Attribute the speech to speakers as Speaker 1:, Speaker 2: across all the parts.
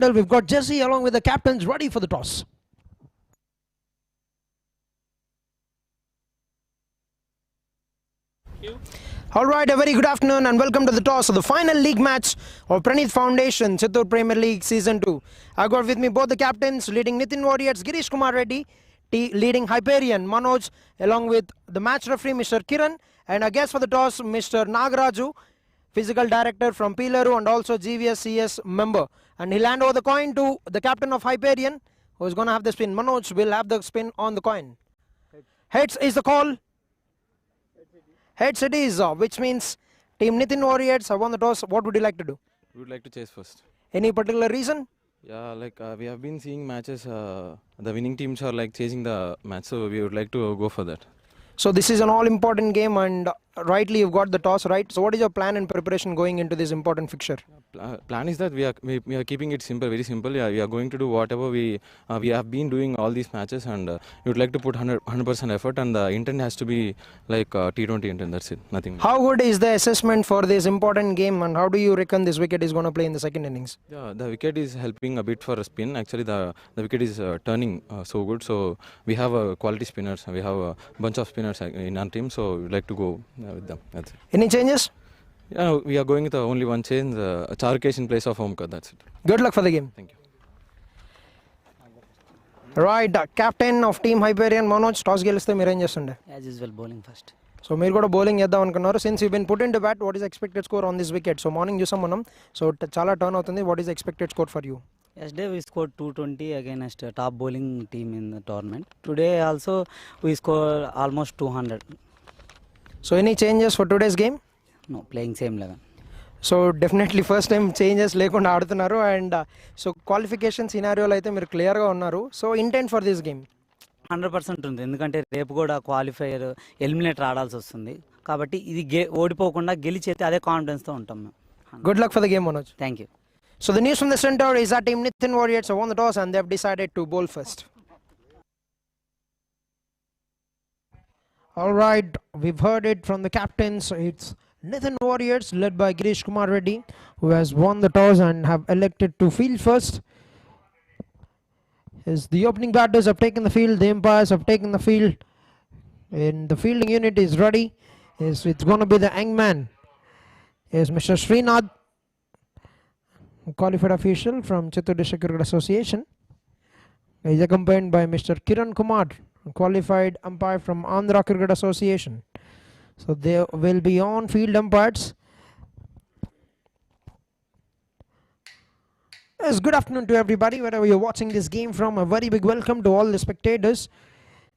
Speaker 1: We've got Jesse along with the captains ready for the toss. Alright, a very good afternoon and welcome to the toss of the final league match of Praneeth Foundation, Chittoor Premier League Season 2. I've got with me both the captains, leading Nithin Warriors, Girish Kumar Reddy, leading Hyperian, Manoj, along with the match referee, Mr. Kiran, and our guest for the toss, Mr. Nagaraju, Physical Director from Pilaru and also GVSCS member. And he'll hand over the coin to the captain of Hyperian, who is going to have the spin. Manoj will have the spin on the coin. Heads is the call. Heads it is, which means Team Nithin Warriors have won the toss. What would you like to do?
Speaker 2: We would like to chase first.
Speaker 1: Any particular reason?
Speaker 2: Yeah, we have been seeing matches, the winning teams are like chasing the match, so we would like to go for that.
Speaker 1: So this is an all-important game and rightly you've got the toss, right? So what is your plan and preparation going into this important fixture?
Speaker 2: Plan is that we are keeping it simple, very simple. Yeah, we are going to do whatever we have been doing all these matches, and we would like to put 100% effort, and the intent has to be like T20 intent. That's it, nothing.
Speaker 1: How good is the assessment for this important game, and how do you reckon this wicket is going to play in the second innings?
Speaker 2: Yeah, the wicket is helping a bit for a spin. Actually, the wicket is turning so good. So we have quality spinners. We have a bunch of spinners in our team. So we would like to go with them. That's it.
Speaker 1: Any changes?
Speaker 2: Yeah, we are going with only one change, Charkesh in place of Omkar, that's it.
Speaker 1: Good luck for the game.
Speaker 2: Thank you.
Speaker 1: Right, captain of team Hyperian, Manoj, toss geliste meer em chestunde?
Speaker 3: As usual, bowling first.
Speaker 1: So meer kuda bowling cheddam anukunnaru. Since you've been put into bat, what is the expected score on this wicket? So morning chusam manam, so chala turn avutundi. What is the expected score for you?
Speaker 3: Yesterday we scored 220 against a top bowling team in the tournament. Today also we scored almost 200.
Speaker 1: So any changes for today's game?
Speaker 3: No, playing same 11.
Speaker 1: So definitely first time changes lekunda ఆడుతున్నారు and so qualification scenario లో అయితే మీరు clear గా ఉన్నారు. So intent for this game
Speaker 3: 100% ఉంది, ఎందుకంటే రేపు కూడా క్వాలిఫైయర్ ఎలిమినేటర్ ఆడాల్సి వస్తుంది కాబట్టి ఇది ఓడిపోకుండా గెలిచేస్తే అదే కాన్ఫిడెన్స్ తో ఉంటాం మేము.
Speaker 1: Good luck for the game, Manoj.
Speaker 3: Thank you.
Speaker 1: So the news from the center is that team Nithin Warriors have won the toss and they have decided to bowl first. All right, we've heard it from the captains. It's Nithin Warriors led by Girish Kumar Reddy, who has won the toss and have elected to field first. As the opening batters have taken the field, the umpires have taken the field, and the fielding unit is ready. It's going to be the young man. Is Mr. Srinath, qualified official from Chittoor District Cricket Association. He is accompanied by Mr. Kiran Kumar, qualified umpire from Andhra Cricket Association. So there will be on-field umpires. Yes, good afternoon to everybody, wherever you're watching this game from. A very big welcome to all the spectators.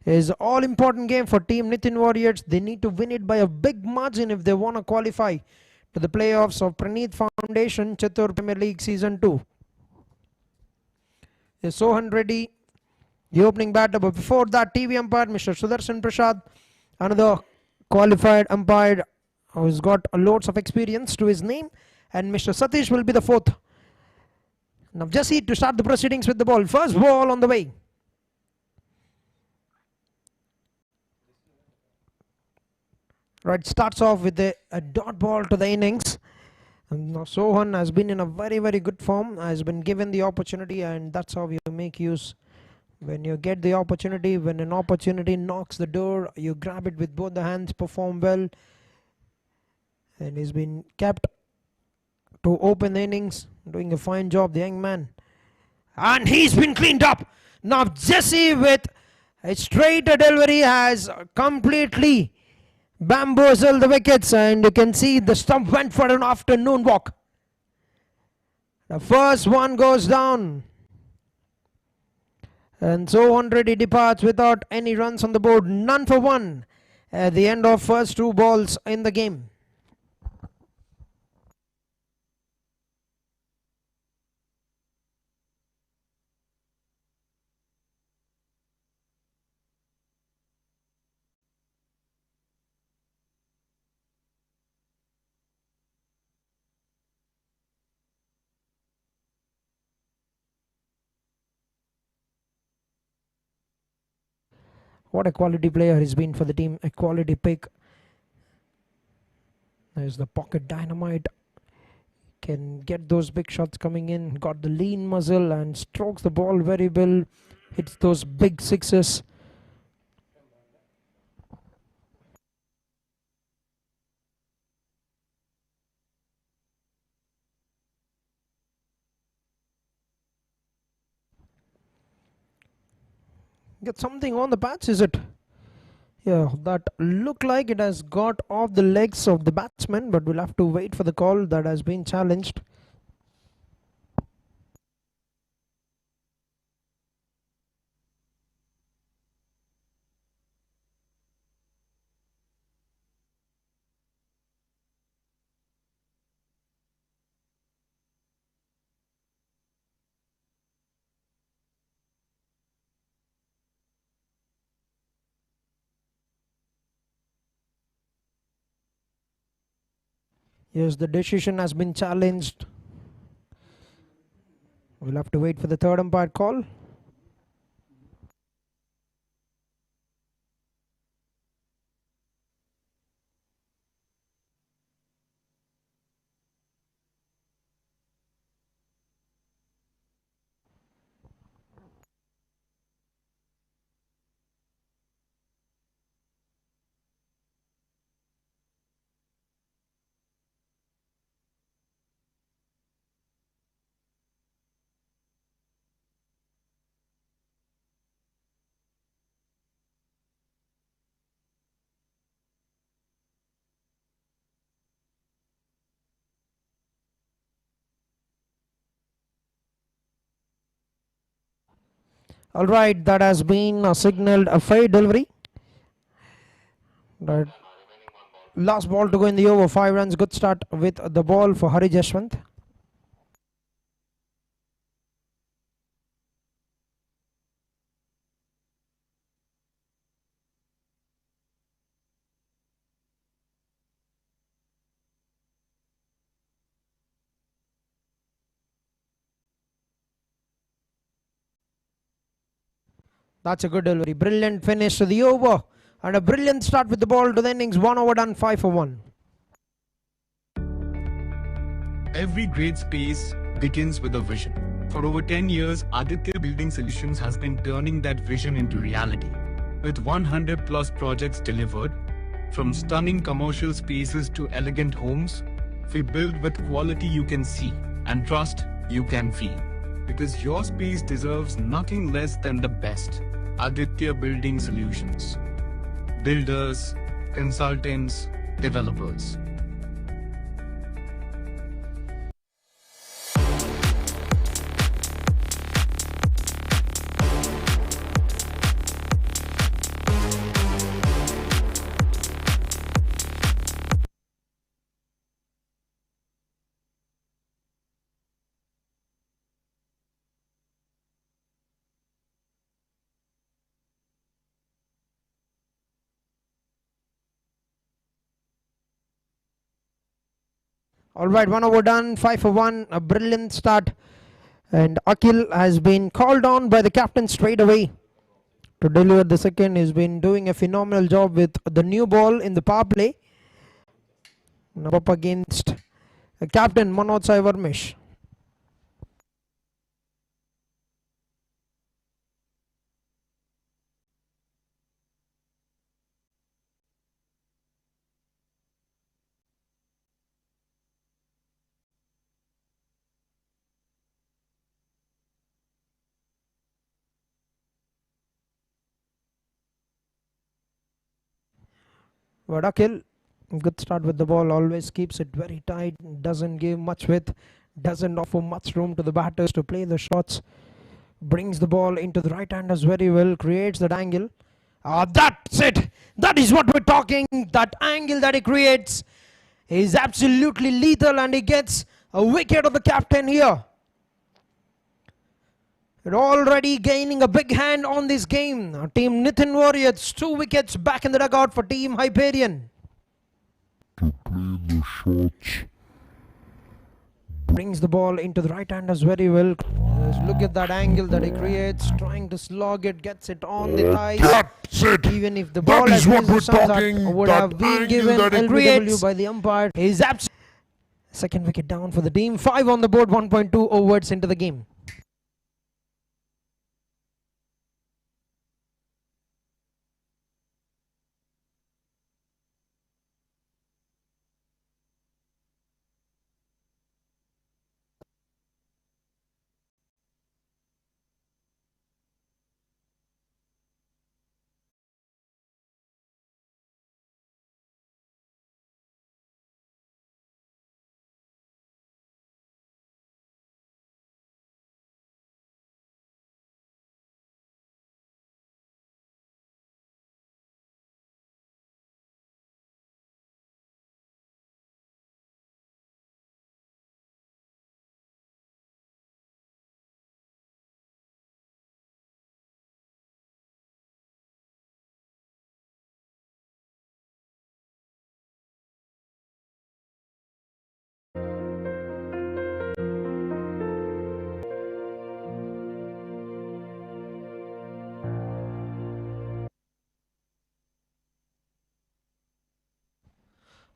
Speaker 1: It's an all-important game for Team Nithin Warriors. They need to win it by a big margin if they want to qualify to the playoffs of Praneeth Foundation, Chittoor Premier League Season 2. Is Sohan Reddy, the opening batter, but before that, TV umpire Mr. Sudarshan Prasad, another qualified umpire who's got loads of experience to his name, and Mr. Satish will be the fourth. Now Jesse to start the proceedings with the ball. First ball on the way. Right, starts off with a dot ball to the innings. And now Sohan has been in a very, very good form, has been given the opportunity, and that's how you make use. When you get the opportunity, when an opportunity knocks the door, you grab it with both the hands, perform well. And he's been kept to open the innings, doing a fine job, the young man. And he's been cleaned up. Now Jesse with a straight delivery has completely bamboozled the wickets, and you can see the stump went for an afternoon walk. The first one goes down. And so already departs without any runs on the board. None for one at the end of first two balls in the game. What a quality player he's been for the team. A quality pick. There's the pocket dynamite. can get those big shots coming in. Got the lean muscle and strokes the ball very well. Hits those big sixes. Get something on the patch, is it? Yeah, that looked like it has got off the legs of the batsman, but we'll have to wait for the call. That has been challenged. Yes, the decision has been challenged. We'll have to wait for the third umpire call. Alright, that has been signalled a fair delivery. Right. Last ball to go in the over, 5 runs. Good start with the ball for Hari Jashwant. That's a good delivery. Brilliant finish to the over. And a brilliant start with the ball to the innings. 1 over done, 5 for 1.
Speaker 4: Every great space begins with a vision. For over 10 years, Aditya Building Solutions has been turning that vision into reality. With 100 plus projects delivered, from stunning commercial spaces to elegant homes, we build with quality you can see and trust you can feel. Because your space deserves nothing less than the best. Aditya Building Solutions. Builders, consultants, developers.
Speaker 1: Alright, 1 over done, 5 for 1. A brilliant start. And Akhil has been called on by the captain straight away to deliver the second. He's been doing a phenomenal job with the new ball in the power play. Now up against captain Manoj Sai Varmesh. But Akhil, good start with the ball, always keeps it very tight, doesn't give much width, doesn't offer much room to the batters to play the shots, brings the ball into the right handers very well, creates that angle. That's it, that is what we're talking. That angle that he creates is absolutely lethal, and he gets a wicket of the captain here. They're already gaining a big hand on this game. Team Nithin Warriors, 2 wickets back in the dugout for Team Hyperian.
Speaker 5: To play the shots.
Speaker 1: Brings the ball into the right handers very well. Look at that angle that he creates, trying to slog it, gets it on the thighs.
Speaker 5: That's it.
Speaker 1: Even if the ball
Speaker 5: That is
Speaker 1: has
Speaker 5: what we're
Speaker 1: missed, that
Speaker 5: talking.
Speaker 1: would
Speaker 5: That
Speaker 1: have been
Speaker 5: angle
Speaker 1: given
Speaker 5: that he
Speaker 1: LBW
Speaker 5: creates.
Speaker 1: by the umpire. Is Second wicket down for the team. 5 on the board, 1.2 overs into the game.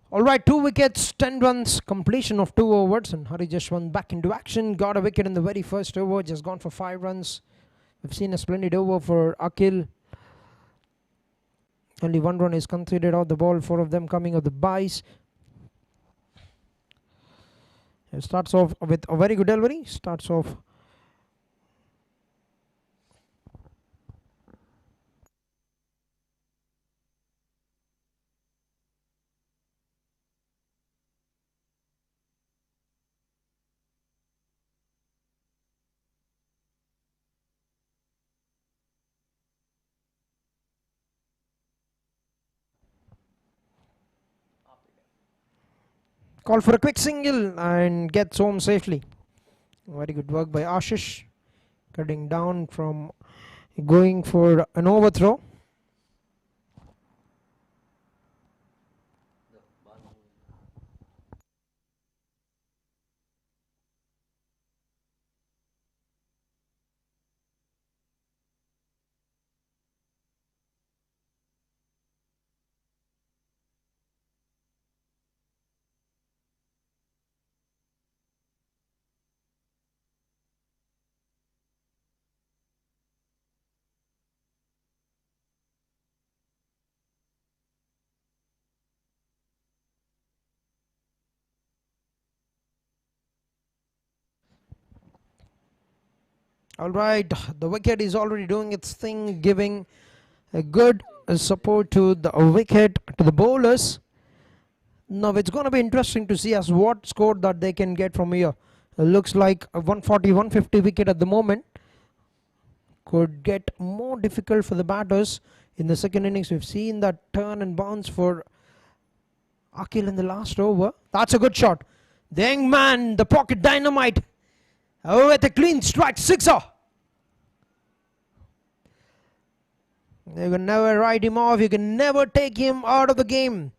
Speaker 1: Alright, 2 wickets, 10 runs, completion of 2 overs, and Hari just went back into action. Got a wicket in the very first over, just gone for 5 runs. We've seen a splendid over for Akhil. Only 1 run is conceded out the ball, 4 of them coming of the byes. It starts off with a very good delivery. Starts off. Call for a quick single and gets home safely. Very good work by Ashish. Cutting down from going for an overthrow. Alright, the wicket is already doing its thing, giving a good support to the wicket, to the bowlers. Now it's going to be interesting to see as what score that they can get from here. It looks like a 140, 150 wicket at the moment. Could get more difficult for the batters in the second innings. We've seen that turn and bounce for Akhil in the last over. That's a good shot. The young man, the pocket dynamite. With a clean strike, sixer. You can never write him off. You can never take him out of the game.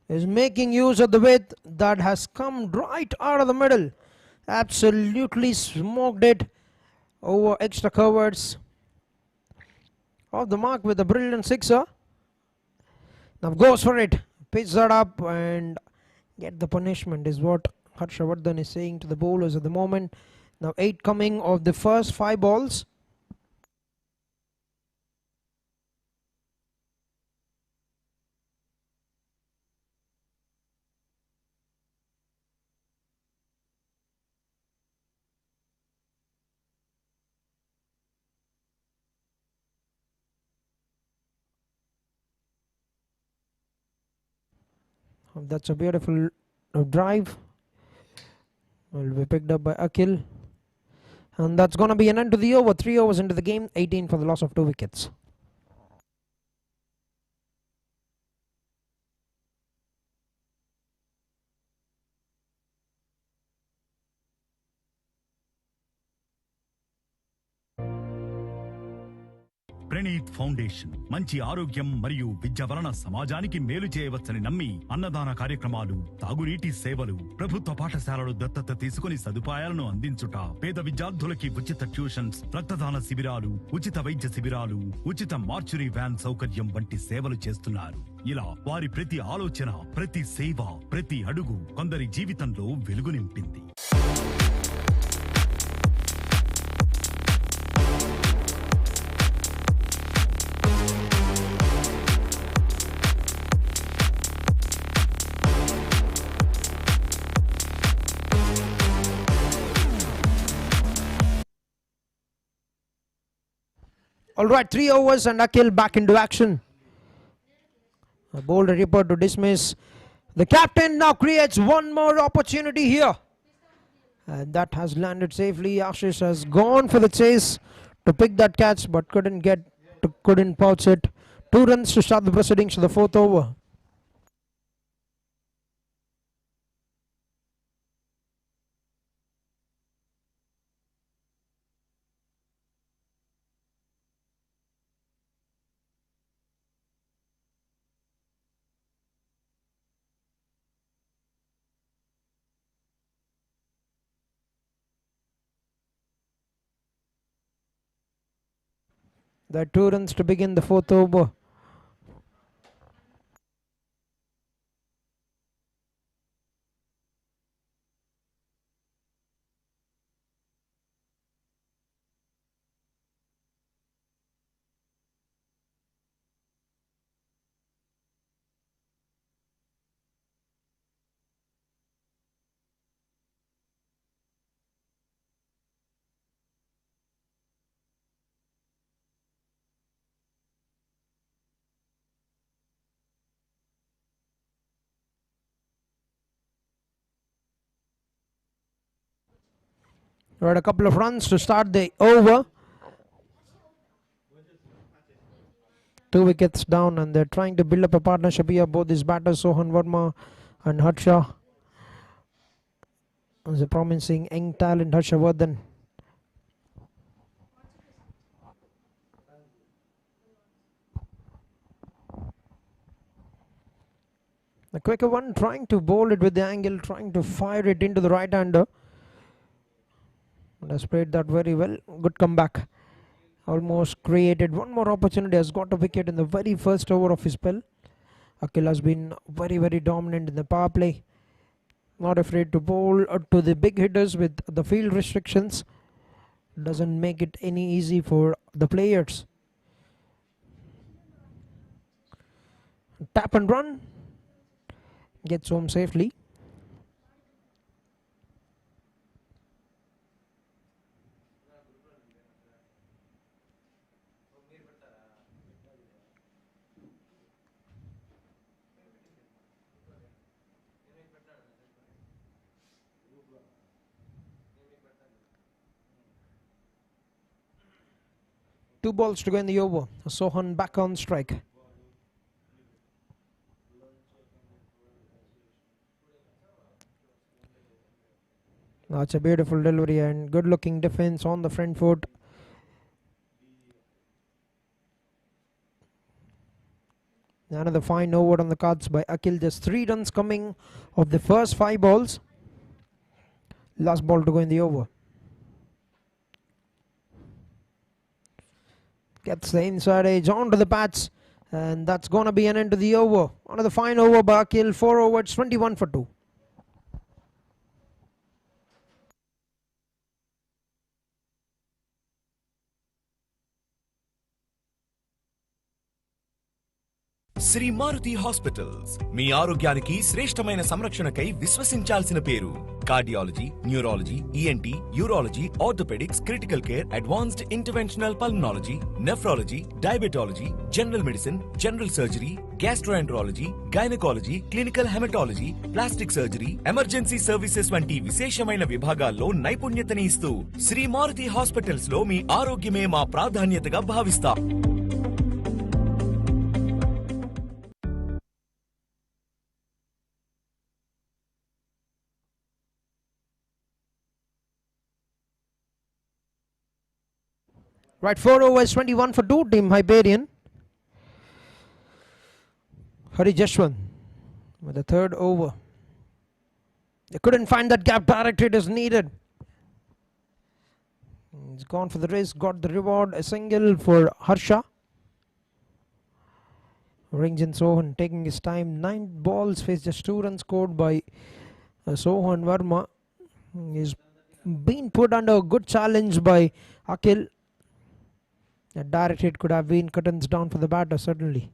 Speaker 1: Is making use of the width that has come right out of the middle. Absolutely smoked it over extra covers. Off the mark with a brilliant sixer. Now goes for it. Pitch that up and get the punishment is what Harshavardhan is saying to the bowlers at the moment. Now 8 coming of the first 5 balls. That's a beautiful drive. Will be picked up by Akhil. And that's going to be an end to the over. 3 overs into the game. 18 for the loss of 2 wickets.
Speaker 6: Praneeth foundation మంచి ఆరోగ్యం మరియు విద్య వలన సమాజానికి మేలు చేయవచ్చని నమ్మి అన్నదాన కార్యక్రమాలు, తాగునీటి సేవలు, ప్రభుత్వ పాఠశాలలు దత్తత తీసుకుని సదుపాయాలను అందించుట, పేద విద్యార్థులకి ఉచిత ట్యూషన్స్, రక్తదాన శిబిరాలు, ఉచిత వైద్య శిబిరాలు, ఉచిత మార్చురీ వ్యాన్ సౌకర్యం వంటి సేవలు చేస్తున్నారు. ఇలా వారి ప్రతి ఆలోచన, ప్రతి సేవ, ప్రతి అడుగు కొందరి జీవితంలో వెలుగు నింపింది.
Speaker 1: All right, 3 overs and Akhil back into action. A bold report to dismiss. The captain now creates one more opportunity here. And that has landed safely. Ashish has gone for the chase to pick that catch but couldn't pouch it. 2 runs to start the proceedings to the 4th over. There are 2 runs to begin the 4th over. Right, a couple of runs to start the over. 2 wickets down, and they're trying to build up a partnership here. Both these batters, Sohan Verma and Harsha. There's a promising young talent, Harshavardhan. The quicker one, trying to bowl it with the angle, trying to fire it into the right-hander. And has played that very well. Good comeback. Almost created one more opportunity. Has got a wicket in the very first over of his spell. Akhil has been very, very dominant in the power play. Not afraid to bowl to the big hitters with the field restrictions. Doesn't make it any easy for the players. Tap and run. Gets home safely. Two balls to go in the over. Sohan back on strike. That's a beautiful delivery and good looking defense on the front foot. Another fine over on the cards by Akhil. Just 3 runs coming of the first 5 balls. Last ball to go in the over. Gets the inside edge onto the bats, and that's going to be an end to the over. Another fine over by Akhil. 4 overs, 21 for 2.
Speaker 7: Shri Maruti hospitals మీ ఆరోగ్యానికి శ్రేష్టమైన సంరక్షణకై విశ్వసించాల్సిన పేరు. Cardiology, neurology, ENT, urology, orthopaedics, critical care, advanced interventional pulmonology, nephrology, diabetology, general medicine, general surgery, gastroenterology, gynaecology, clinical haematology, plastic surgery, emergency services వంటి విశేషమైన విభాగాల్లో నైపుణ్యతని ఇస్తూ శ్రీ మారుతి హాస్పిటల్స్ లో మీ ఆరోగ్యమే మా ప్రాధాన్యతగా భావిస్తాం.
Speaker 1: Right, 4 overs, 21 for 2, team Hyperian. Hari Jashwant with the third over. They couldn't find that gap directly it is needed. He's gone for the race, got the reward, a single for Harsha. Ranjan Sohan taking his time. 9 balls, faced just 2 runs scored by Sohan Verma. He's been put under a good challenge by Akhil. A direct hit could have been curtains down for the batter, certainly.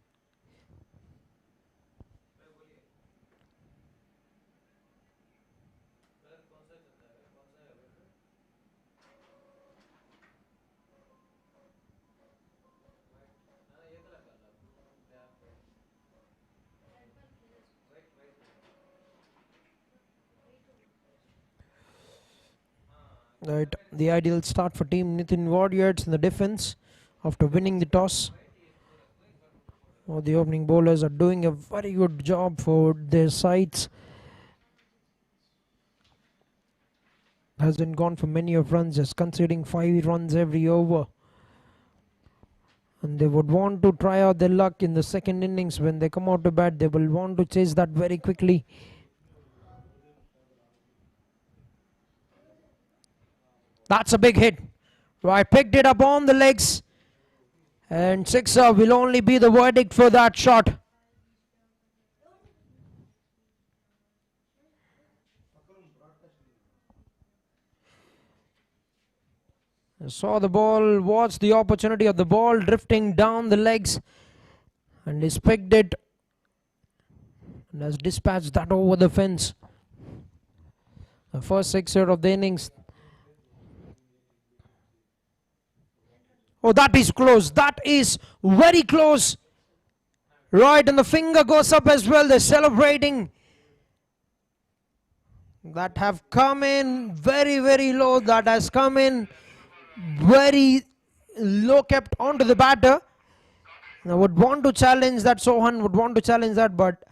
Speaker 1: Right, the ideal start for team Nithin Warriors in the defense after winning the toss. Oh, the opening bowlers are doing a very good job for their sides. Hasn't gone for many of runs, just conceding 5 runs every over. And they would want to try out their luck in the second innings. When they come out to bat, they will want to chase that very quickly. That's a big hit. Right, picked it up on the legs. And sixer will only be the verdict for that shot. Saw the ball, watched the opportunity of the ball drifting down the legs. And he's picked it. And has dispatched that over the fence. The first sixer of the innings. Oh, that is close. That is very close. Right, and the finger goes up as well. They're celebrating. That have come in very, very low. That has come in very low, kept onto the batter. I would want to challenge that. Sohan would want to challenge that, but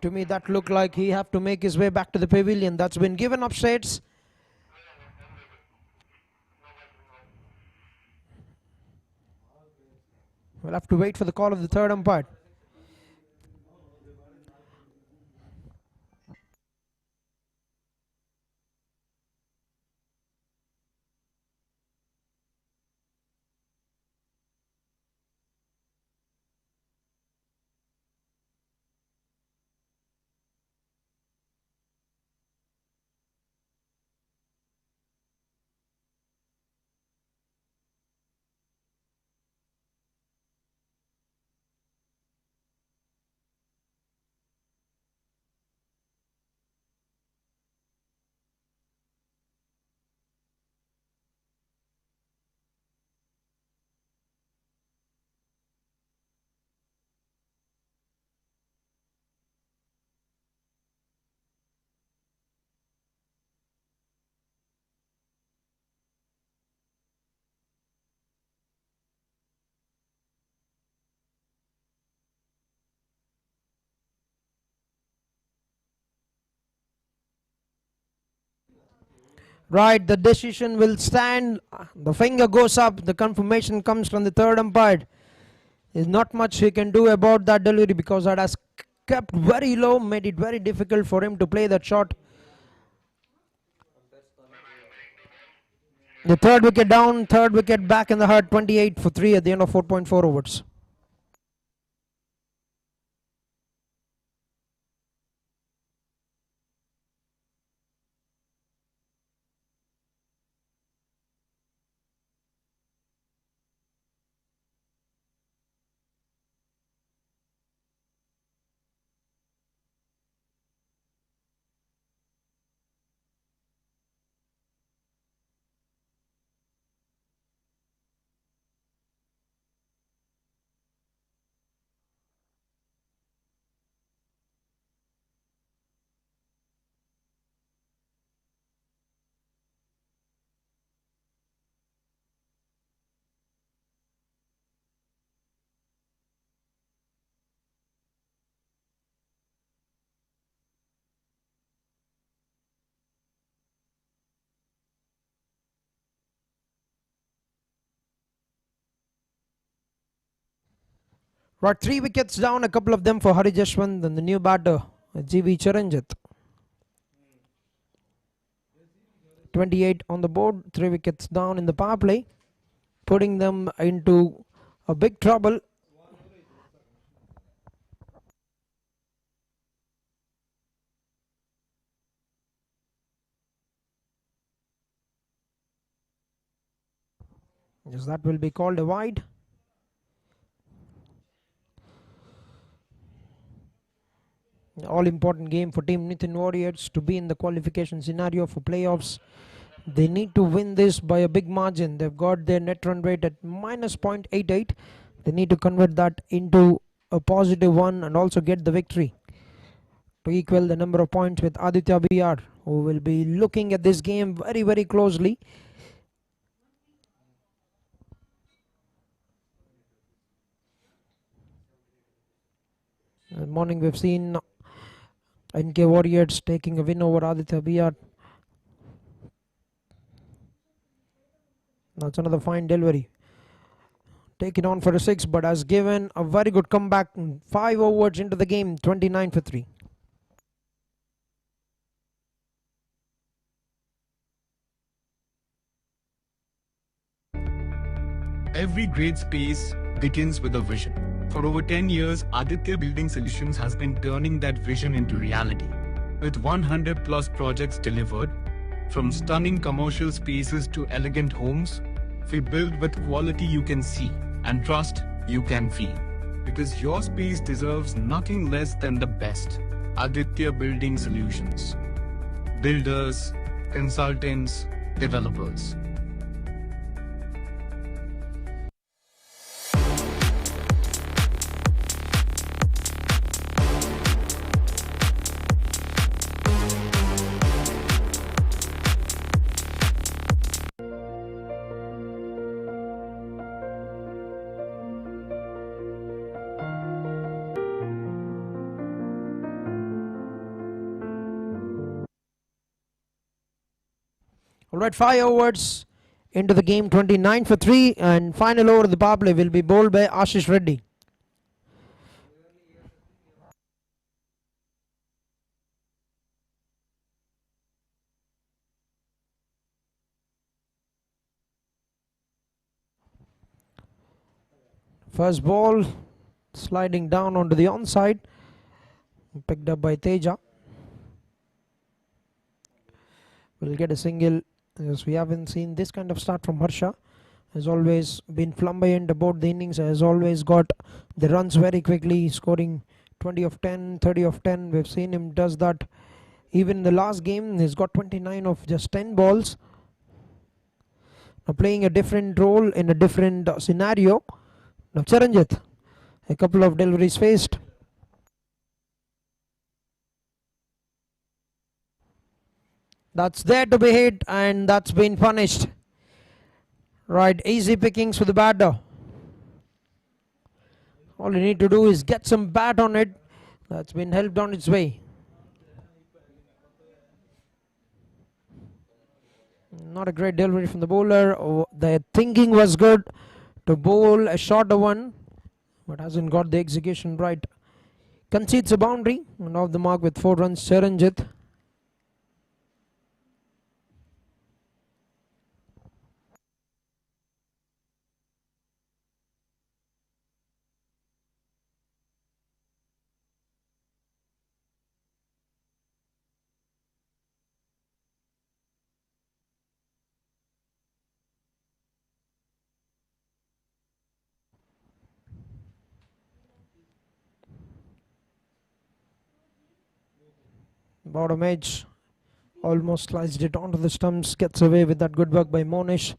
Speaker 1: to me that looked like he have to make his way back to the pavilion. That's been given up straights. We'll have to wait for the call of the third umpire. Right, the decision will stand. The finger goes up. The confirmation comes from the third umpire. There's not much he can do about that delivery because that has kept very low, made it very difficult for him to play that shot. The third wicket down, third wicket back in the hut, 28 for 3 at the end of 4.4 overs. Right, 3 wickets down, a couple of them for Hari Jashwant and the new batter, GV Charanjit. 28 on the board, 3 wickets down in the power play, putting them into a big trouble. Yes, that will be called a wide. All important game for Team Nithin Warriors to be in the qualification scenario for playoffs. They need to win this by a big margin. They've got their net run rate at minus 0.88. They need to convert that into a positive one and also get the victory to equal the number of points with Aditya BR, who will be looking at this game very, very closely. This morning we've seen NK Warriors taking a win over Aditya BR. That's another fine delivery. Taken on for a 6, but has given a very good comeback. 5 overs into the game, 29 for 3.
Speaker 4: Every great space begins with a vision. For over 10 years, Aditya Building Solutions has been turning that vision into reality. With 100 plus projects delivered, from stunning commercial spaces to elegant homes, we build with quality you can see and trust you can feel. Because your space deserves nothing less than the best. Aditya Building Solutions. Builders, consultants, developers.
Speaker 1: Alright, 5 overs into the game, 29 for 3, and final over of the power play will be bowled by Ashish Reddy. First ball sliding down onto the onside, picked up by Teja. We'll get a single. Yes, we haven't seen this kind of start from Harsha. Has always been flamboyant about the innings, has always got the runs very quickly, scoring 20 of 10, 30 of 10. We've seen him does that. Even in the last game, he's got 29 of just 10 balls. Now playing a different role in a different scenario. Now Charanjit, a couple of deliveries faced. That's there to be hit, and that's been punished. Right, easy pickings for the batter. All you need to do is get some bat on it. That's been helped on its way. Not a great delivery from the bowler. Oh, the thinking was good to bowl a shorter one, but hasn't got the execution right. Concedes a boundary and off the mark with 4 runs, Charanjit. Bottom edge, almost sliced it onto the stumps, gets away with that good work by Monish.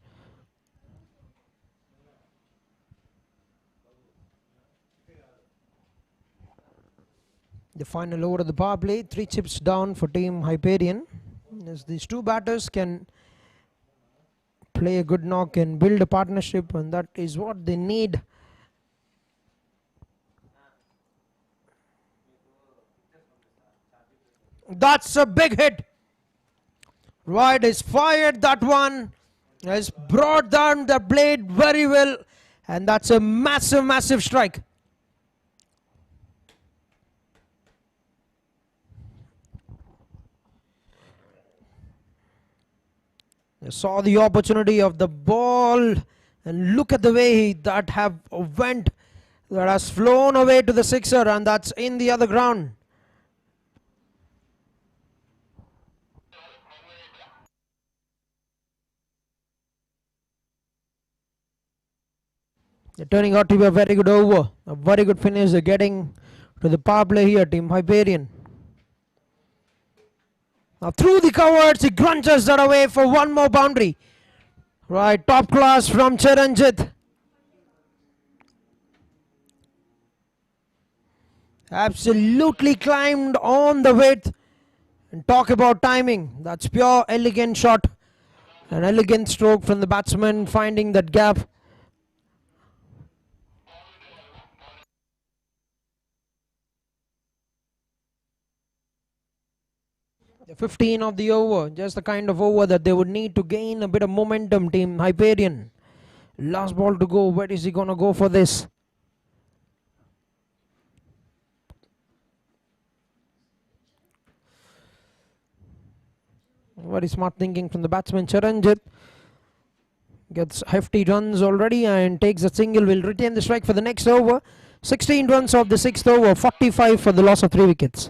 Speaker 1: The final over of the power play, 3 chips down for Team Hyperion. As these two batters can play a good knock and build a partnership, and that is what they need. That's a big hit. Right, is fired that one. Has brought down the blade very well. And that's a massive, massive strike. Saw the opportunity of the ball, and look at the way that have went. That has flown away to the sixer, and that's in the other ground. They're turning out to be a very good over, a very good finish. They're getting to the power play here, team Hyperian. Now through the covers, he crunches that away for one more boundary. Right, top class from Chiranjit. Absolutely climbed on the width. And talk about timing. That's pure elegant shot. An elegant stroke from the batsman finding that gap. The 15 of the over, just the kind of over that they would need to gain a bit of momentum, team Hyperian. Last ball to go. Where is he going to go for this? Very smart thinking from the batsman Chiranjit. Gets hefty runs already and takes a single. Will retain the strike for the next over. 16 runs of the 6th over, 45 for the loss of 3 wickets.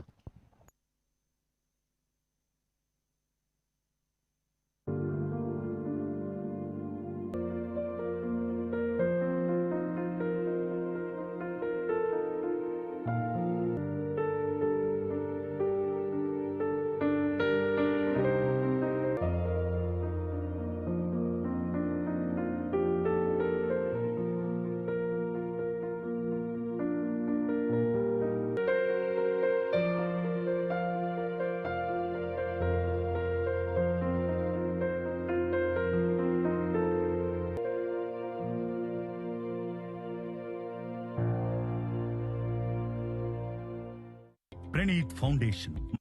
Speaker 6: Pranit Foundation.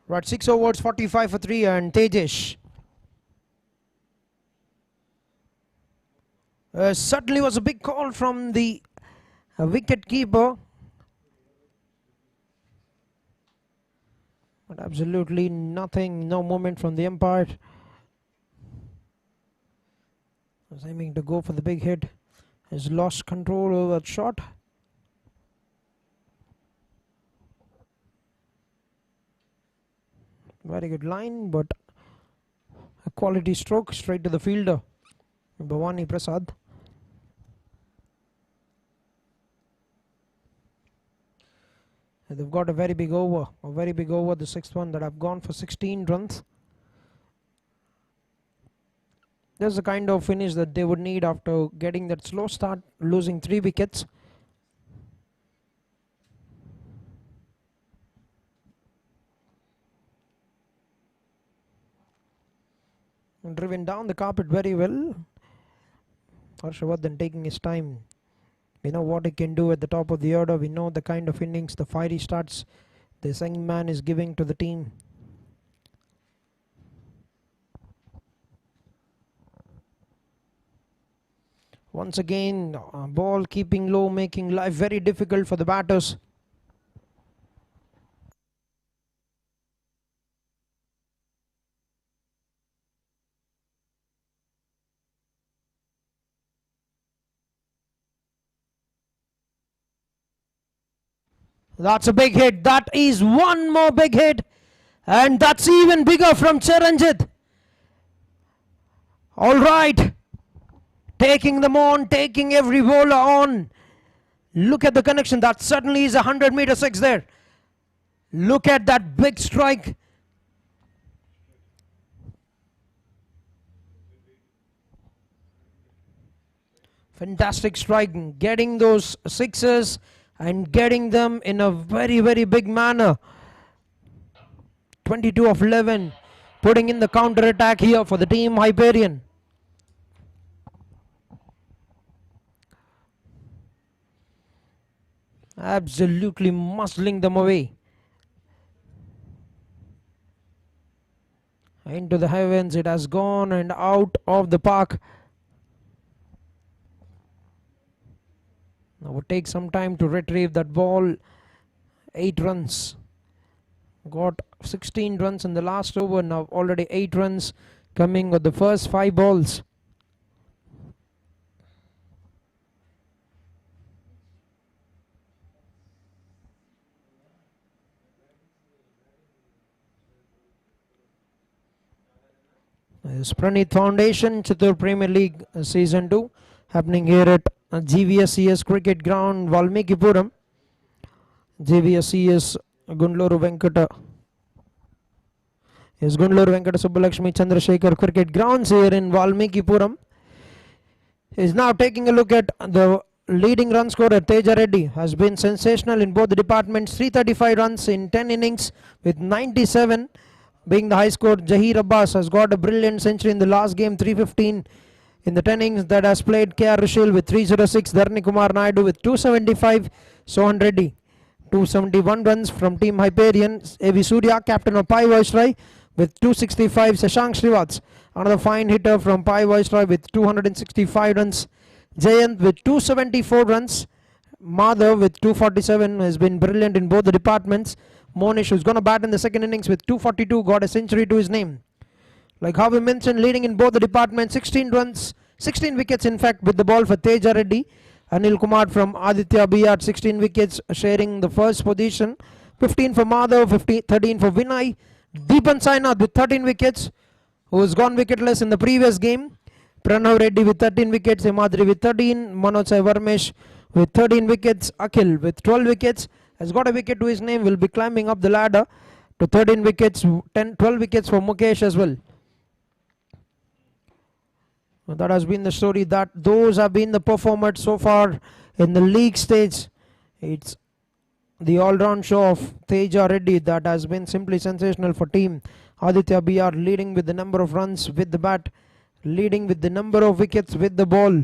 Speaker 1: Right, 6 overs, 45 for 3, and Tejesh. Certainly was a big call from the wicket keeper. But absolutely nothing, no movement from the umpire. Was aiming to go for the big hit. Has lost control over that shot. Very good line, but a quality stroke straight to the fielder, Bhavani Prasad. And they've got a very big over, the 6th one that have gone for 16 runs. That's the kind of finish that they would need after getting that slow start, losing 3 wickets. And driven down the carpet very well. Harshavardhan taking his time. We know what he can do at the top of the order. We know the kind of innings, the fiery starts this young man is giving to the team. Once again, ball keeping low, making life very difficult for the batters. That's a big hit. That is one more big hit. And that's even bigger from Chiranjit. All right. Taking them on, taking every bowler on. Look at the connection. That certainly is a 100-meter six there. Look at that big strike. Fantastic strike. Getting those sixes and getting them in a very, very big manner. 22 of 11. Putting in the counter attack here for the team Hyperian. Absolutely muscling them away. into the heavens. It has gone and out of the park. Now it would take some time to retrieve that ball. 8 runs. Got 16 runs in the last over. Now already 8 runs coming with the first 5 balls. This Pranit Foundation Chittoor Premier League Season 2 happening here at GVSCS Cricket Ground, Valmikipuram. GVSCS Gundluru Venkata Subbulakshmi Chandrasekhar Cricket Grounds here in Valmikipuram. Is now taking a look at the leading run scorer. Teja Reddy has been sensational in both the departments. 335 runs in 10 innings with 97 being the high score. Jahir Abbas has got a brilliant century in the last game, 315 in the 10 innings that has played. KR Rishil with 306, Dharni Kumar Naidu with 275, Sohan Reddy 271 runs from team Hyperian. A.V. Surya, captain of Pai Viceroy with 265, Shashank Srivats, another fine hitter from Pai Viceroy with 265 runs. Jayant with 274 runs. Madhav with 247 has been brilliant in both the departments. Monish, who's going to bat in the second innings with 242, got a century to his name. Like how we mentioned, leading in both the departments, 16 runs, 16 wickets in fact with the ball for Teja Reddy. Anil Kumar from Aditya BR, 16 wickets, sharing the first position. 15 for Madhav, 13 for Vinay. Deepan Sainath with 13 wickets, who has gone wicketless in the previous game. Pranav Reddy with 13 wickets, Himadri with 13, Manoj Sai Varmesh with 13 wickets, Akhil with 12 wickets, has got a wicket to his name, will be climbing up the ladder to 13 wickets, 12 wickets for Mukesh as well. That has been the story. Those have been the performers so far in the league stage. It's the all-round show of Teja Reddy that has been simply sensational for team Aditya BR, leading with the number of runs with the bat, leading with the number of wickets with the ball.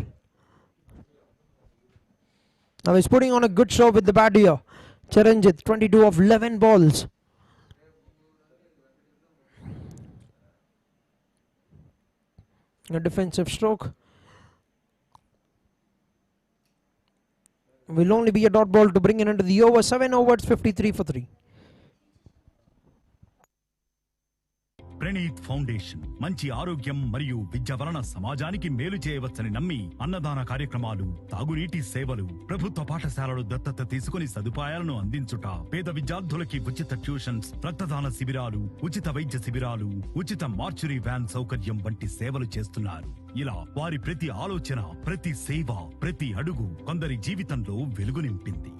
Speaker 1: Now he's putting on a good show with the bat here. Charanjit, 22 of 11 balls. A defensive stroke. Will only be a dot ball to bring it into the over. 7 overs, 53 for 3.
Speaker 6: Praneeth foundation మంచి ఆరోగ్యం మరియు విద్య వలన సమాజానికి మేలు చేయవచ్చని నమ్మి అన్నదాన కార్యక్రమాలు, తాగునీటి సేవలు, ప్రభుత్వ పాఠశాలలు దత్తత తీసుకుని సదుపాయాలను అందించుట, పేద విద్యార్థులకి ఉచిత ట్యూషన్స్, రక్తదాన శిబిరాలు, ఉచిత వైద్య శిబిరాలు, ఉచిత మార్చురీ వ్యాన్ సౌకర్యం వంటి సేవలు చేస్తున్నారు. ఇలా వారి ప్రతి ఆలోచన, ప్రతి సేవ, ప్రతి అడుగు కొందరి జీవితంలో వెలుగు నింపింది.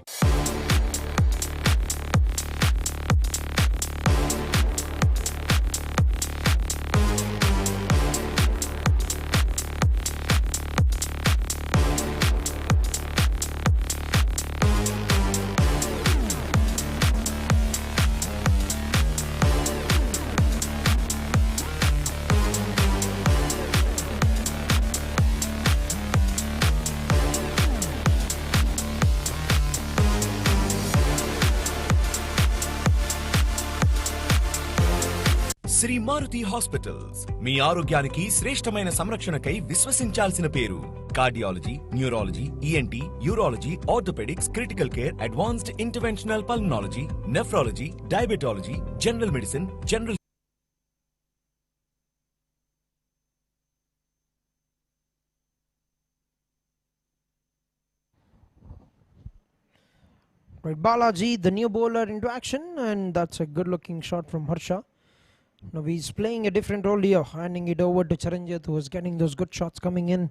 Speaker 7: శ్రీ మారుతి హాస్పిటల్స్ మీ ఆరోగ్యానికి శ్రేష్టమైన సంరక్షణకై విశ్వసించాల్సిన పేరు. Cardiology, neurology, ENT, urology, orthopaedics, critical care, advanced interventional pulmonology, nephrology, diabetology, general medicine, general
Speaker 1: Right, Balaji, the new bowler, into action, and that's a good looking shot from Harsha. Now he's playing a different role here, handing it over to Charanjit, who is getting those good shots coming in.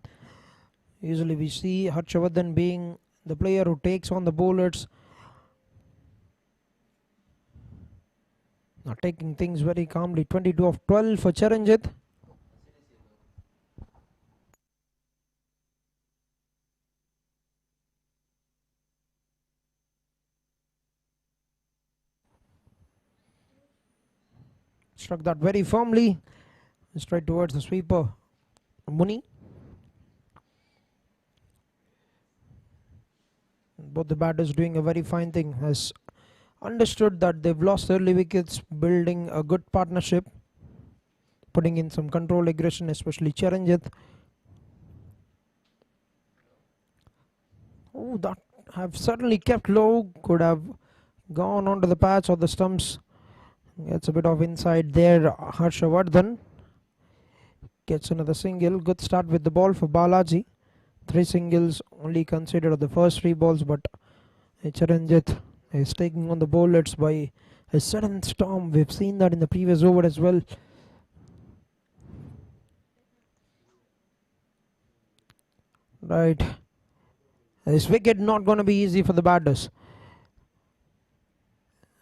Speaker 1: Usually we see Harshavardhan being the player who takes on the bowlers. Now taking things very calmly. 22 of 12 for Charanjit. Struck that very firmly, straight towards the sweeper, Muni. Both the batters doing a very fine thing. Has understood that they've lost early wickets, building a good partnership. putting in some control aggression, especially Chiranjit. Oh, that have certainly kept low, could have gone onto the patch or the stumps. Gets a bit of inside there. Harshavardhan gets another single. Good start with the ball for Balaji. 3 singles only considered of the first 3 balls, but Chiranjit is taking on the bowlers by a sudden storm. We've seen that in the previous over as well. Right. This wicket not going to be easy for the batters.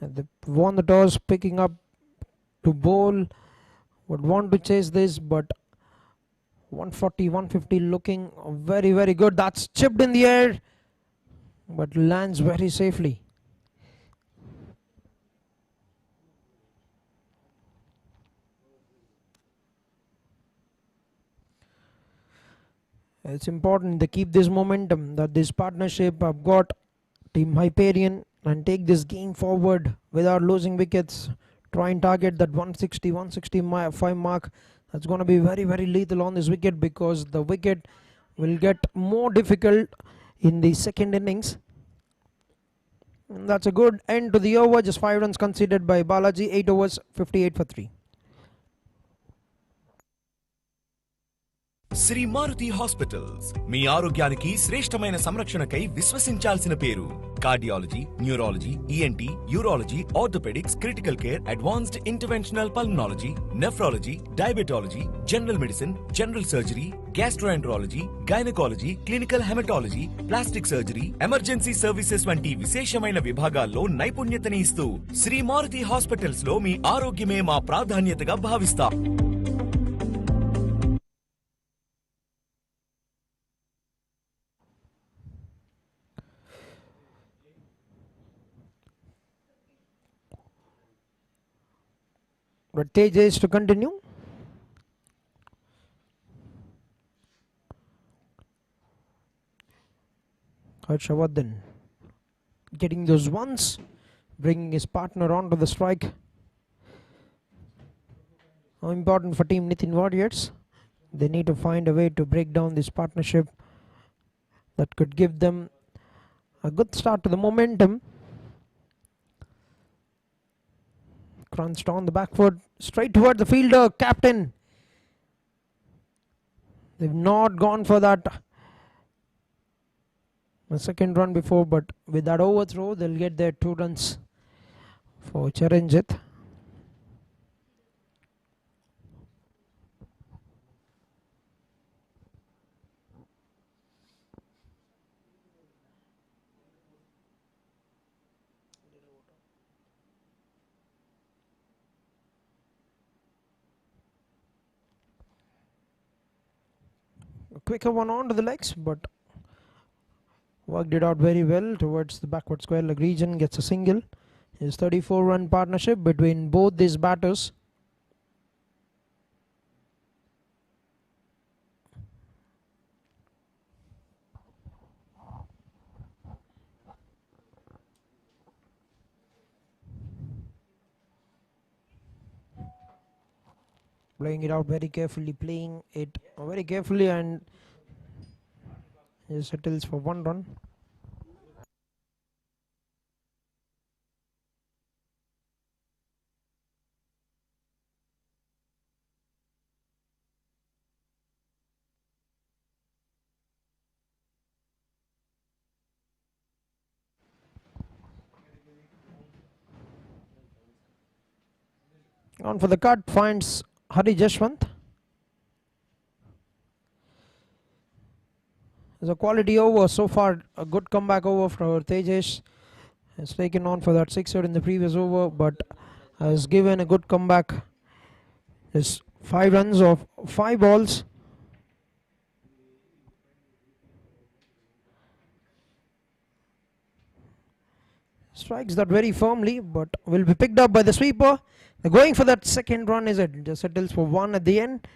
Speaker 1: They won the toss, picking up to bowl. Would want to chase this, but 140, 150 looking very, very good. That's chipped in the air, but lands very safely. It's important they keep this momentum, that this partnership have got Team Hyperian, and take this game forward without losing wickets. Try and target that 160, 165 mark. That's going to be very, very lethal on this wicket, because the wicket will get more difficult in the second innings. And that's a good end to the over. Just 5 runs conceded by Balaji. 8 overs, 58 for 3.
Speaker 7: Shri Maruti hospitals మీ ఆరోగ్యానికి శ్రేష్టమైన సంరక్షణకై విశ్వసించాల్సిన పేరు. Cardiology, neurology, ENT, urology, orthopaedics, critical care, advanced interventional pulmonology, nephrology, diabetology, general medicine, general surgery, gastroenterology, gynaecology, clinical haematology, plastic surgery, emergency services వంటి విశేషమైన విభాగాల్లో నైపుణ్యతని ఇస్తూ శ్రీ మారుతి హాస్పిటల్స్ లో మీ ఆరోగ్యమే మా ప్రాధాన్యతగా భావిస్తాం.
Speaker 1: But Tejas to continue. Harshavardhan getting those ones, bringing his partner onto the strike. How important for Team Nithin Warriors. They need to find a way to break down this partnership that could give them a good start to the momentum. Crunched on the back foot, straight toward the fielder, captain. They've not gone for that a second run before, but with that overthrow, they'll get their 2 runs for Chiranjit. A quicker one onto the legs, but worked it out very well towards the backward square leg region. Gets a single. His 34-run partnership between both these batters. Playing it out very carefully, playing it very carefully, and he settles for 1 run. On for the cut, finds Hari Jashwant. It's a quality over so far, a good comeback over for Tejas. Has taken on for that 6er in the previous over, but has given a good comeback. His 5 runs of 5 balls. Strikes that very firmly, but will be picked up by the sweeper. They're going for that second run, is it? Just settles for 1 at the end.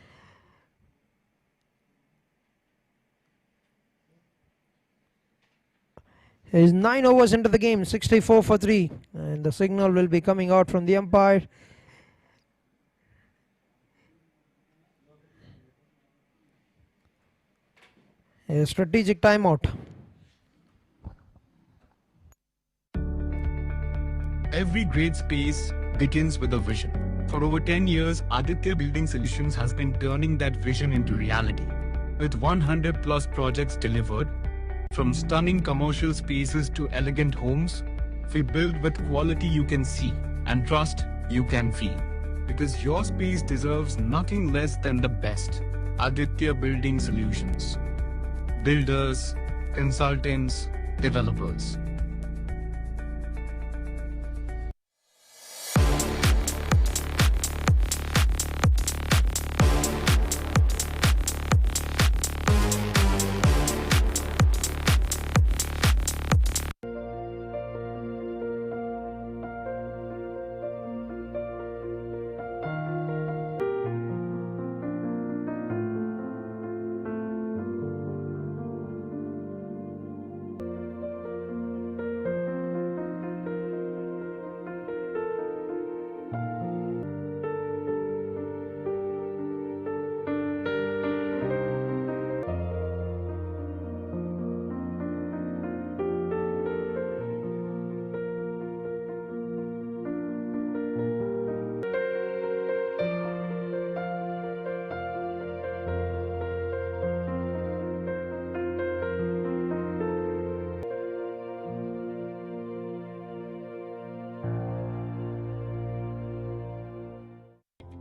Speaker 1: He's 9 overs into the game, 64 for 3. And the signal will be coming out from the umpire. A strategic timeout.
Speaker 4: Every great space begins with a vision. For over 10 years, Aditya Building Solutions has been turning that vision into reality. With 100 plus projects delivered, from stunning commercial spaces to elegant homes, we build with quality you can see and trust you can feel. Because your space deserves nothing less than the best. Aditya Building Solutions. Builders, consultants, developers.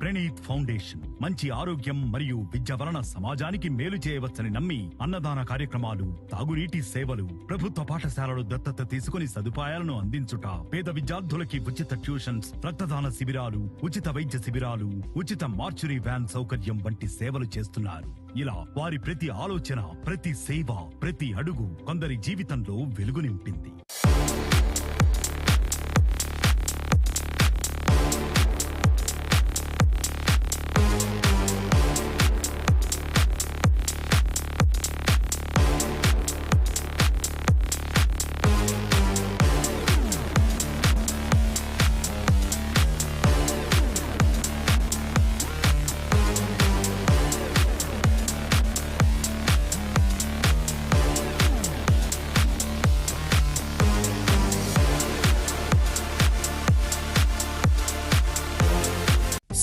Speaker 6: Praneeth foundation మంచి ఆరోగ్యం మరియు విద్య వలన సమాజానికి మేలు చేయవచ్చని నమ్మి అన్నదాన కార్యక్రమాలు, తాగునీటి సేవలు, ప్రభుత్వ పాఠశాలలు దత్తత తీసుకుని సదుపాయాలను అందించుట, పేద విద్యార్థులకి ఉచిత ట్యూషన్స్, రక్తదాన శిబిరాలు, ఉచిత వైద్య శిబిరాలు, ఉచిత మార్చురీ వ్యాన్ సౌకర్యం వంటి సేవలు చేస్తున్నారు. ఇలా వారి ప్రతి ఆలోచన, ప్రతి సేవ, ప్రతి అడుగు కొందరి జీవితంలో వెలుగు నింపింది.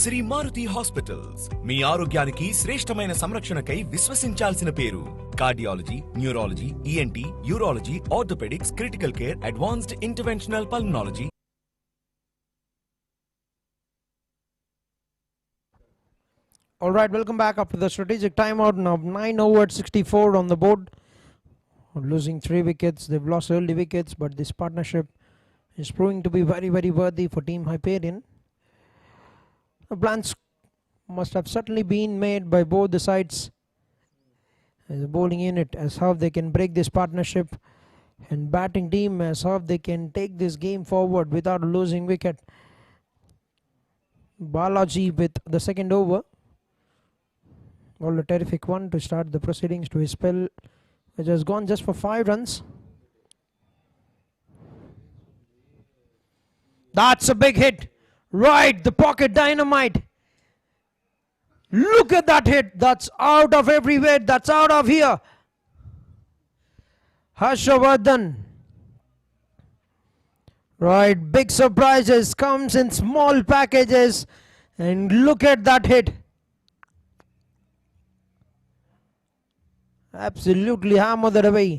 Speaker 7: శ్రీ మారుతి హాస్పిటల్స్ మీ ఆరోగ్యానికి శ్రేష్టమైన సంరక్షణకై విశ్వసించాల్సిన పేరు. Cardiology, neurology, ENT, urology, orthopaedics, critical care, advanced interventional pulmonology.
Speaker 1: All right, welcome back after the strategic timeout. Now 9 over 64 on the board. Losing 3 wickets. They've lost early wickets, but this partnership is proving to be very, very worthy for Team Hyperion. The plans must have certainly been made by both the sides. The bowling unit as how they can break this partnership, and batting team as how they can take this game forward without losing wicket. Balaji with the second over. Well, a terrific one to start the proceedings to his spell, which has gone just for 5 runs. That's a big hit. Right, the pocket dynamite. Look at that hit. That's out of everywhere. That's out of here. Harshavardhan. Right, big surprises comes in small packages. And look at that hit. Absolutely hammered that away.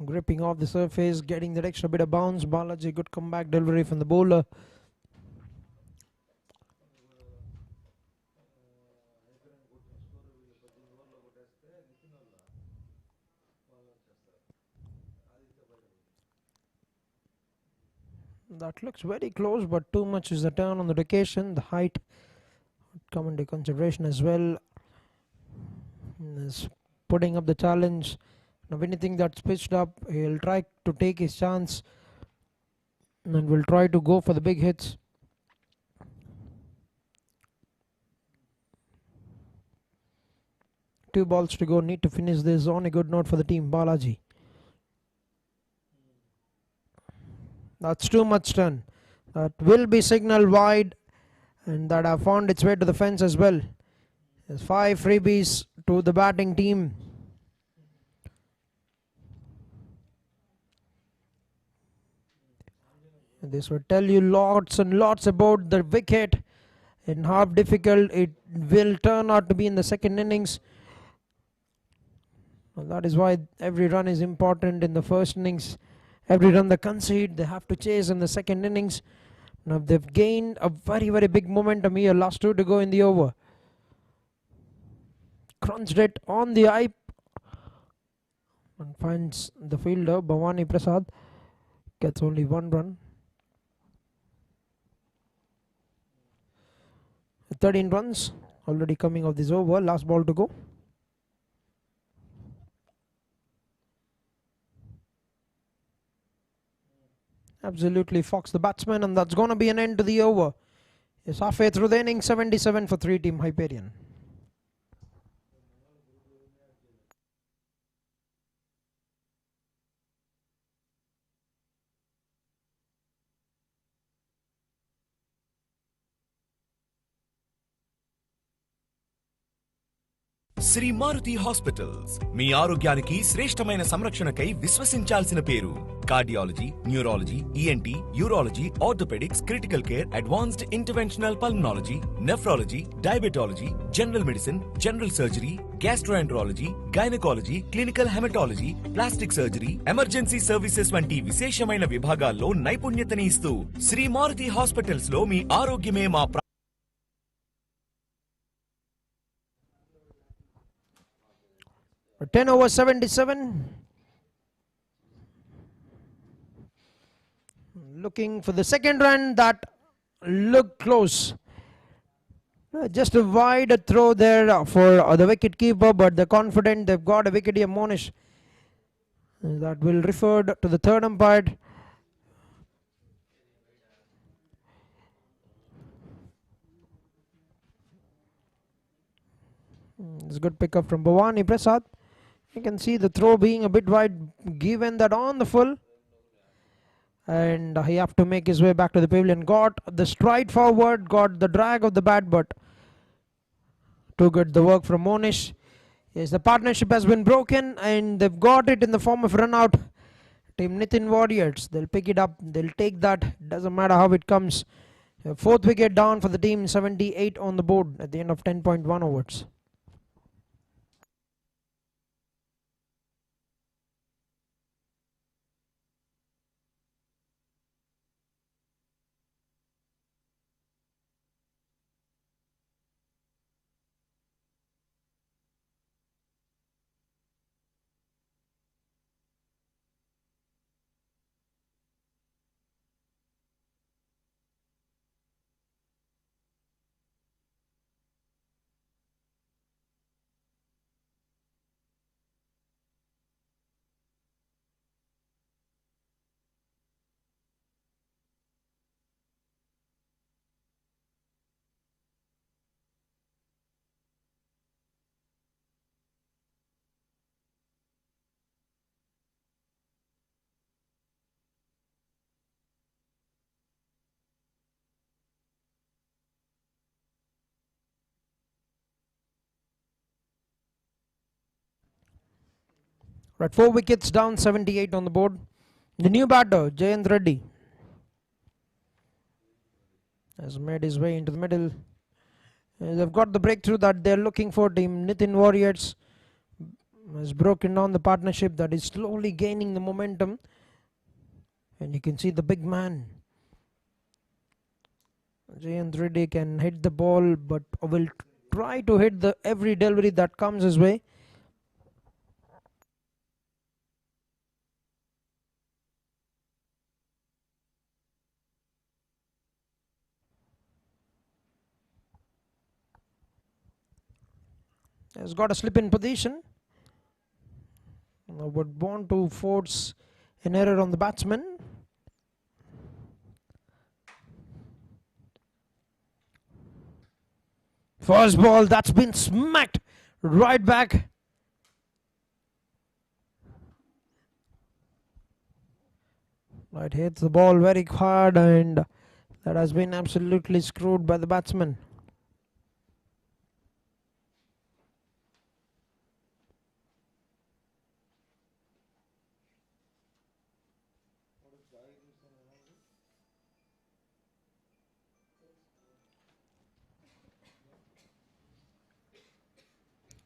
Speaker 1: Gripping off the surface, getting that extra bit of bounce. Balaji, good comeback delivery from the bowler. That looks very close, but too much is the turn on the occasion. The height would come into consideration as well. Is putting up the challenge. Now anything that's pitched up, he'll try to take his chance and will try to go for the big hits. 2 balls to go. Need to finish this on a good note for the team. Balaji. That's too much turn. That will be signaled wide, and that have found its way to the fence as well. There's 5 freebies to the batting team. This will tell you lots and lots about the wicket and how difficult it will turn out to be in the second innings. And that is why every run is important in the first innings. Every run they concede, they have to chase in the second innings. Now they've gained a very, very big momentum here. Last 2 to go in the over. Crunched it on the eye and finds the fielder. Bhavani Prasad gets only 1 run. 13 runs already coming off this over. Last ball to go. Absolutely fox the batsman, and that's going to be an end to the over. It's halfway through the inning. 77 for 3 team Hyperion.
Speaker 7: Shri Maruti hospitals మీ ఆరోగ్యానికి శ్రేష్టమైన సంరక్షణకై విశ్వసించాల్సిన పేరు. Cardiology, neurology, ENT, urology, orthopaedics, critical care, advanced interventional pulmonology, nephrology, diabetology, general medicine, general surgery, gastroenterology, gynaecology, clinical haematology, plastic surgery, emergency services వంటి విశేషమైన విభాగాల్లో నైపుణ్యతని ఇస్తూ శ్రీ మారుతి హాస్పిటల్స్ లో మీ ఆరోగ్యమే మా
Speaker 1: 10 over 77. Looking for the second run that looked close. Just a wide throw there for the wicket keeper, but they're confident they've got a wicket here. Monish. That will refer to the third umpire. It's a good pickup from Bhavani Prasad. You can see the throw being a bit wide, given that on the full. And he have to make his way back to the pavilion. Got the stride forward, got the drag of the bat, but too good the work from Monish. Yes, the partnership has been broken, and they've got it in the form of run out. Team Nithin Warriors, they'll pick it up, they'll take that. Doesn't matter how it comes. 4th wicket down for the team, 78 on the board at the end of 10.1 overs. Right, 4 wickets down, 78 on the board. The new batter, Jayant Reddy, has made his way into the middle. They've got the breakthrough that they're looking for. Team Nithin Warriors has broken down the partnership that is slowly gaining the momentum. And you can see the big man. Jayant Reddy can hit the ball, but will try to hit the every delivery that comes his way. Has got a slip in position. Would want to force an error on the batsman. First ball, that's been smacked right back. Right, hits the ball very hard, and that has been absolutely screwed by the batsman.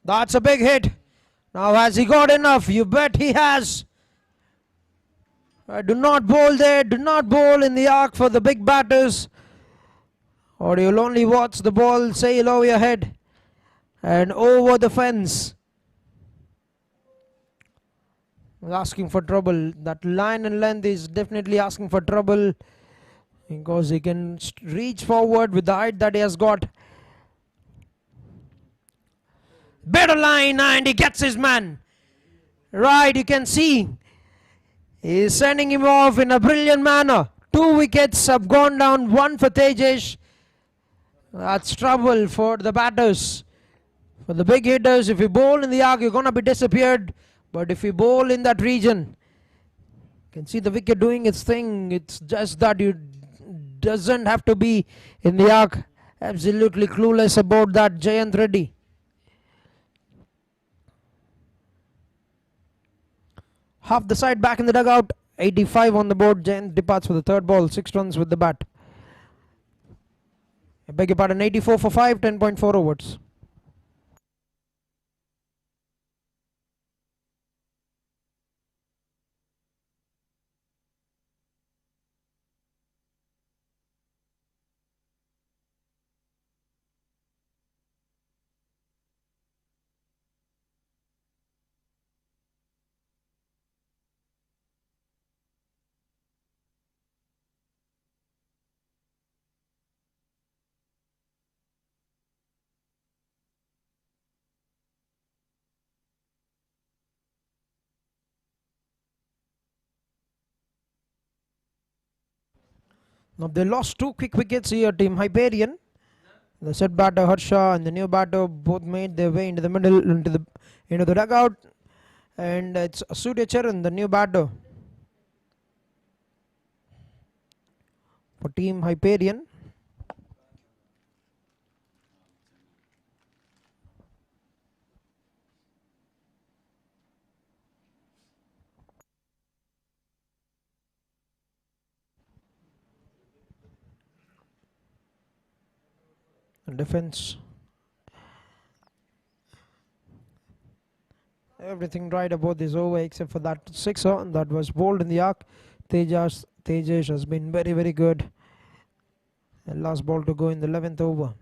Speaker 1: That's a big hit. Now, has he got enough? You bet he has. Do not bowl there. Do not bowl in the arc for the big batters, or you'll only watch the ball sail over your head and over the fence. Asking for trouble. That line and length is definitely asking for trouble, because he can reach forward with the height that he has got. Better line, and he gets his man. Right, you can see he's sending him off in a brilliant manner. 2 wickets have gone down, 1 for Tejesh. That's trouble for the batters. For the big hitters, if you bowl in the arc, you're going to be disappeared. But if you bowl in that region, you can see the wicket doing its thing. It's just that you doesn't have to be in the arc. Absolutely clueless about that, Jayant Reddy. Half the side back in the dugout. 85 on the board. Jayant departs for the third ball. 6 runs with the bat. I beg your pardon. 84 for 5. 10.4 overs. Now they lost 2 quick wickets here, team Hyperian. The set batter Harsha and the new batter both made their way into the middle, into the dugout, and it's Surya Charan, the new batter for team Hyperian. And defense, everything right about this over except for that sixer that was bowled in the arc. Tejesh has been very, very good. And last ball to go in the 11th over.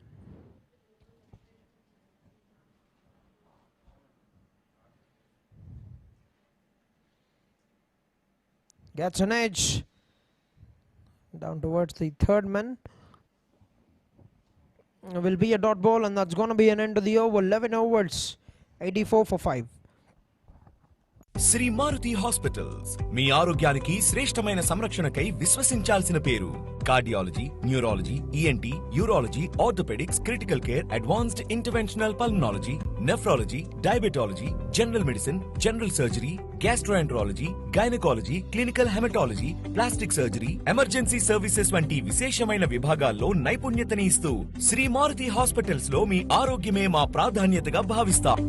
Speaker 1: Gets an edge down towards the third man. Will be a dot ball, and that's going to be an end to the over. 11 overs. 84 for 5.
Speaker 7: Shri Maruti hospitals మీ ఆరోగ్యానికి శ్రేష్టమైన సంరక్షణకై విశ్వసించాల్సిన పేరు. Cardiology, neurology, ENT, urology, orthopaedics, critical care, advanced interventional pulmonology, nephrology, diabetology, general medicine, general surgery, gastroenterology, gynaecology, clinical haematology, plastic surgery, emergency services వంటి విశేషమైన విభాగాల్లో నైపుణ్యతని ఇస్తూ శ్రీ మారుతి హాస్పిటల్స్ లో మీ ఆరోగ్యమే మా ప్రాధాన్యతగా భావిస్తాం.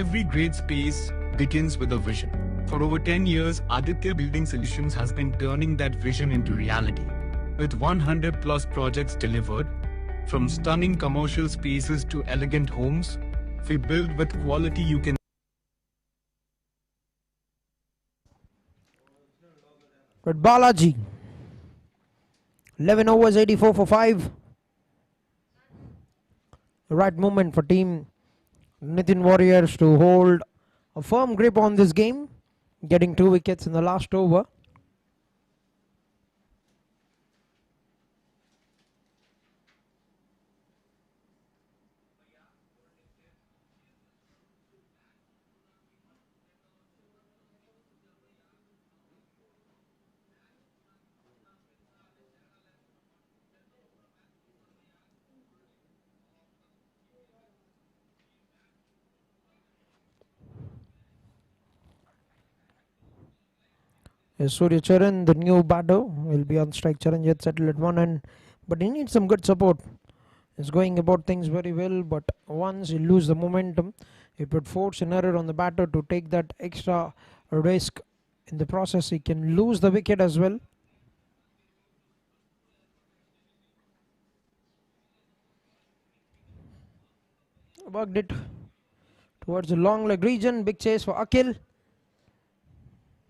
Speaker 4: Every great space begins with a vision. For over 10 years, Aditya Building Solutions has been turning that vision into reality. With 100 plus projects delivered, from stunning commercial spaces to elegant homes, we build with quality you can.
Speaker 1: But Balaji, 11 overs, 84 for 5. The right moment for team Nithin Warriors to hold a firm grip on this game, getting 2 wickets in the last over. Surya Charan, the new batter, will be on strike. Charan yet settled at one end, but he needs some good support. He's going about things very well, but once you lose the momentum, it would force an error on the batter to take that extra risk. In the process, he can lose the wicket as well. Worked it towards the long leg region. Big chase for Akhil.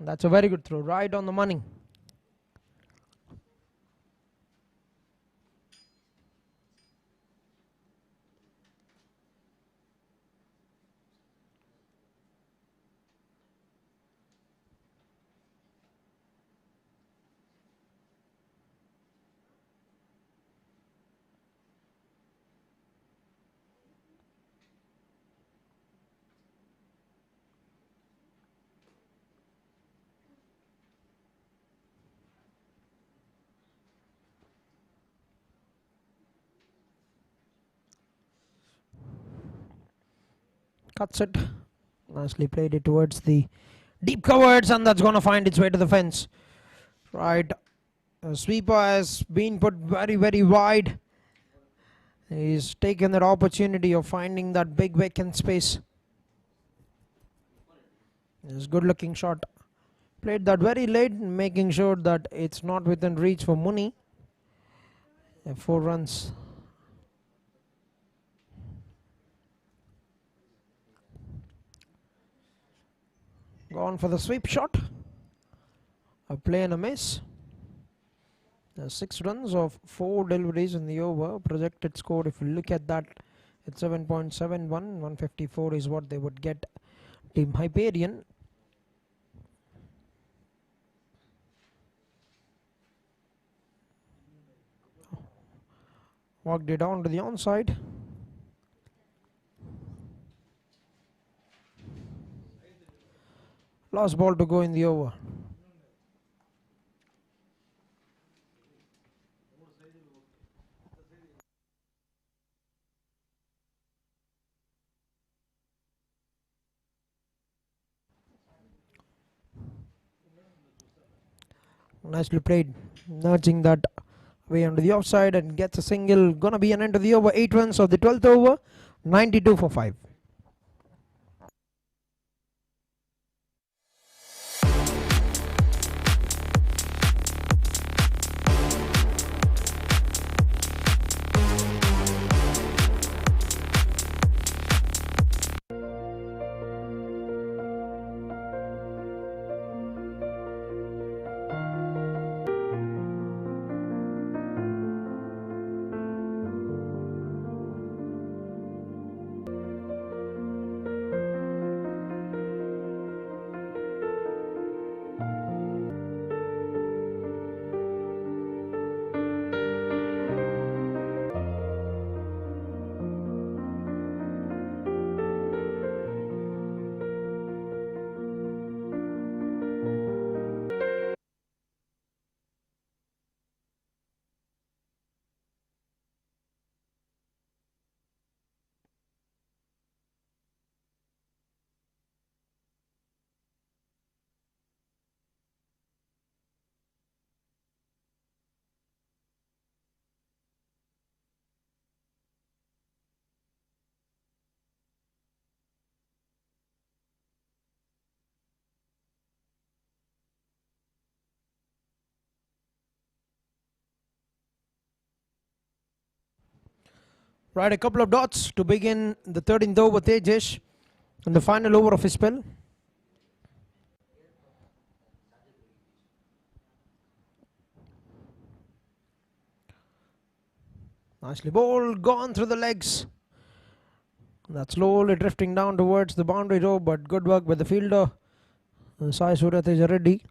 Speaker 1: That's a very good throw, right on the money. Cuts it. Nicely played it towards the deep covers, and that's going to find its way to the fence. Right. Sweeper has been put very, very wide. He's taken that opportunity of finding that big vacant space. It's a good looking shot. Played that very late, making sure that it's not within reach for Muni. 4 runs. Gone for the sweep shot. A play and a miss. 6 runs of 4 deliveries in the over. Projected score, if you look at that, it's 7.71. 154 is what they would get. Team Hyperian. Walked it down to the onside. Last ball to go in the over. Nicely played, nudging that way under the offside and gets a single. Gonna be an end to the over. 8 runs of the 12th over. 92 for 5. Right, a couple of dots to begin the 13th over. Tejesh in the final over of his spell. Nicely bowled, gone through the legs. That's slowly drifting down towards the boundary row, but good work by the fielder. Sai Surya Teja Reddy.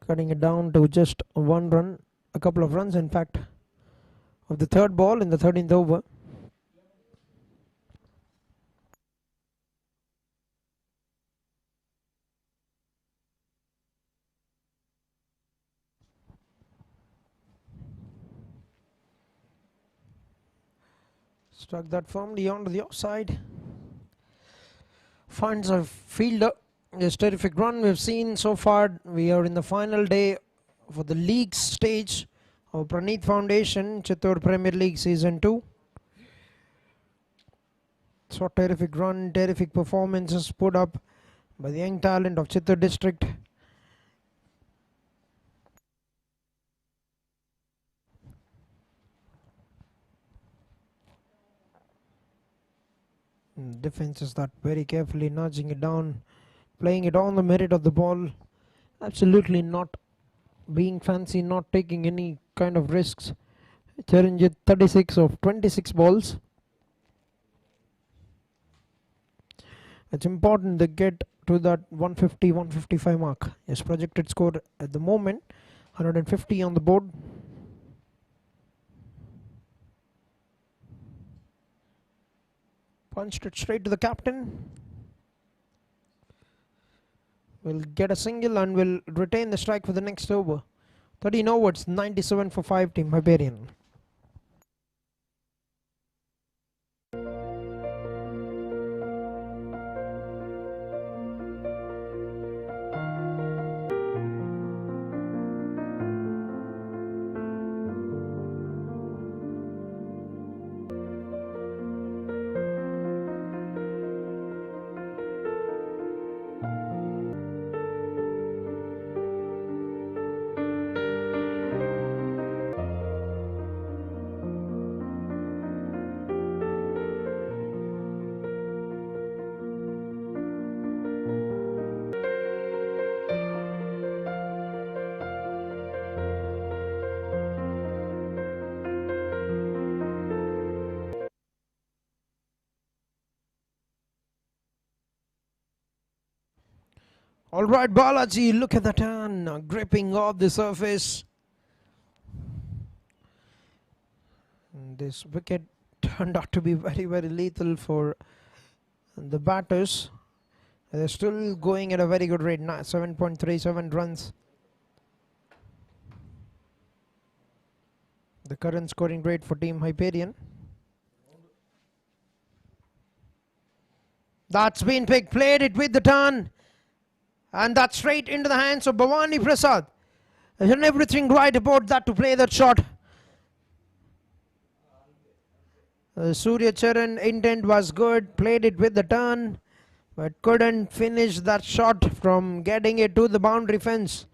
Speaker 1: Cutting it down to just 1 run, a couple of runs in fact, of the 3rd ball in the 13th over. Struck that firmly onto the offside. Finds a fielder Yes, terrific run we've seen so far. We are in the final day for the league stage of Praneeth Foundation, Chittoor Premier League Season 2. So terrific run, terrific performances put up by the young talent of Chittoor district. Defense is that very carefully nudging it down, playing it on the merit of the ball. Absolutely not being fancy, not taking any kind of risks. Chiranjit 36 of 26 balls. It's important to get to that 150, 155 mark. His projected score at the moment, 150 on the board. Punched it straight to the captain. Will get a single and will retain the strike for the next over. 13 overs, 97 for 5, Team Hyperian. Alright, Balaji, look at the turn, gripping off the surface. And this wicket turned out to be very, very lethal for the batters. They're still going at a very good rate, 7.37 runs. The current scoring rate for Team Hyperian. That's been picked, played it with the turn. And that's straight into the hands of Bhavani Prasad. He's done everything right about that to play that shot. Surya Charan intent was good, played it with the turn, but couldn't finish that shot from getting it to the boundary fence.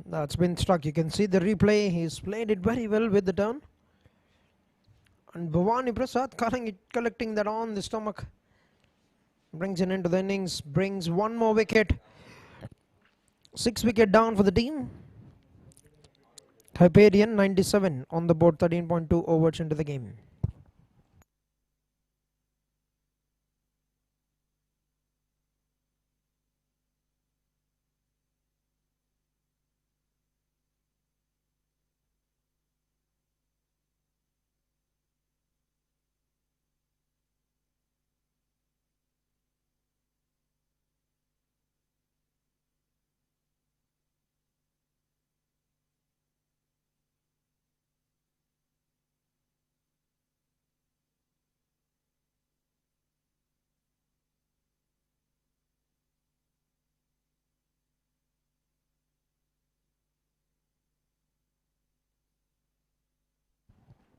Speaker 1: That's been struck. You can see the replay. He's played it very well with the turn. And Bhavani Prasad collecting that on the stomach. Brings it into the innings. Brings one more wicket. 6 wicket down for the team. Hyperian 97 on the board. 13.2 overs into the game.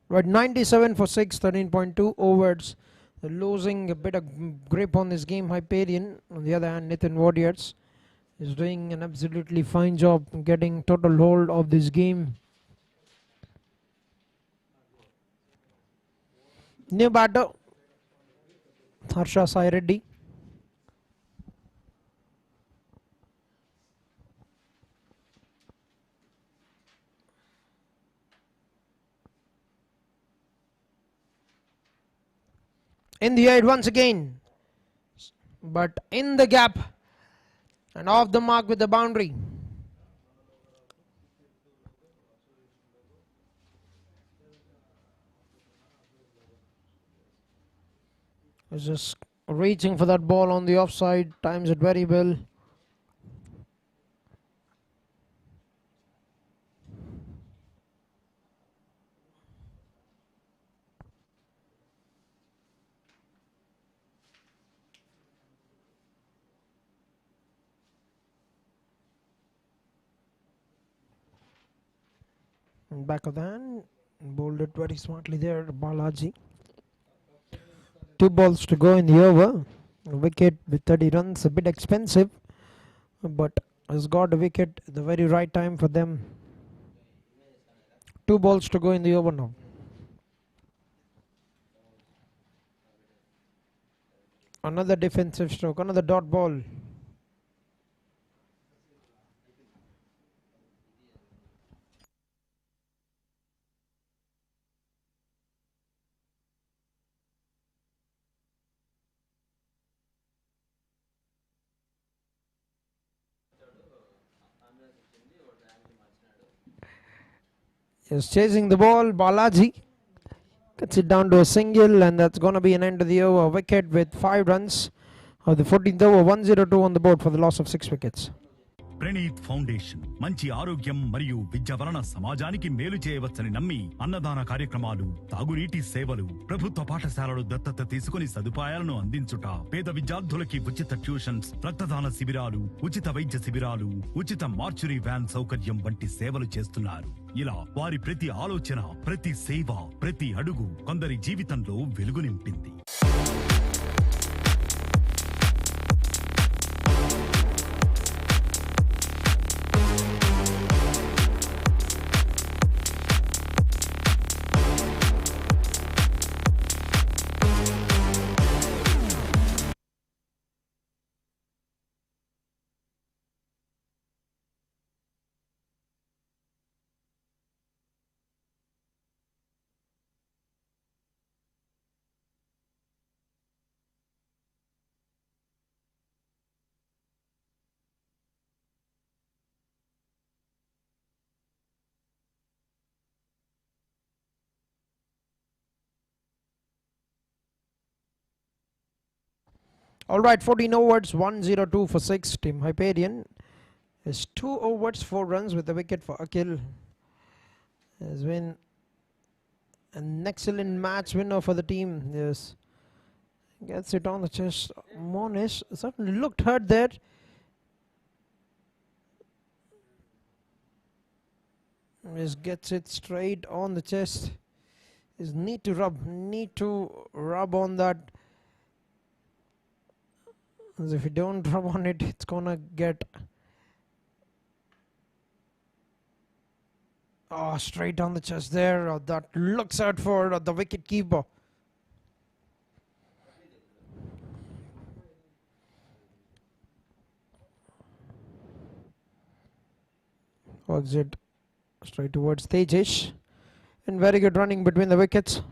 Speaker 1: Right, 97 for 6, 13.2 overs. They're losing a bit of grip on this game. Hyperian, on the other hand, Nithin Warriors is doing an absolutely fine job getting total hold of this game. New batter, Harsha Sai Reddy. In the air once again, but in the gap and off the mark with the boundary. He's just reaching for that ball on the offside, times it very well. And back of the hand, bowled it very smartly there, Balaji. 2 balls to go in the over. A wicket with 30 runs, a bit expensive, but has got a wicket at the very right time for them. 2 balls to go in the over now. Another defensive stroke, another dot ball. Is chasing the ball, Balaji gets it down to a single, and that's going to be an end of the over. Wicket with 5 runs of the 14th over, 102 on the board for the loss of 6 wickets.
Speaker 6: Praneeth foundation మంచి ఆరోగ్యం మరియు విద్య వలన సమాజానికి మేలు చేయవచ్చని నమ్మి అన్నదాన కార్యక్రమాలు, తాగునీటి సేవలు, ప్రభుత్వ పాఠశాలలు దత్తత తీసుకుని సదుపాయాలను అందించుట, పేద విద్యార్థులకి ఉచిత ట్యూషన్స్, రక్తదాన శిబిరాలు, ఉచిత వైద్య శిబిరాలు, ఉచిత మార్చురీ వ్యాన్ సౌకర్యం వంటి సేవలు చేస్తున్నారు. ఇలా వారి ప్రతి ఆలోచన, ప్రతి సేవ, ప్రతి అడుగు కొందరి జీవితంలో వెలుగు నింపింది.
Speaker 1: Alright, 14 overs, 102 for 6. Team Hyperian is 2 overs, 4 runs with a wicket for Akhil. Has been an excellent match winner for the team. Yes, gets it on the chest. Monish certainly looked hurt there. Just gets it straight on the chest. Is need to rub on that. As if you don't rub on it, it's gonna get straight on the chest there. That looks out for the wicket keeper. Works it straight towards Tejish, and very good running between the wickets.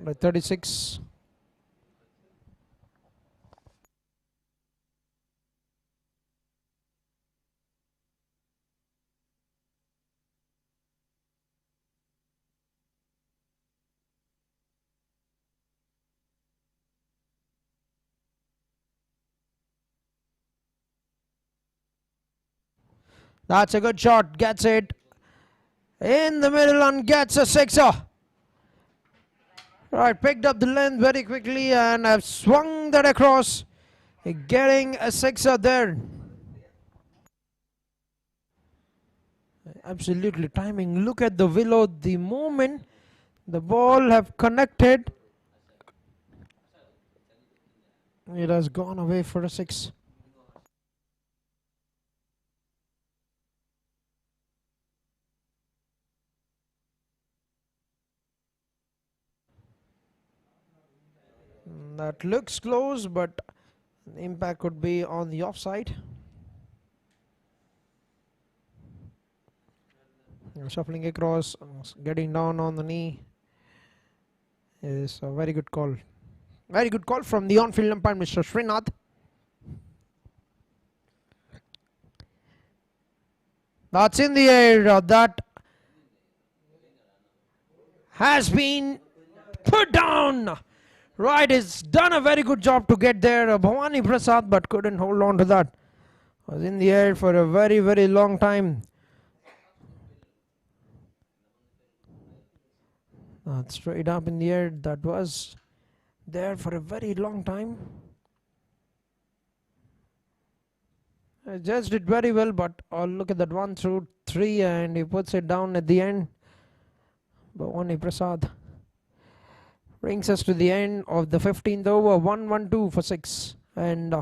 Speaker 1: By 36. That's a good shot. Gets it in the middle and gets a sixer. Right, picked up the length very quickly and have swung that across, getting a sixer there. Absolutely timing. Look at the willow. The moment the ball have connected, it has gone away for a 6. That looks close, but the impact could be on the offside. Shuffling across, getting down on the knee is a very good call. Very good call from the on-field umpire, Mr. Srinath. That's in the air. That has been put down. Right, he's done a very good job to get there. Bhavani Prasad, but couldn't hold on to that. Was in the air for a very, very long time. Straight up in the air, that was there for a very long time. Just did very well, but look at that 1 through 3, and he puts it down at the end. Bhavani Prasad brings us to the end of the 15th over. 1-1-2 for 6, and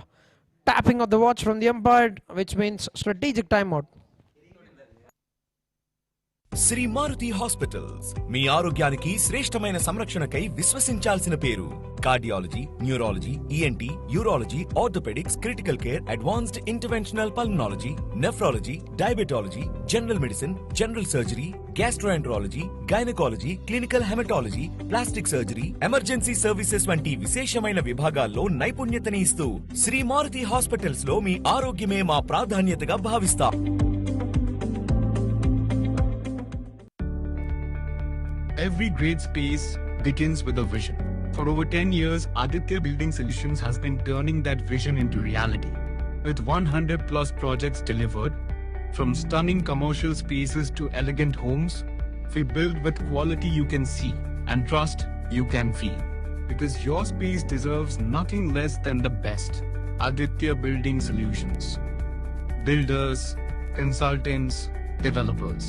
Speaker 1: tapping of the watch from the umpire, which means strategic timeout.
Speaker 7: Shri Maruti hospitals మీ ఆరోగ్యానికి శ్రేష్టమైన సంరక్షణకై విశ్వసించాల్సిన పేరు. Cardiology, neurology, ENT, urology, orthopaedics, critical care, advanced interventional pulmonology, nephrology, diabetology, general medicine, general surgery, gastroenterology, gynaecology, clinical haematology, plastic surgery, emergency services వంటి విశేషమైన విభాగాల్లో నైపుణ్యతని ఇస్తూ శ్రీ మారుతి హాస్పిటల్స్ లో మీ ఆరోగ్యమే మా ప్రాధాన్యతగా భావిస్తాం.
Speaker 4: Every great space begins with a vision. For over 10 years, Aditya Building Solutions has been turning that vision into reality. With 100 plus projects delivered, from stunning commercial spaces to elegant homes, we build with quality you can see and trust you can feel. Because your space deserves nothing less than the best. Aditya Building Solutions. Builders, consultants, developers.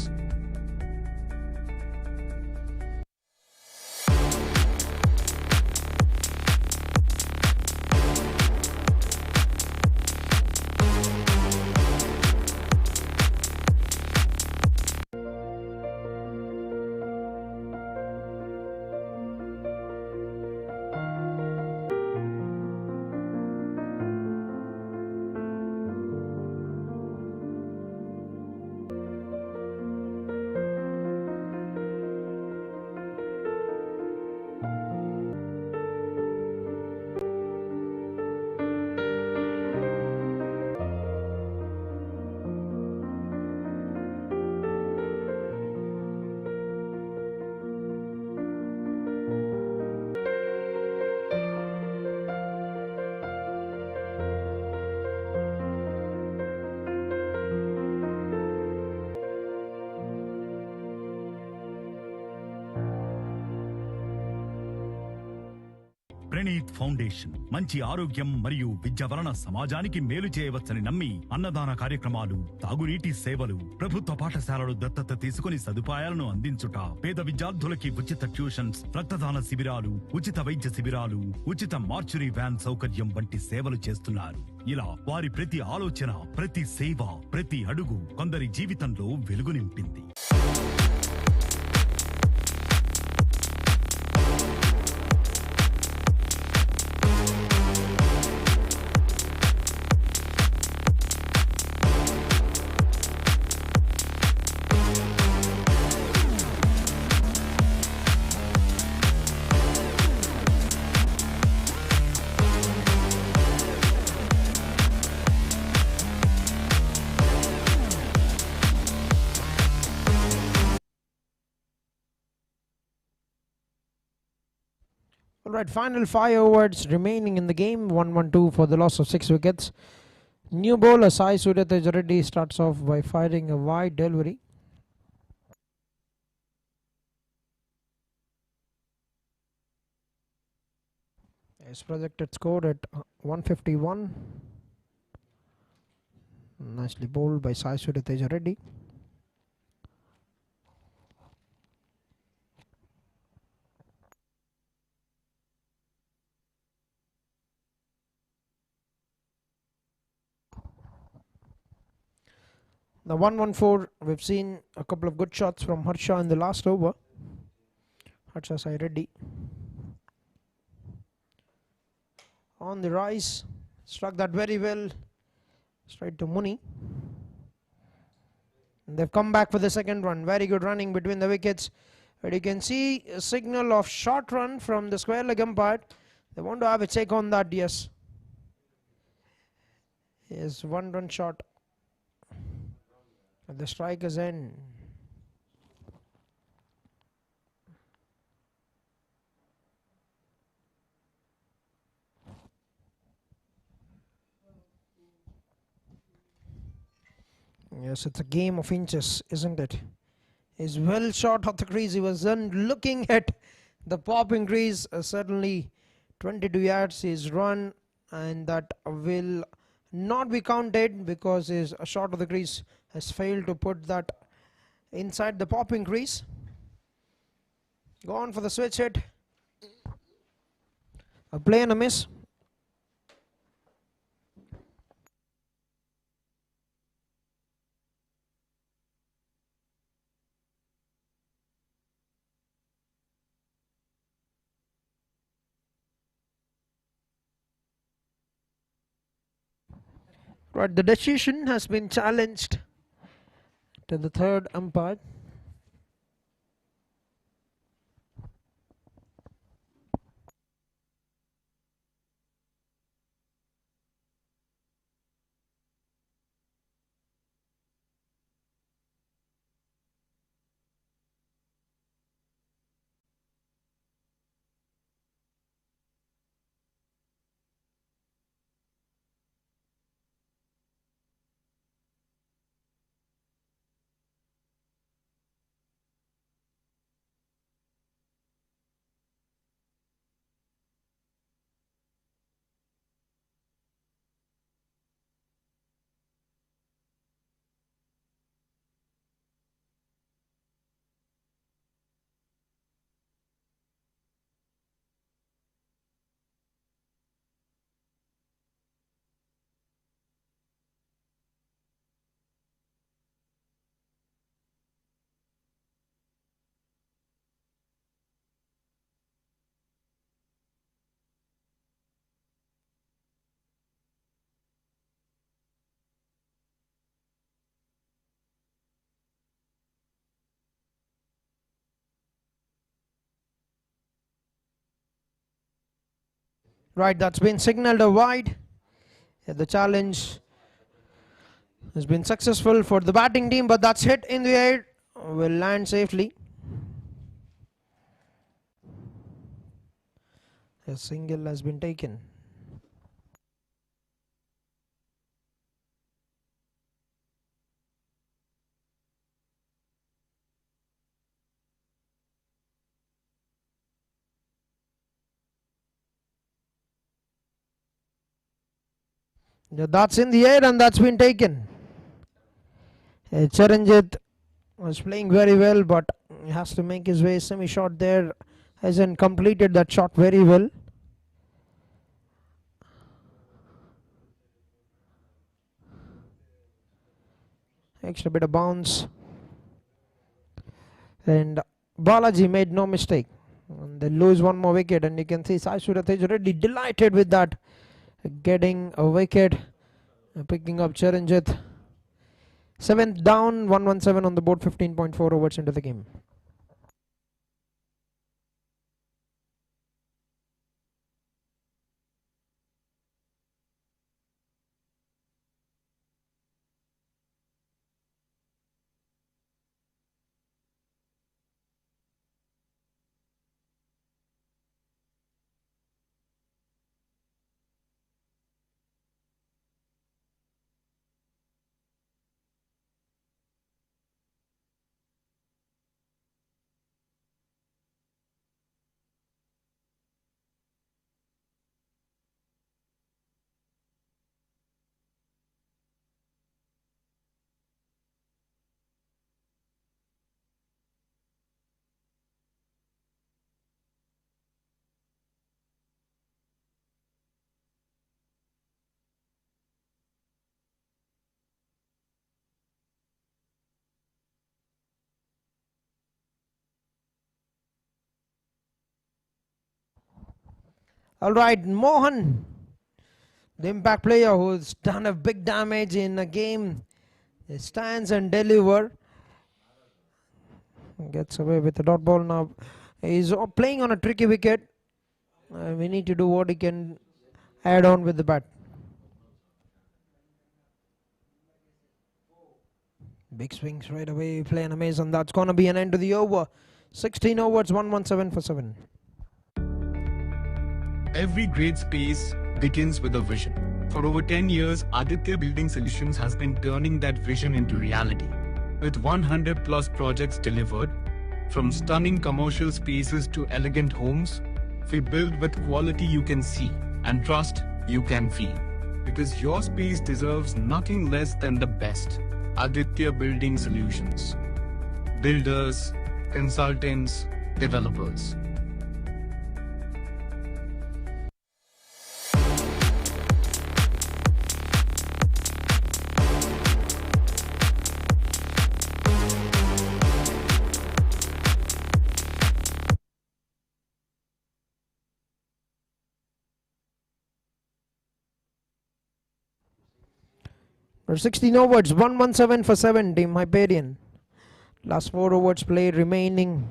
Speaker 6: Praneeth foundation మంచి ఆరోగ్యం మరియు విద్య వలన సమాజానికి మేలు చేయవచ్చని నమ్మి అన్నదాన కార్యక్రమాలు, తాగునీటి సేవలు, ప్రభుత్వ పాఠశాలలు దత్తత తీసుకుని సదుపాయాలను అందించుట, పేద విద్యార్థులకి ఉచిత ట్యూషన్స్, రక్తదాన శిబిరాలు, ఉచిత వైద్య శిబిరాలు, ఉచిత మార్చురీ వ్యాన్ సౌకర్యం వంటి సేవలు చేస్తున్నారు. ఇలా వారి ప్రతి ఆలోచన, ప్రతి సేవ, ప్రతి అడుగు కొందరి జీవితంలో వెలుగు నింపింది.
Speaker 1: Alright, final 5 overs remaining in the game. 1-1-2 for the loss of 6 wickets. New bowler Sai Suryateja Reddy starts off by firing a wide delivery. His projected score at 151. Nicely bowled by Sai Suryateja Reddy. The 1-1-4, we've seen a couple of good shots from Harsha in the last over. Harsha Sai Reddy on the rise, struck that very well, straight to Muni. And they've come back for the second run. Very good running between the wickets. But you can see a signal of short run from the square leg umpire. They want to have a check on that, yes. Here's 1 run shot. At the striker's end. Yes, it's a game of inches, isn't it? He's well short of the crease. He was then looking at the popping crease. Certainly 22 yards is run, and that will not be counted because his short of the crease has failed to put that inside the popping crease. Go on for the switch hit. A play and a miss. Right, the decision has been challenged to the third umpire. Right, that's been signaled a wide. The challenge has been successful for the batting team, but that's hit in the air. Will land safely. A single has been taken. Yeah, that's in the air and that's been taken. Charanjit was playing very well, but he has to make his way semi-short there. Hasn't completed that shot very well. Extra bit of bounce. And Balaji made no mistake. And they lose one more wicket, and you can see Sai Surath is already delighted with that. Getting a wicket, picking up Charanjit. 7th down, 117 on the board, 15.4 overs into the game. All right, Mohan, the impact player who's done a big damage in a game, he stands and deliver. Gets away with the dot ball now. He's playing on a tricky wicket. We need to do what he can add on with the bat. Big swings right away, playing amazing. That's going to be an end to the over. 16 overs, 117 for 7.
Speaker 4: Every great space begins with a vision. For over 10 years, Aditya Building Solutions has been turning that vision into reality. With 100 plus projects delivered, from stunning commercial spaces to elegant homes, we build with quality you can see and trust you can feel. Because your space deserves nothing less than the best. Aditya Building Solutions. Builders, consultants, developers.
Speaker 1: For 16 overs, 117 for 7, Team Hyperian. Last 4 overs played remaining.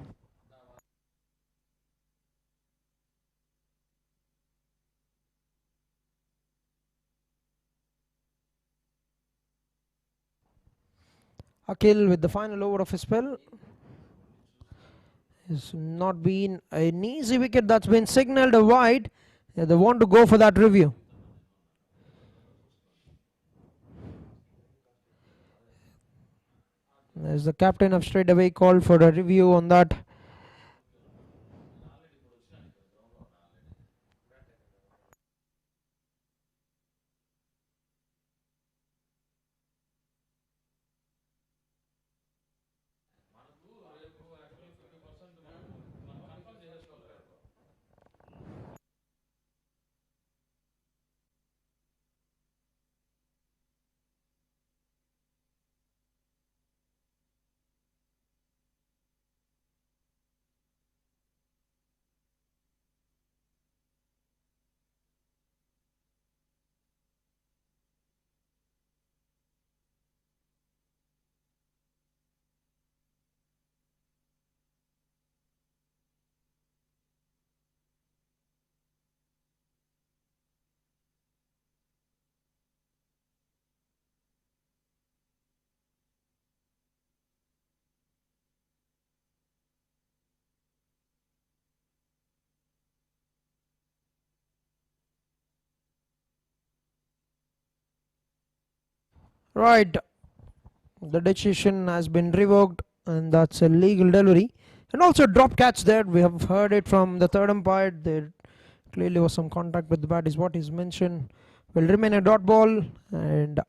Speaker 1: Akhil with the final over of his spell. It's not been an easy wicket that's been signalled a wide. Yeah, they want to go for that review. As the captain have straight away called for a review on that. Right, the decision has been revoked, and that's a legal delivery. And also drop catch there. We have heard it from the third umpire. There clearly was some contact with the bat, is what is mentioned. Will remain a dot ball, and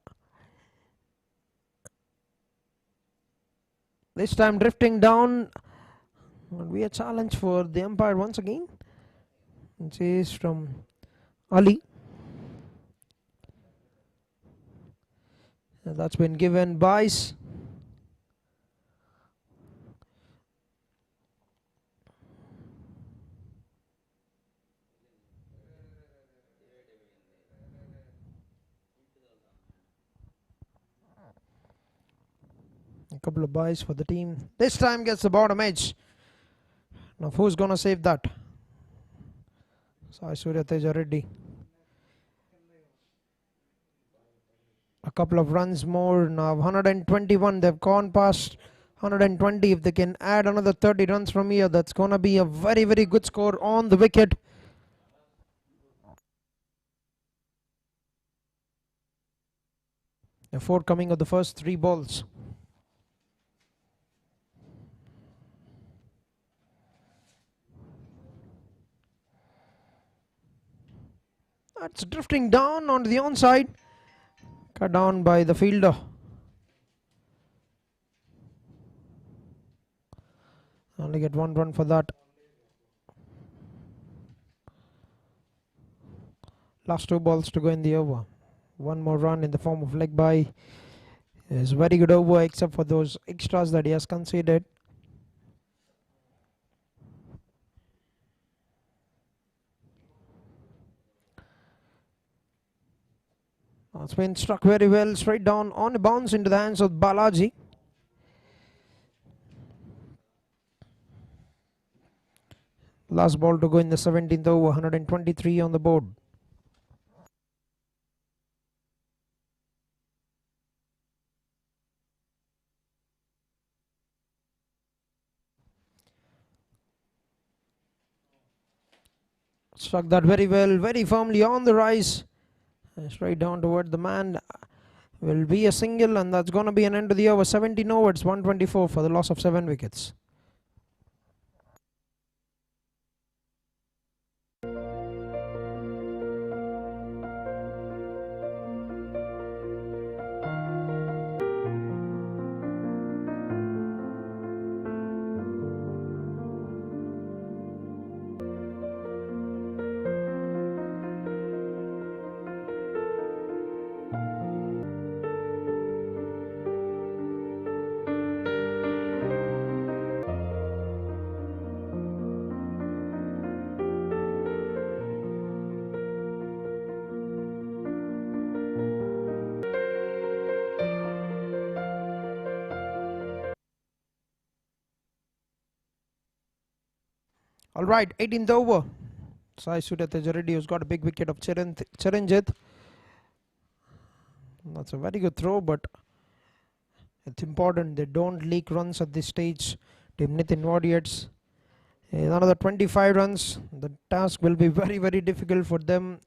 Speaker 1: this time drifting down. Will be a challenge for the umpire once again. Chase from Ali. And that's been given Bice. A couple of buys for the team. This time gets the bottom edge. Now who's gonna save that? Sai Surya Teja Reddy. A couple of runs more now. 121. They've gone past 120. If they can add another 30 runs from here, that's gonna be a very, very good score on the wicket. The four coming of the first 3 balls. That's drifting down onto the onside. Cut down by the fielder. Only get 1 run for that. Last 2 balls to go in the over. 1 more run in the form of leg by. Is very good over except for those extras that he has conceded. It's been struck very well, straight down on a bounce into the hands of Balaji. Last ball to go in the 17th over, 123 on the board. Struck that very well, very firmly on the rise. Straight down towards the man. Will be a single, and that's going to be an end to the over. 17 overs, 124 for the loss of 7 wickets. All right, 18th over. Sai Suryateja Reddy, who's got a big wicket of Chiranjit. That's a very good throw, but it's important they don't leak runs at this stage. Team Nithin Warriors. Another 25 runs. The task will be very, very difficult for them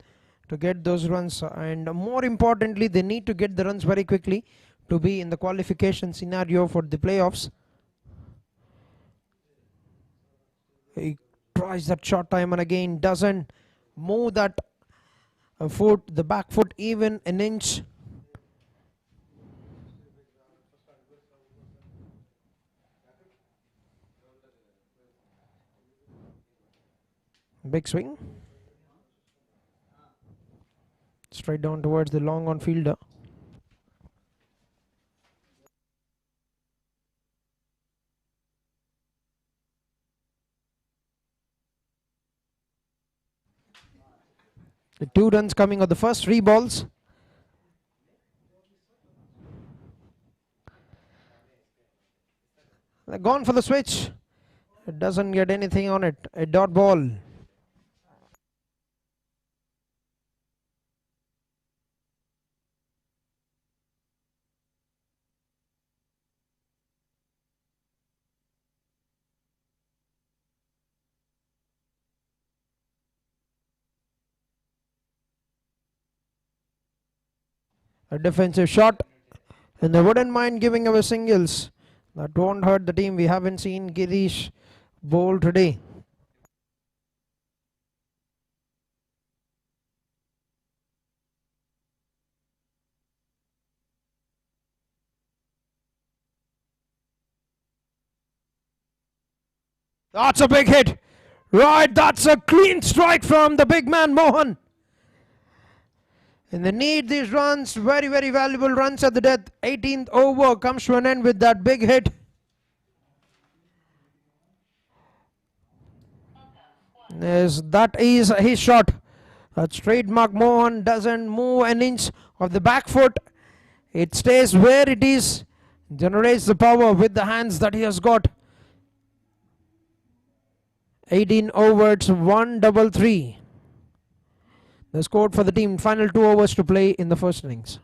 Speaker 1: to get those runs. And more importantly, they need to get the runs very quickly to be in the qualification scenario for the playoffs. He tries that short time and again doesn't move that foot, the back foot, even an inch. Big swing. Straight down towards the long on fielder. The 2 runs coming on the first 3 balls. They're gone for the switch. It doesn't get anything on it. A dot ball. A defensive shot, and they wouldn't mind giving away singles. That won't hurt the team. We haven't seen Girish bowl today. That's a big hit. Right, that's a clean strike from the big man Mohan. And they need these runs, very, very valuable runs at the death. 18th over comes to an end with that big hit. Yes, that is his shot. That's trademark. Mohan doesn't move an inch of the back foot. It stays where it is. Generates the power with the hands that he has got. 18 overs, 133. The score for the team. Final 2 overs to play in the first innings.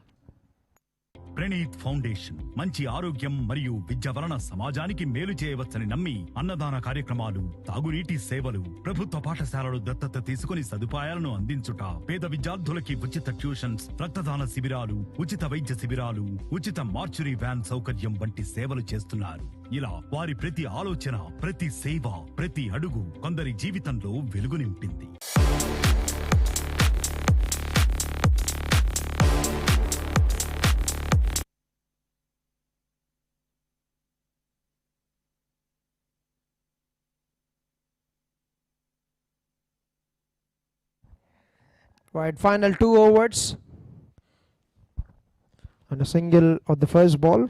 Speaker 6: Praneeth foundation మంచి ఆరోగ్యం మరియు విద్య వలన సమాజానికి మేలు చేయవచ్చని నమ్మి అన్నదాన కార్యక్రమాలు, తాగునీటి సేవలు, ప్రభుత్వ పాఠశాలలు దత్తత తీసుకుని సదుపాయాలను అందించుట, పేద విద్యార్థులకి ఉచిత ట్యూషన్స్, రక్తదాన శిబిరాలు, ఉచిత వైద్య శిబిరాలు, ఉచిత మార్చురీ వ్యాన్ సౌకర్యం వంటి సేవలు చేస్తున్నారు. ఇలా వారి ప్రతి ఆలోచన, ప్రతి సేవ, ప్రతి అడుగు కొందరి జీవితంలో వెలుగు నింపింది.
Speaker 1: Right, final 2 overs and a single of the first ball.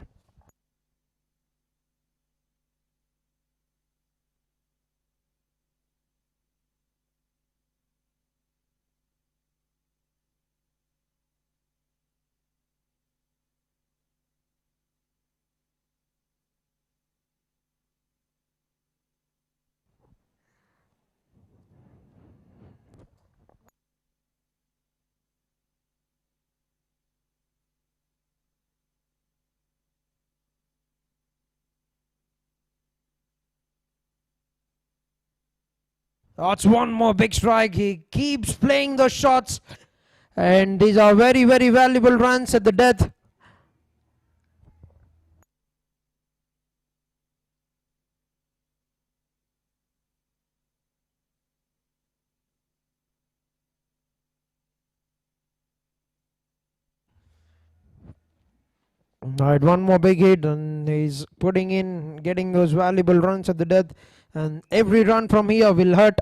Speaker 1: That's one more big strike. He keeps playing those shots And these are very, very valuable runs at the death. Alright, one more big hit, and he's putting in, getting those valuable runs at the death. And every run from here will hurt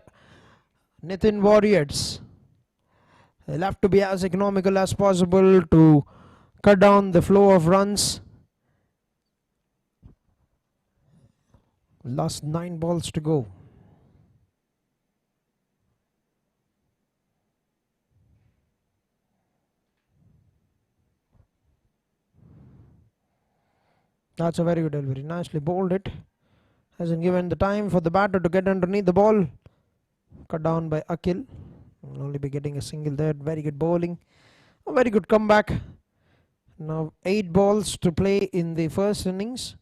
Speaker 1: Nithin Warriors. They'll have to be as economical as possible to cut down the flow of runs. Last 9 balls to go. That's a very good delivery. Nicely bowled it. Hasn't given the time for the batter to get underneath the ball. Cut down by Akhil. Will only be getting a single there. Very good bowling. A very good comeback. Now 8 balls to play in the first innings.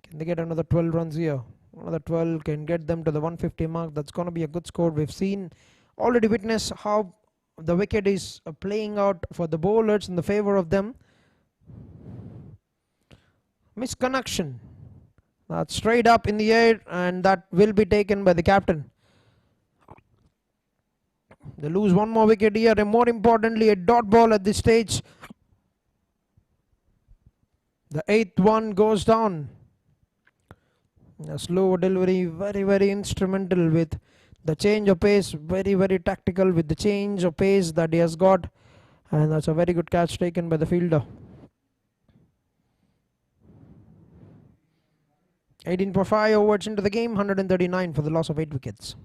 Speaker 1: Can they get another 12 runs here? Another 12 can get them to the 150 mark. That's going to be a good score. We've seen, already witnessed how the wicket is playing out for the bowlers in the favor of them. Misconnection. That's straight up in the air, and that will be taken by the captain. They lose one more wicket here, and more importantly, a dot ball at this stage. The 8th one goes down. A slow delivery, very, very instrumental with the change of pace. Very, very tactical with the change of pace that he has got. And that's a very good catch taken by the fielder. 18.5 overs into the game, 139 for the loss of 8 wickets.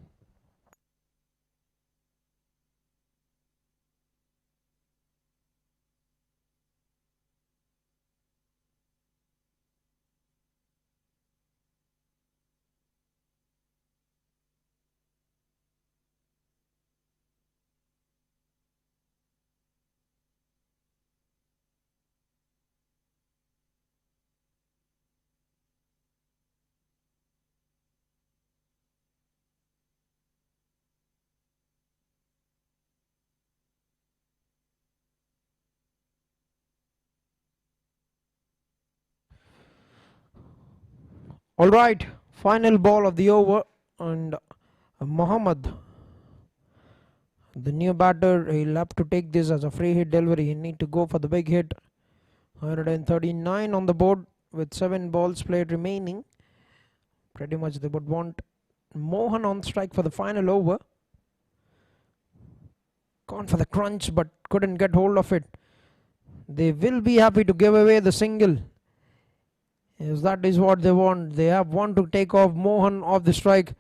Speaker 1: Alright, final ball of the over, and Mohammad, the new batter, he'll have to take this as a free hit delivery. He need to go for the big hit. 139 on the board with 7 balls played remaining. Pretty much they would want Mohan on strike for the final over. Gone for the crunch but couldn't get hold of it. They will be happy to give away the single. Yes, that is what they want. They have want to take off Mohan off the strike.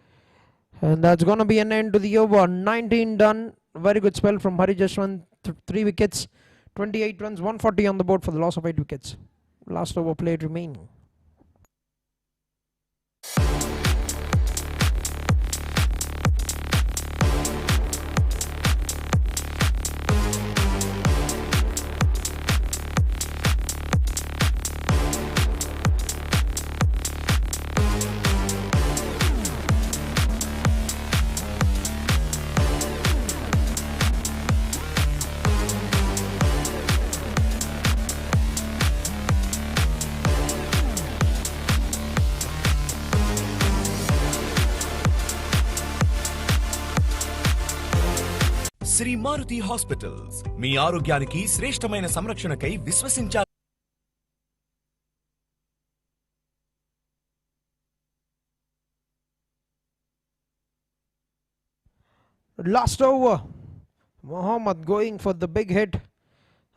Speaker 1: And that's going to be an end to the over. 19 done. Very good spell from Hari Jashwant. 3 wickets. 28 runs. 140 on the board for the loss of 8 wickets. Last over played remaining.
Speaker 7: Shri Maruti hospitals మీ ఆరోగ్యానికి శ్రేష్టమైన సంరక్షణకై విశ్వసించాలి.
Speaker 1: Last over. Mohammad going for the big hit.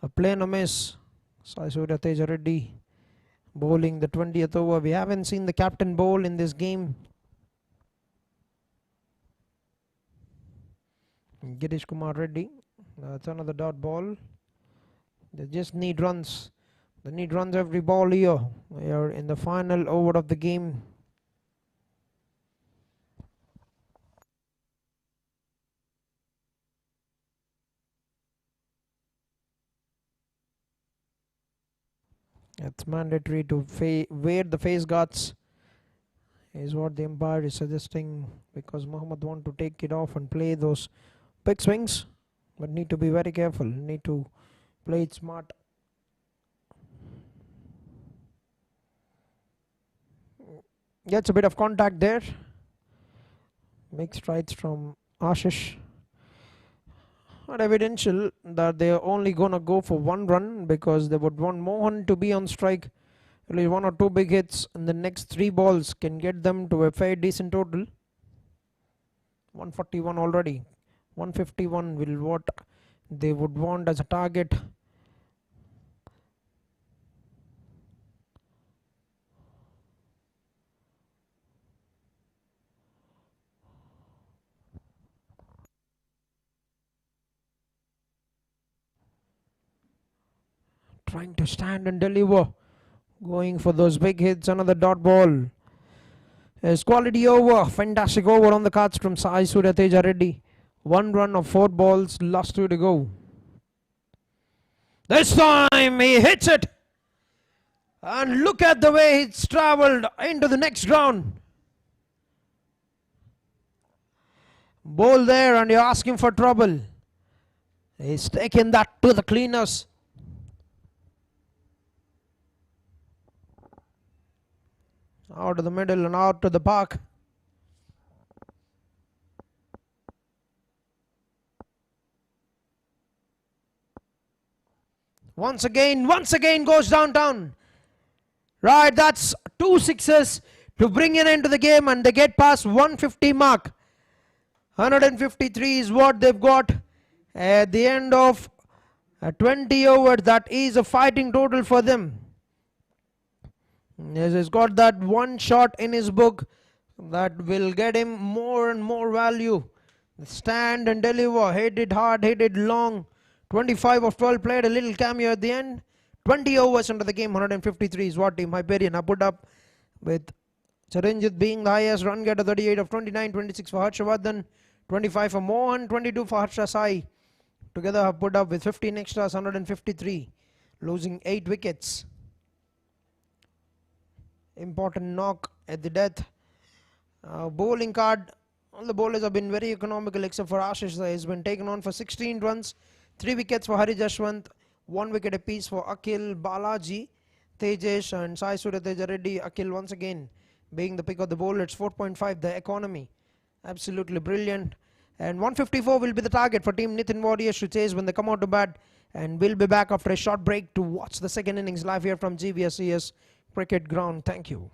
Speaker 1: A plain miss. Sai Surya Teja Reddy bowling the 20th over. We haven't seen the captain bowl in this game. Girish Kumar Reddy. That's another dot ball. They just need runs. They need runs every ball here. We are in the final over of the game. It's mandatory to wear the face guards, is what the umpire is suggesting, because Mohammad want to take it off and play those big swings. but need to be very careful, need to play it smart. Gets a bit of contact there. Makes strides from Ashish. Not evidential that they're only gonna go for one run, because they would want Mohan to be on strike. At least 1 or 2 big hits in the next 3 balls can get them to a fair decent total. 141 already. 151 will what they would want as a target. Trying to stand and deliver. Going for those big hits. Another dot ball. Is quality over. Fantastic over on the cards from Sai Surya Teja Reddy. 1 run of 4 balls. Last 2 to go. This time he hits it. And look at the way it's travelled into the next round. Ball there and you're asking for trouble. He's taken that to the cleaners. Out of the middle and out to the park. Once again goes downtown. Right, that's 2 sixes to bring it into the game, and they get past 150 mark. 153 is what they've got at the end of 20 overs. That is a fighting total for them. Yes, he's got that one shot in his book that will get him more and more value. Stand and deliver, hit it hard, hit it long. 25 of 12 played, a little cameo at the end. 20 overs into the game, 153 is what Team Hyperion have put up, with Charanjit being the highest run getter, 38 of 29, 26 for Harshavardhan, 25 for Mohan, 22 for Harsha Sai. Together have put up with 15 extras, 153, losing 8 wickets. Important knock at the death. Bowling card, all the bowlers have been very economical except for Ashish. He's been taken on for 16 runs, 3 wickets for Hari Jashwant, 1 wicket apiece for Akhil, Balaji, Tejesh and Sai Surya Teja Reddy. Akhil once again being the pick of the bowl. It's 4.5, the economy. Absolutely brilliant. And 154 will be the target for Team Nithin Warriors to chase when they come out to bat. And we'll be back after a short break to watch the second innings live here from GVSCS Cricket Ground. Thank you.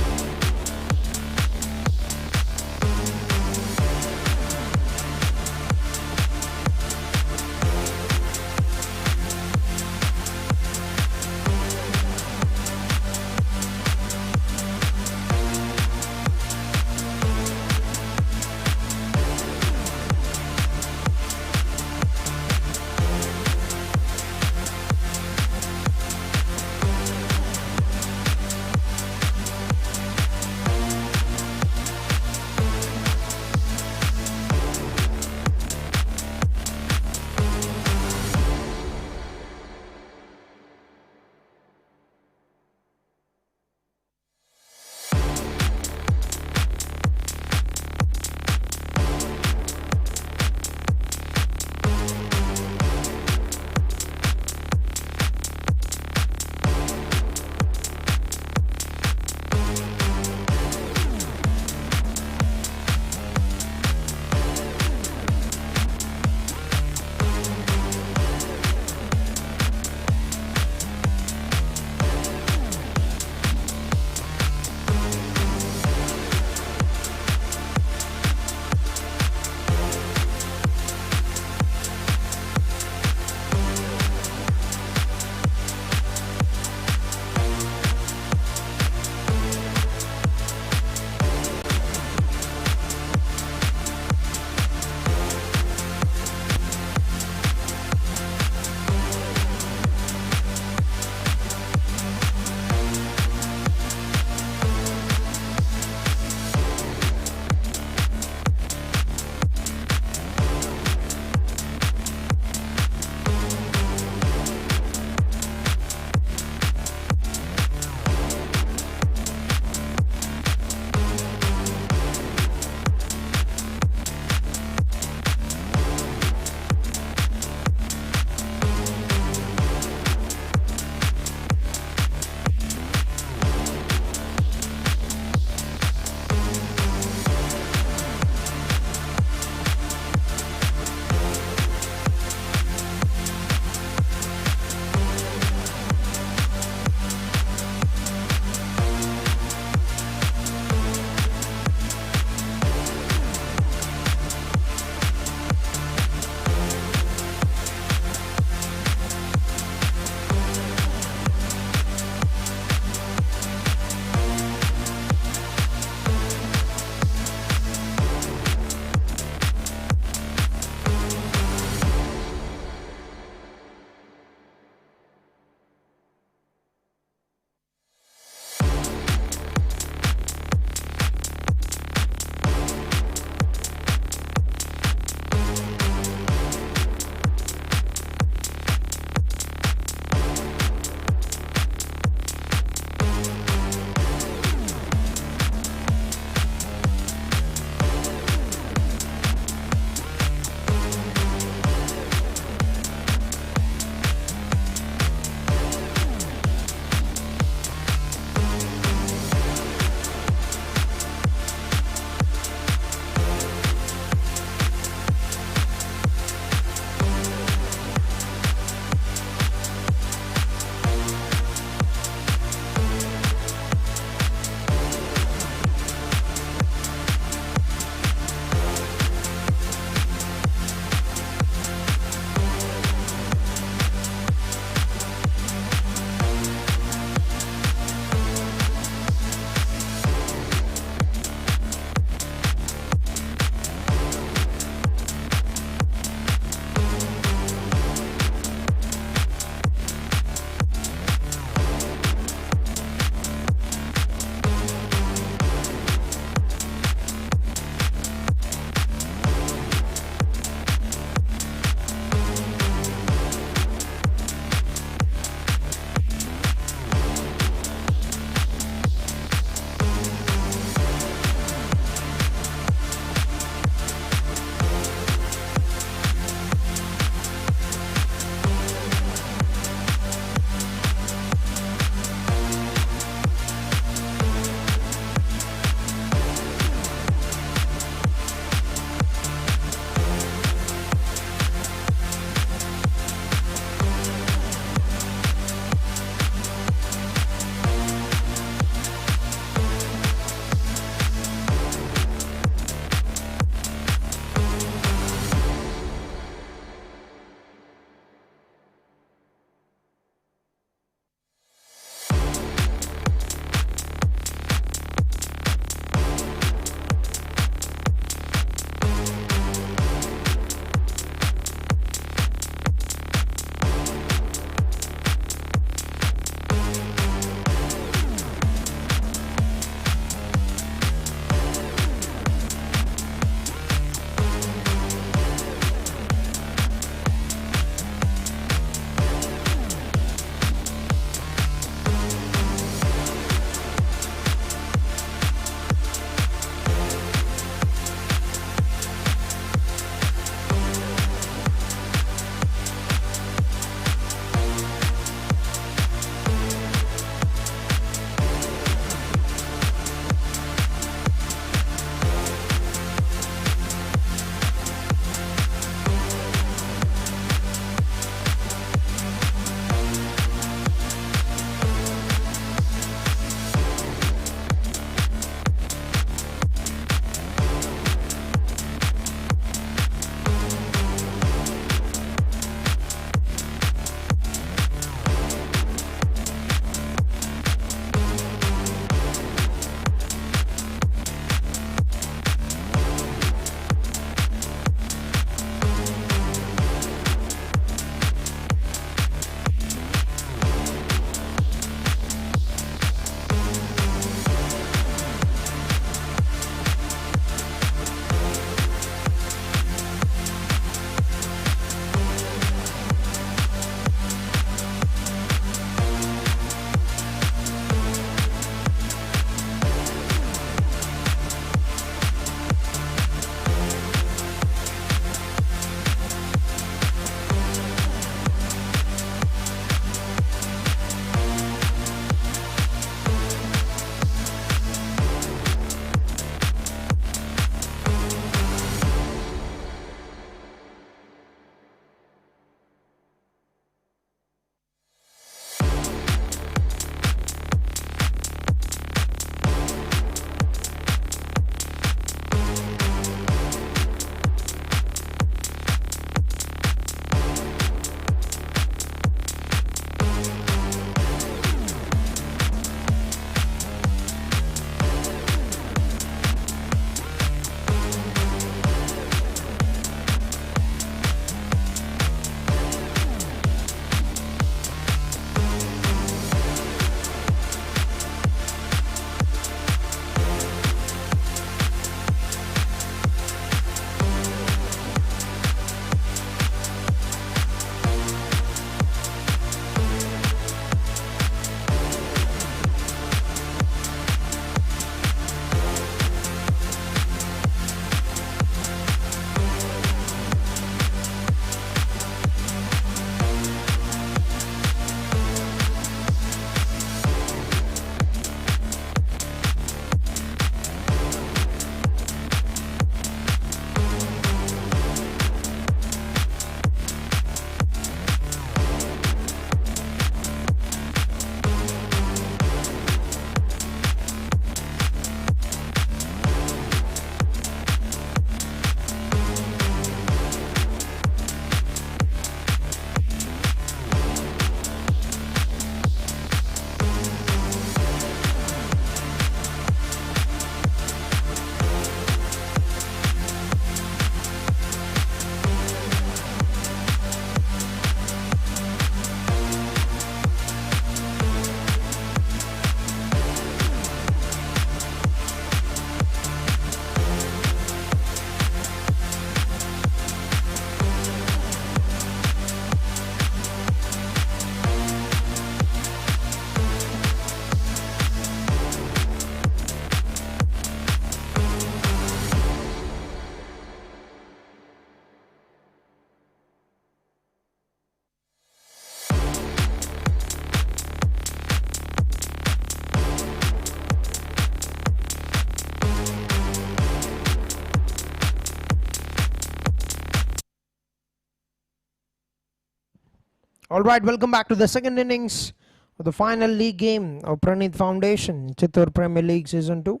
Speaker 1: Alright, welcome back to the second innings of the final league game of Pranith Foundation, Chittoor Premier League Season 2.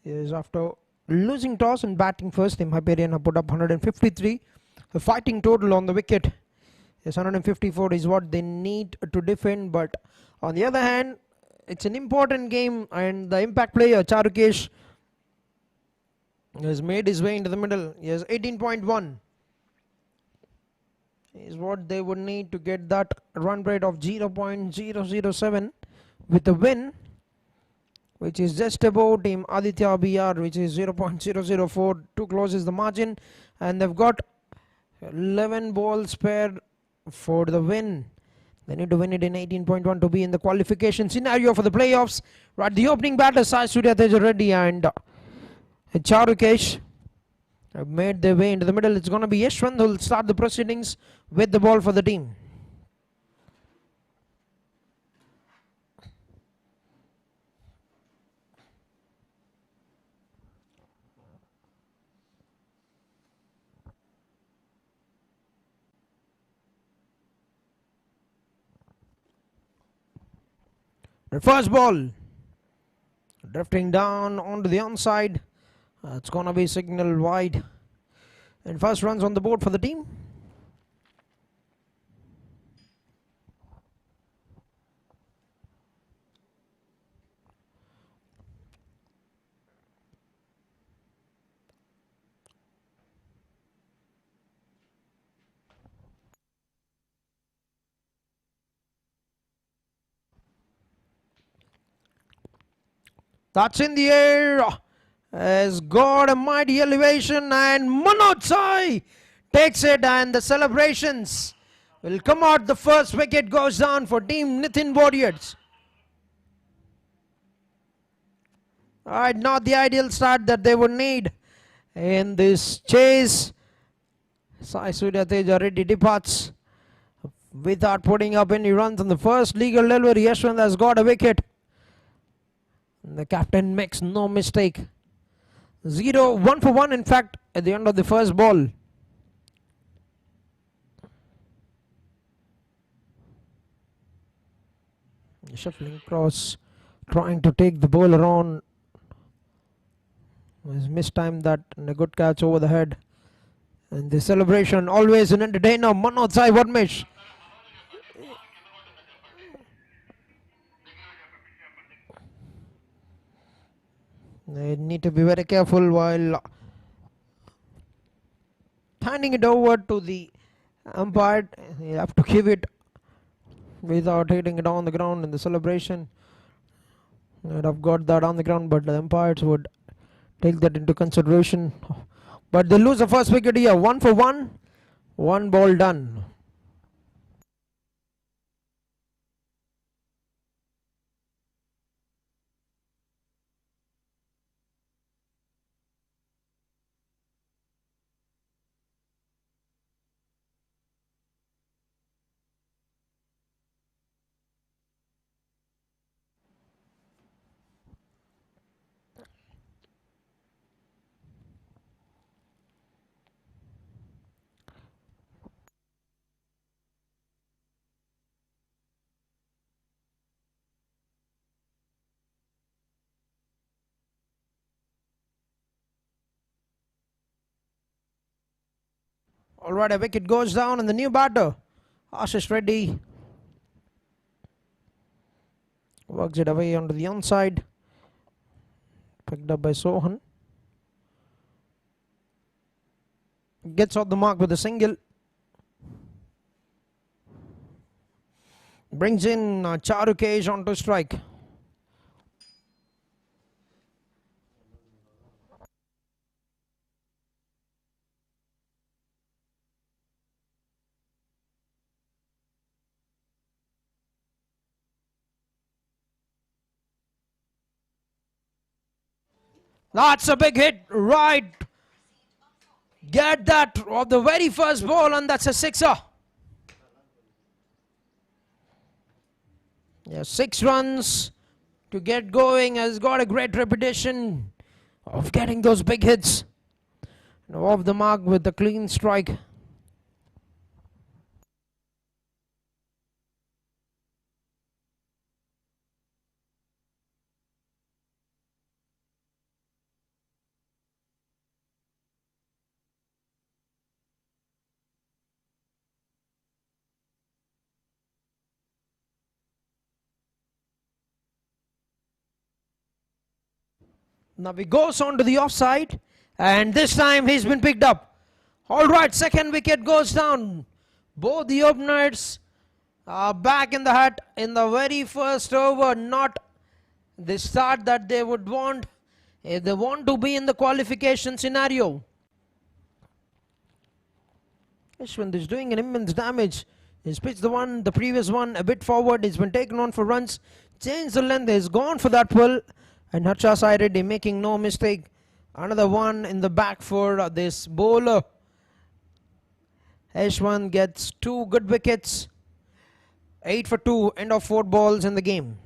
Speaker 1: Is after losing toss and batting first, Team Hyperian have put up 153. The fighting total on the wicket is 154 is what they need to defend, but on the other hand, it's an important game and the impact player Charukesh has made his way into the middle. He has 18.1. Is what they would need to get that run rate of 0.007 with a win, which is just about Team Aditya BR, which is 0.004. Too close is the margin, and they've got 11 balls spared for the win. They need to win it in 18.1 to be in the qualification scenario for the playoffs. Right, the opening batters are Surya Teja Reddy and Charukesh have made their way into the middle. It's going to be Yashwant who will start the proceedings with the ball for the team. The first ball drifting down onto the onside. It's going to be signal wide. And first runs on the board for the team. That's in the air. Has got a mighty elevation, and Manoj Sai takes it, and the celebrations will come out. The first wicket goes down for Team Nithin Warriors. Alright, not the ideal start that they would need in this chase. Sai Surya Teja Reddy departs without putting up any runs on the first legal delivery. Yashwant has got a wicket. The captain makes no mistake. 1 for 1 in fact at the end of the first ball. Shuffling cross, trying to take the ball around. Has mistimed that, and a good catch over the head. And the celebration, always an entertainer. Manoj Sai Varmesh. They need to be very careful while handing it over to the umpire. You have to give it without hitting it on the ground in the celebration. I've got that on the ground, but the umpires would take that into consideration. But they lose the first wicket here. 1 for 1. 1 ball done. Alright, a wicket goes down, and the new batter, Ashish Reddy, works it away onto the onside. Picked up by Sohan. Gets off the mark with a single. Brings in Charukesh onto strike. That's a big hit, right? Get that of the very first ball, and that's a sixer. Yeah, 6 runs to get going. Has got a great reputation of getting those big hits. Off the mark with the clean strike. Now he goes on to the offside, and this time he's been picked up. All right, second wicket goes down. Both the openers are back in the hat in the very first over. Not the start that they would want if they want to be in the qualification scenario. Ashwin is doing an immense damage. He's pitched the previous one a bit forward. He's been taken on for runs. Changed the length. He's gone for that pull. And Harsha Sairedi making no mistake. Another one in the back for this bowler. Ashwin gets 2 good wickets. 8 for 2. End of 4 balls in the game.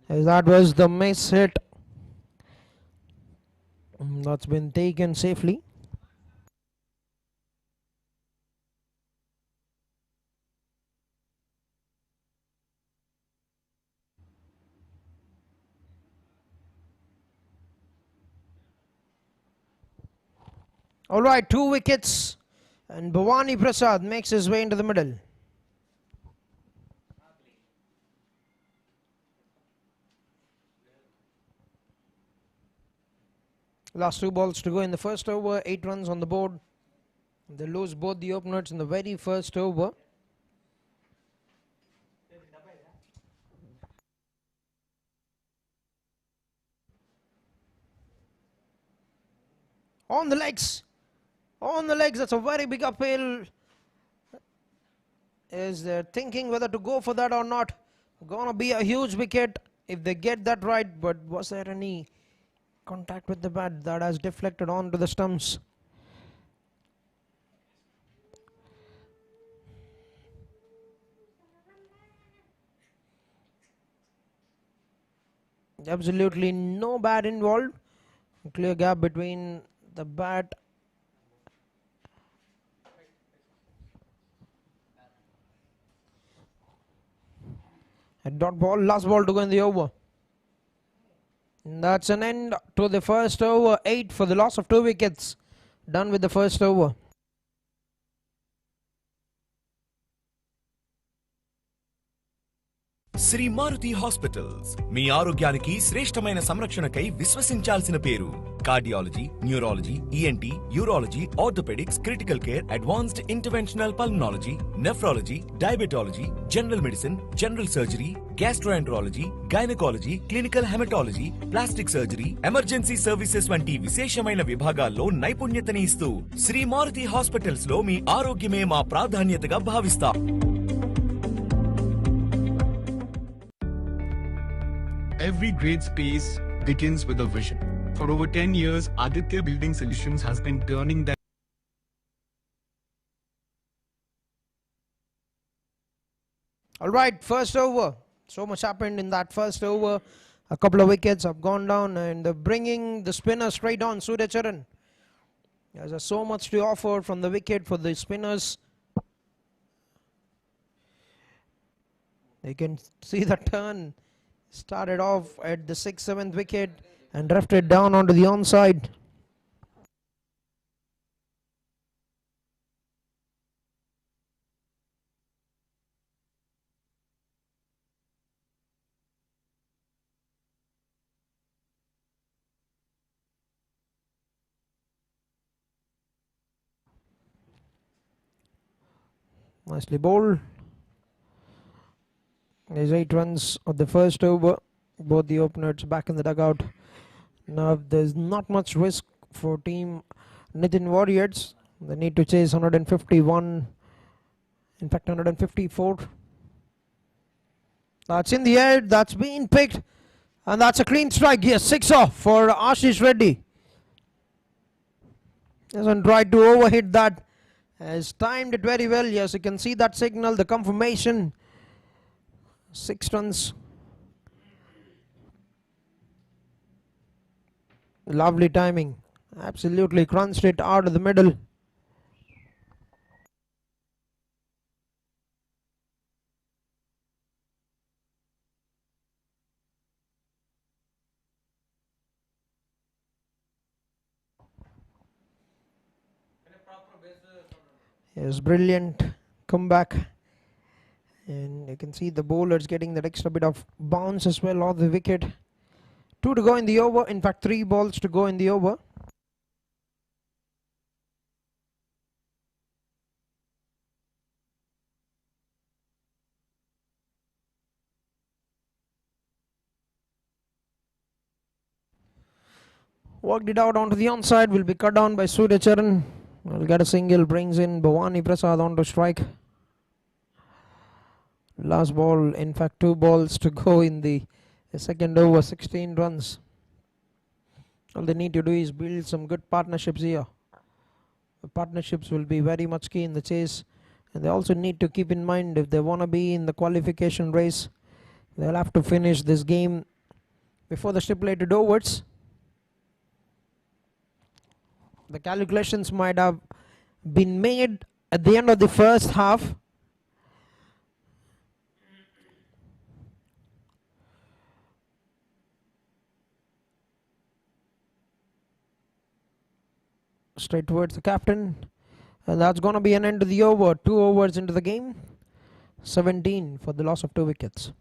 Speaker 1: As that was the miss hit. That's been taken safely. All right, 2 wickets, and Bhavani Prasad makes his way into the middle. Last 2 balls to go in the first over, 8 runs on the board. They lose both the openers in the very first over. On the legs. On the legs, that's a very big uphill. Is they're thinking whether to go for that or not. Gonna be a huge wicket if they get that right, but was there any contact with the bat that has deflected onto the stumps? Absolutely no bat involved. Clear gap between the bat and dot ball. Last ball to go in the over. And that's an end to the first over. 8 for the loss of 2 wickets. Done with the first over.
Speaker 7: Shri Maruti hospitals మీ ఆరోగ్యానికి శ్రేష్టమైన సంరక్షణకై విశ్వసించాల్సిన పేరు. Cardiology, neurology, ENT, urology, orthopaedics, critical care, advanced interventional pulmonology, nephrology, diabetology, general medicine, general surgery, gastroenterology, gynaecology, clinical haematology, plastic surgery, emergency services వంటి విశేషమైన విభాగాల్లో నైపుణ్యతని ఇస్తూ శ్రీ మారుతి హాస్పిటల్స్ లో మీ ఆరోగ్యమే మా ప్రాధాన్యతగా భావిస్తాం.
Speaker 4: Every great space begins with a vision. For over 10 years, Aditya Building Solutions has been turning that.
Speaker 1: All right, first over. So much happened in that first over. A couple of wickets have gone down, and bringing the spinner straight on, Surya Charan. There's so much to offer from the wicket for the spinners. You can see the turn. Started off at the 6th, 7th wicket and drifted down onto the onside. Nicely bowled. There's 8 runs of the first over. Both the openers back in the dugout. Now there's not much risk for team Nithin Warriors. They need to chase 151. In fact 154. That's in the air. That's been picked. And that's a clean strike. Yes, 6 off for Ashish Reddy. Hasn't tried to overhit that. Has timed it very well. Yes, you can see that signal, the confirmation. 6 runs. Lovely timing. Absolutely crunched it out of the middle. Yes, brilliant comeback. And you can see the bowlers getting that extra bit of bounce as well off the wicket. 2 to go in the over. In fact, 3 balls to go in the over. Worked it out onto the onside. Will be cut down by Surya Charan. Will get a single. Brings in Bhavani Prasad onto strike. Last ball. In fact, 2 balls to go in the second over. 16 runs. All they need to do is build some good partnerships here. The partnerships will be very much key in the chase. And they also need to keep in mind, if they want to be in the qualification race, they'll have to finish this game before the stipulated overs. The calculations might have been made at the end of the first half. Straight towards the captain. And that's going to be an end to the over. 2 overs into the game. 17 for the loss of 2 wickets.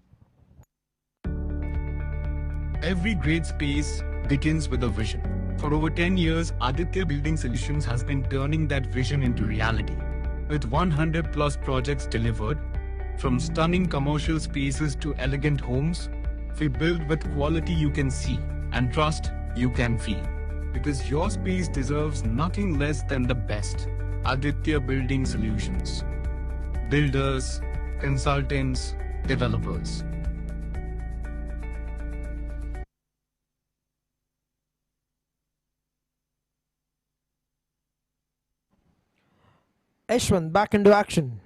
Speaker 4: Every great space begins with a vision. For over 10 years, Aditya Building Solutions has been turning that vision into reality. With 100 plus projects delivered, from stunning commercial spaces to elegant homes, we build with quality you can see and trust you can feel. Because your space deserves nothing less than the best. Aditya Building Solutions. Builders, consultants, developers.
Speaker 1: Ashwin back into action.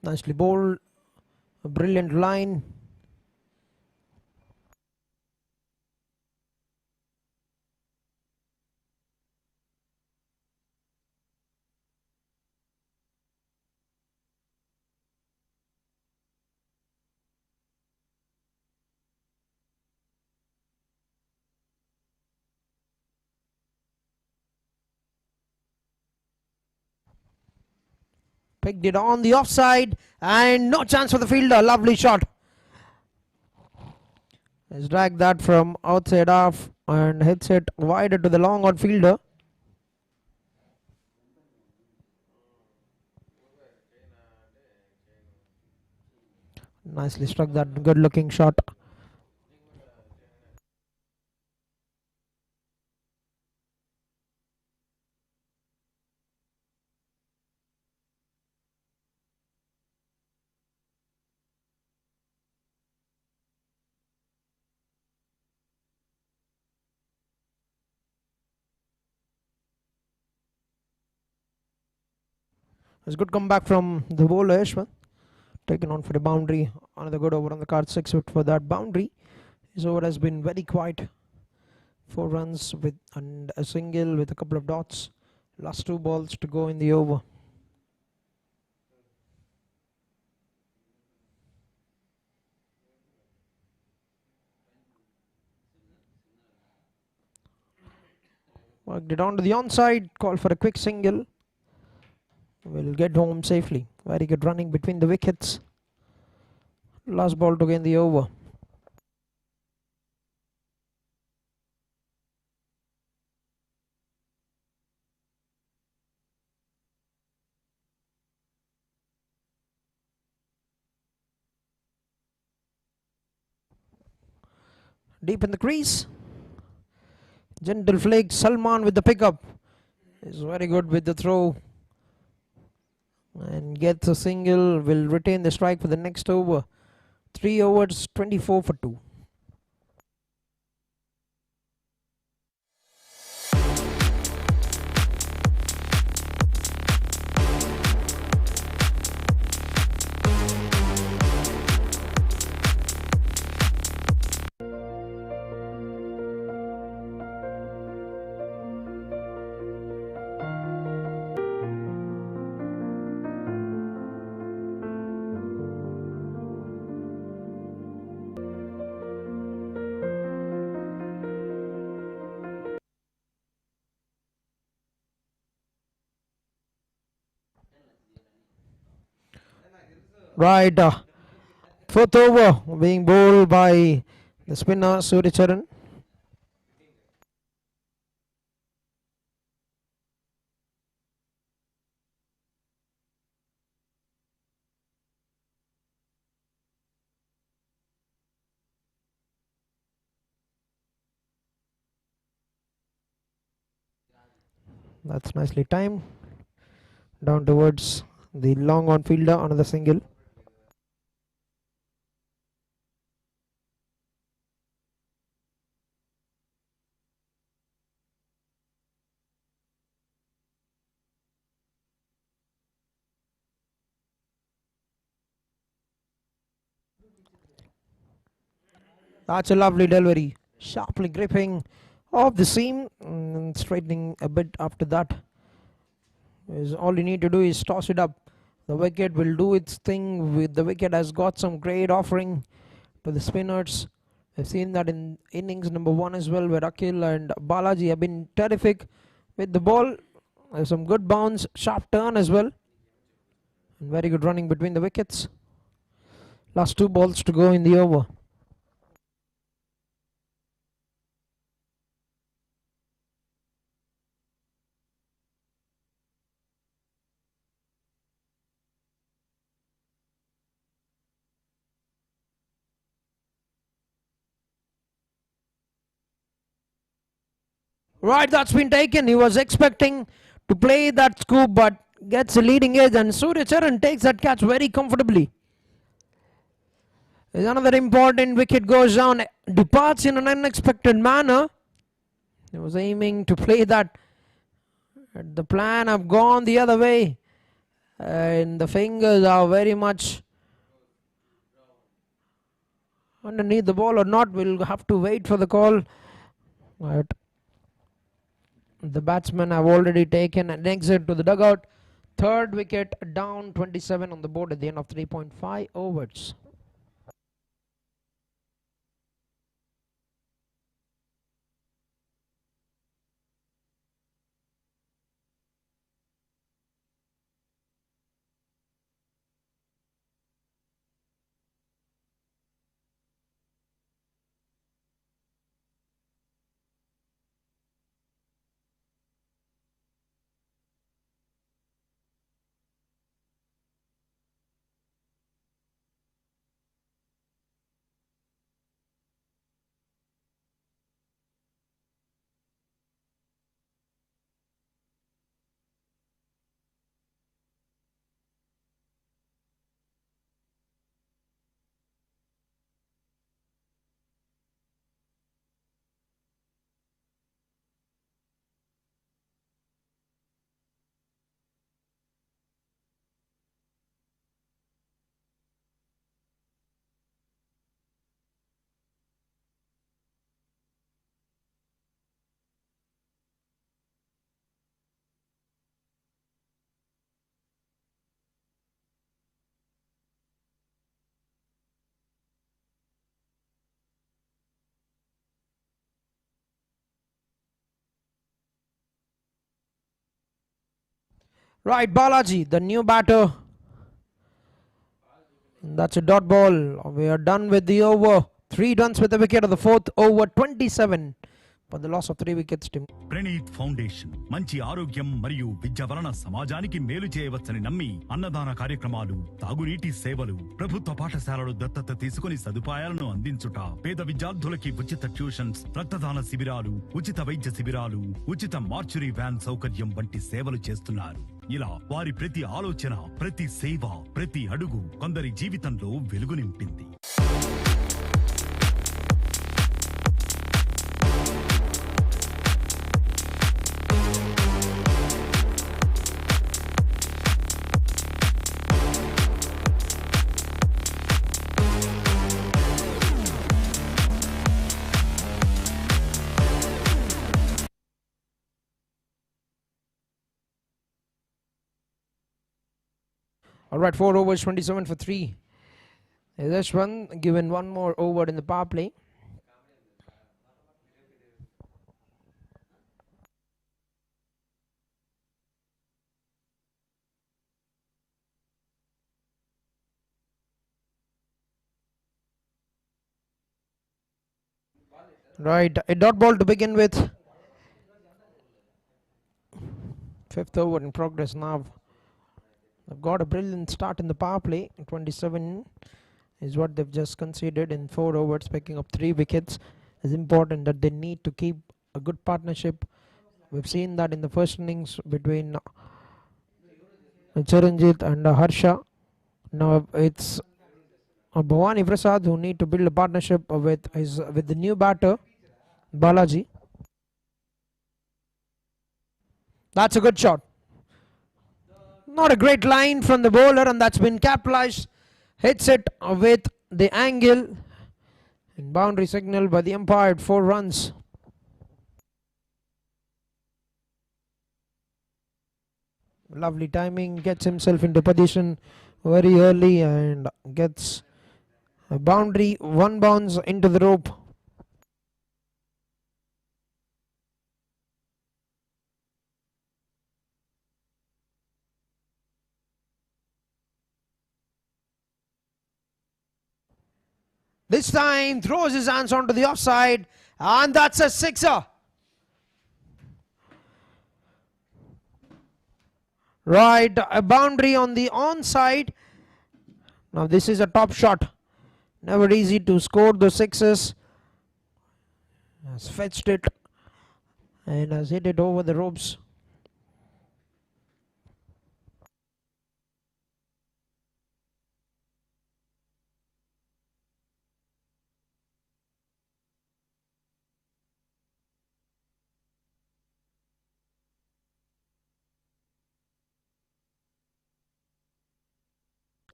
Speaker 1: Nicely bowled. A brilliant line. Picked it on the offside and no chance for the fielder. Lovely shot. Let's drag that from outside off and hits it wider to the long on fielder. Nicely struck that, good looking shot. It's a good comeback from the bowler Ashwin. Taken on for the boundary. Another good over on the card. 6 for that boundary. His over has been very quiet. 4 runs with and a single with a couple of dots. Last 2 balls to go in the over. Worked it on to the onside. Call for a quick single. Will get home safely. Very good running between the wickets. Last ball to gain the over. deep in the crease. Gentle flick. Salman with the pickup. Is very good with the throw. And gets a single. Will retain the strike for the next over. 3 overs, 24 for 2. Right, fourth over being bowled by the spinner Suryacharan. That's nicely timed. Down towards the long on fielder, another single. That's a lovely delivery. Sharply gripping off the seam and straightening a bit after that. Is all you need to do is toss it up. The wicket will do its thing. With the wicket has got some great offering to the spinners. I've seen that in innings number 1 as well, where Akhil and Balaji have been terrific with the ball. There's some good bounce, sharp turn as well. And very good running between the wickets. Last 2 balls to go in the over. Right, that's been taken. He was expecting to play that scoop, but gets a leading edge, and Suryacharan takes that catch very comfortably. There's another important wicket goes down, departs in an unexpected manner. He was aiming to play that. The plan have gone the other way, and the fingers are very much underneath the ball or not. We'll have to wait for the call. But the batsmen have already taken an exit to the dugout. Third wicket down, 27 on the board at the end of 3.5 overs. Right, Balaji, the new batter. That's a dot ball. We are done with the over. 3 runs with the wicket of the fourth over. 27.5 for the loss of 3 wickets, team.
Speaker 6: Praneeth foundation మంచి ఆరోగ్యం మరియు విద్య వలన సమాజానికి మేలు చేయవచ్చని నమ్మి అన్నదాన కార్యక్రమాలు, తాగునీటి సేవలు, ప్రభుత్వ పాఠశాలలు దత్తత తీసుకుని సదుపాయాలను అందించుట, పేద విద్యార్థులకి ఉచిత ట్యూషన్స్, రక్తదాన శిబిరాలు, ఉచిత వైద్య శిబిరాలు, ఉచిత మార్చురీ వ్యాన్ సౌకర్యం వంటి సేవలు చేస్తున్నారు. ఇలా వారి ప్రతి ఆలోచన, ప్రతి సేవ, ప్రతి అడుగు కొందరి జీవితంలో వెలుగు నింపింది.
Speaker 1: Alright, 4 overs, 27 for 3. This one given one more over in the power play. Right, a dot ball to begin with. 5th over in progress now. They've got a brilliant start in the power play. 27 is what they've just conceded in 4 overs, picking up 3 wickets. It's important that they need to keep a good partnership. We've seen that in the first innings between Chiranjit and Harsha. Now it's Bhavani Prasad who need to build a partnership with the new batter, Balaji. That's a good shot. Not a great line from the bowler, and that's been capitalized. Hits it with the angle and boundary signal by the umpire. 4 runs. Lovely timing, gets himself into position very early and gets a boundary. 1 bounce into the rope. This time throws his hands onto the offside, and that's a sixer. Right, a boundary on the onside. Now this is a top shot. Never easy to score those sixes. Has fetched it and has hit it over the ropes.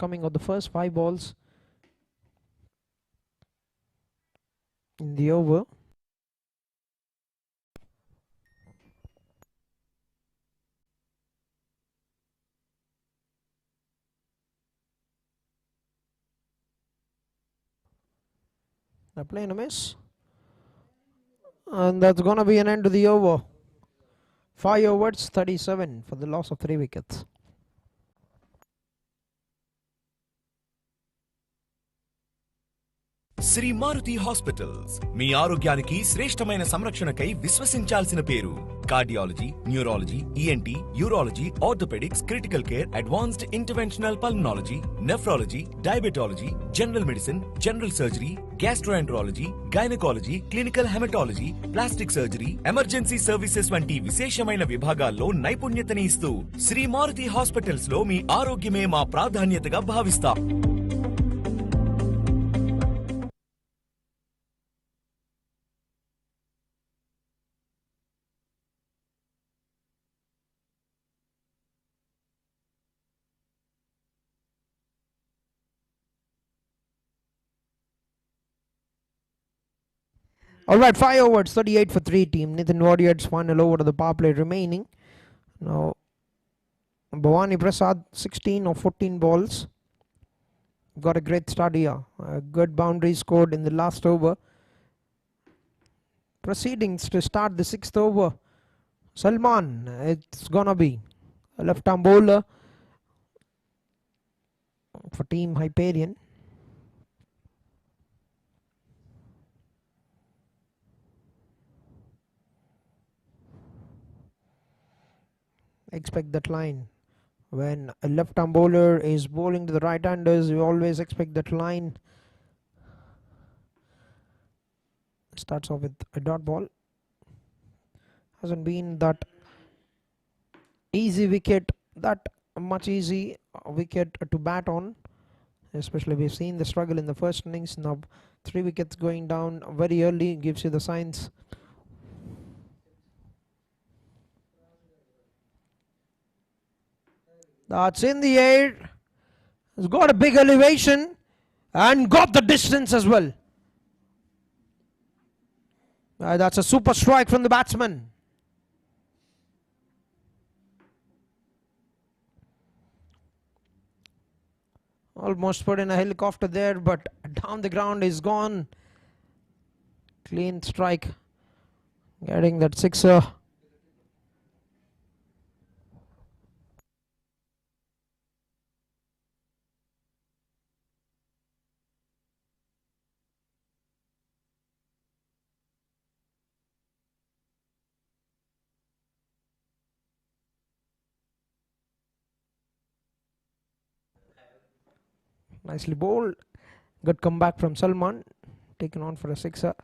Speaker 1: Coming on the first 5 balls in the over. They're playing a miss, and that's gonna be an end to the over. 5 overs, 37 for the loss of 3 wickets.
Speaker 7: Shri Maruti hospitals మీ ఆరోగ్యానికి శ్రేష్టమైన సంరక్షణకై విశ్వసించాల్సిన పేరు. Cardiology, neurology, ENT, urology, orthopaedics, critical care, advanced interventional pulmonology, nephrology, diabetology, general medicine, general surgery, gastroenterology, gynaecology, clinical haematology, plastic surgery, emergency services వంటి విశేషమైన విభాగాల్లో నైపుణ్యతని ఇస్తూ శ్రీ మారుతి హాస్పిటల్స్ లో మీ ఆరోగ్యమే మా ప్రాధాన్యతగా భావిస్తాం.
Speaker 1: Alright, 5 overs, 38 for 3 team. Nithin Warriors final over to the power play remaining. Now, Bhavani Prasad, 16 or 14 balls. Got a great start here. A good boundary scored in the last over. Proceedings to start the 6th over. Salman, it's gonna be a left-arm bowler for team Hyperian. Expect that line. When a left arm bowler is bowling to the right handers, you always expect that line. Starts off with a dot ball. Hasn't been that easy wicket, that much easy wicket to bat on. Especially we've seen the struggle in the first innings. Now 3 wickets going down very early gives you the signs. That's in the air. It's got a big elevation and got the distance as well. That's a super strike from the batsman. Almost put in a helicopter there, but down the ground is gone. Clean strike. Getting that sixer. Nicely bowled. Good comeback from Salman. Taken on for a sixer.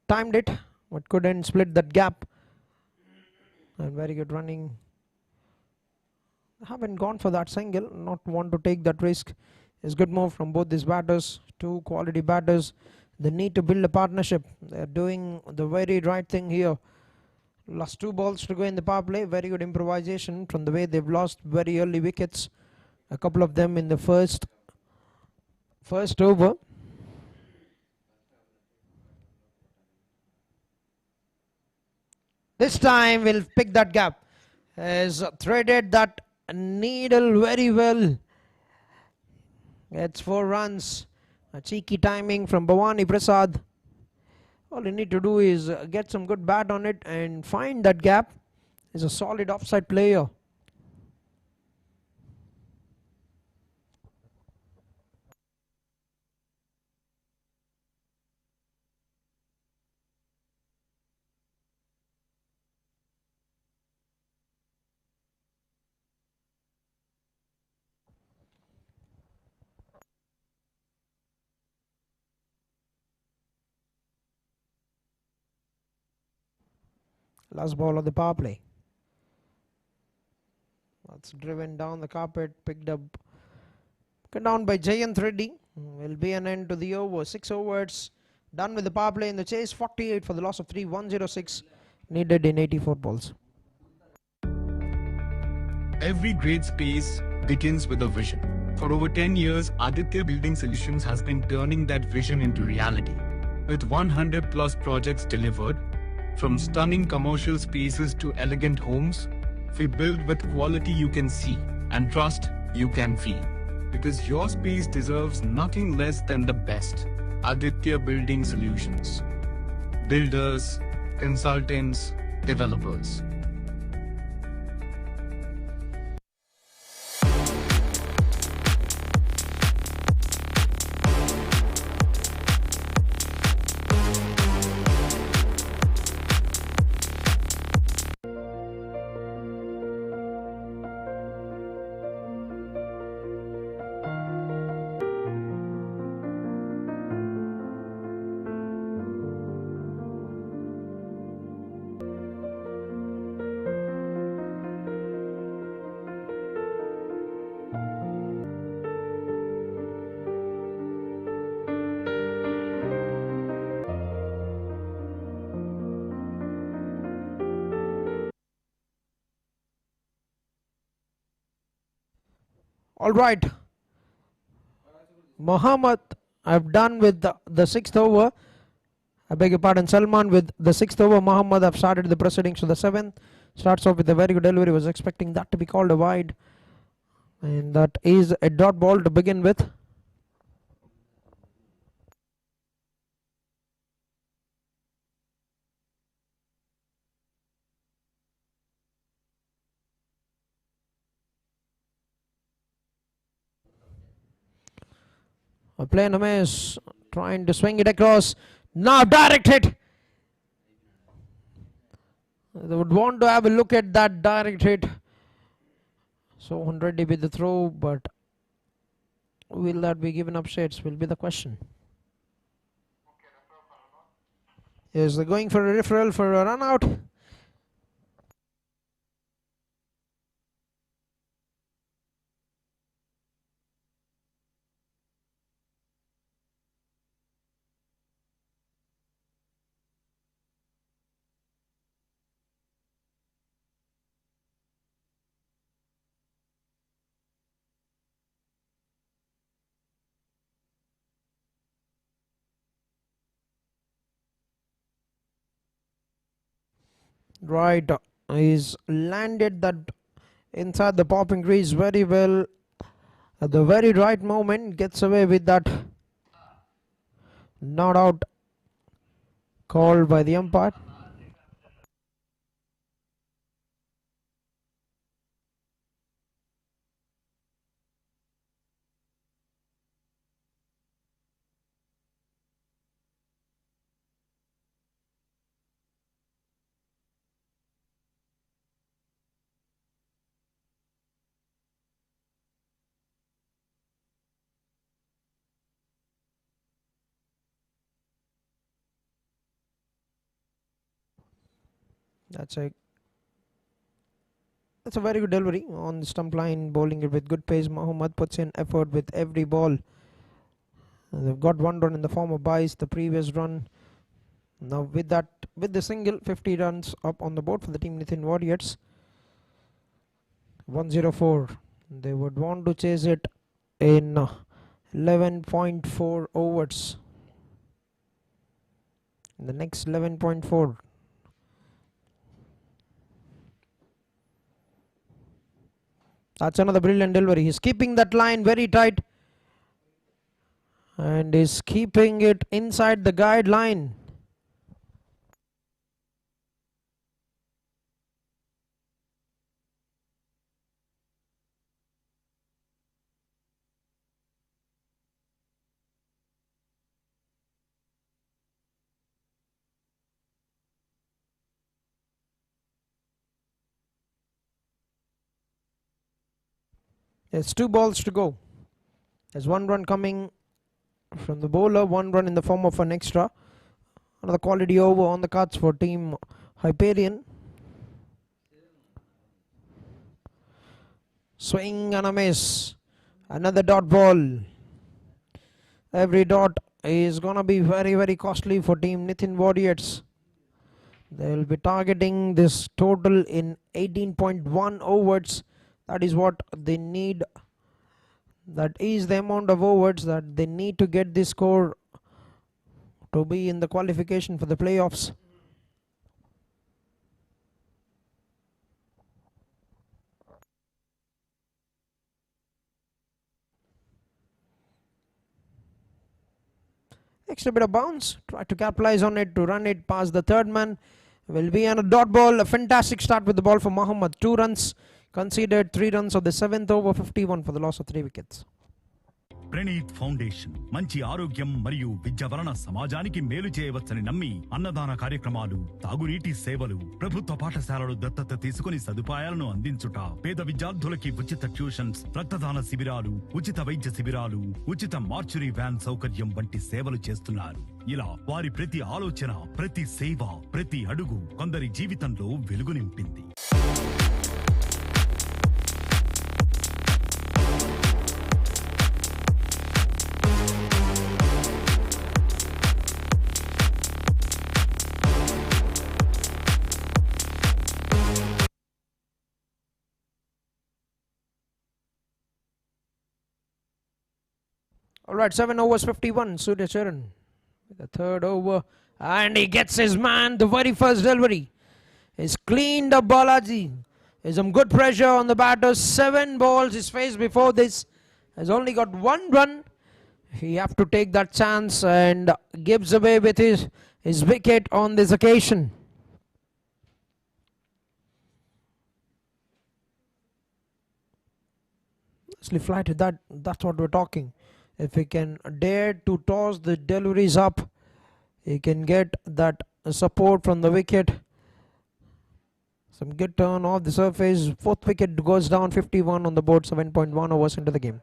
Speaker 1: Timed it, but couldn't split that gap. And very good running. Haven't gone for that single, not want to take that risk. It's good move from both these batters, two quality batters. They need to build a partnership. They're doing the very right thing here. Last 2 balls to go in the power play. Very good improvisation from the way they've lost very early wickets. A couple of them in the first over. This time we'll pick that gap. Has threaded that needle very well. Gets 4 runs. A cheeky timing from Bhavani Prasad. All you need to do is get some good bat on it and find that gap. He's a solid offside player. Last ball of the power play. That's driven down the carpet, picked up, down by Jayant Reddy. Will be an end to the over. 6 overs done with the power play in the chase. 48 for the loss of 3. 106 needed in 84 balls.
Speaker 4: Every great space begins with a vision. For over 10 years, Aditya Building Solutions has been turning that vision into reality. With 100 plus projects delivered, from stunning commercial spaces to elegant homes, we build with quality you can see and trust you can feel. Because your space deserves nothing less than the best. Aditya Building Solutions. Builders, consultants, developers.
Speaker 1: All right. Mohammad, I've done with the 6th over. I beg your pardon, Salman with the 6th over. Muhammad have started the proceedings to the 7th. Starts off with a very good delivery. Was expecting that to be called a wide. And that is a dot ball to begin with. A player is trying to swing it across. Now direct hit. They would want to have a look at that direct hit. So 100 with the throw, but will that be given up shades will be the question. Yes, they're going for a referral for a run out. Right, he's landed that inside the popping crease very well at the very right moment. Gets away with that not out called by the umpire. That's a very good delivery on the stump line, bowling it with good pace. Muhammad puts in effort with every ball. They've got one run in the form of byes the previous run. Now with the single, 50 runs up on the board for the team Nithin Warriors. 104. They would want to chase it in 11.4 overs. The next 11.4. That's another brilliant delivery. He's keeping that line very tight and is keeping it inside the guideline. There's 2 balls to go. There's 1 run coming from the bowler, 1 run in the form of an extra. Another quality over on the cards for team Hyperian. Swing and a miss. Another dot ball. Every dot is gonna be very, very costly for team Nithin Warriors. They'll be targeting this total in 18.1 overs. That is what they need. That is the amount of overs that they need to get this score to be in the qualification for the playoffs. Extra bit of bounce. Try to capitalize on it to run it past the third man. Will be on a dot ball. A fantastic start with the ball for Muhammad. 2 runs. Conceded 3 runs of the 7th over, 51 for the loss of 3 wickets.
Speaker 6: Praneeth foundation మంచి ఆరోగ్యం మరియు విద్య వలన సమాజానికి మేలు చేయవచ్చని నమ్మి అన్నదాన కార్యక్రమాలు, తాగునీటి సేవలు, ప్రభుత్వ పాఠశాలలు దత్తత తీసుకుని సదుపాయాలను అందించుట, పేద విద్యార్థులకి ఉచిత ట్యూషన్స్, రక్తదాన శిబిరాలు, ఉచిత వైద్య శిబిరాలు, ఉచిత మార్చురీ వ్యాన్ సౌకర్యం వంటి సేవలు చేస్తున్నారు. ఇలా వారి ప్రతి ఆలోచన, ప్రతి సేవ, ప్రతి అడుగు కొందరి జీవితంలో వెలుగు నింపింది.
Speaker 1: Alright, 7 overs 51. Surya Charan with the 3rd over. And he gets his man. The very first delivery is cleaned up. Balaji. There's some good pressure on the batters. 7 balls he's faced before this. Has only got 1 run. He have to take that chance and gives away with his wicket on this occasion. Nicely flighted. That's what we're talking. If he can dare to toss the deliveries up, he can get that support from the wicket. Some good turn off the surface. 4th wicket goes down. 51 on the board. 7.1 overs into the game.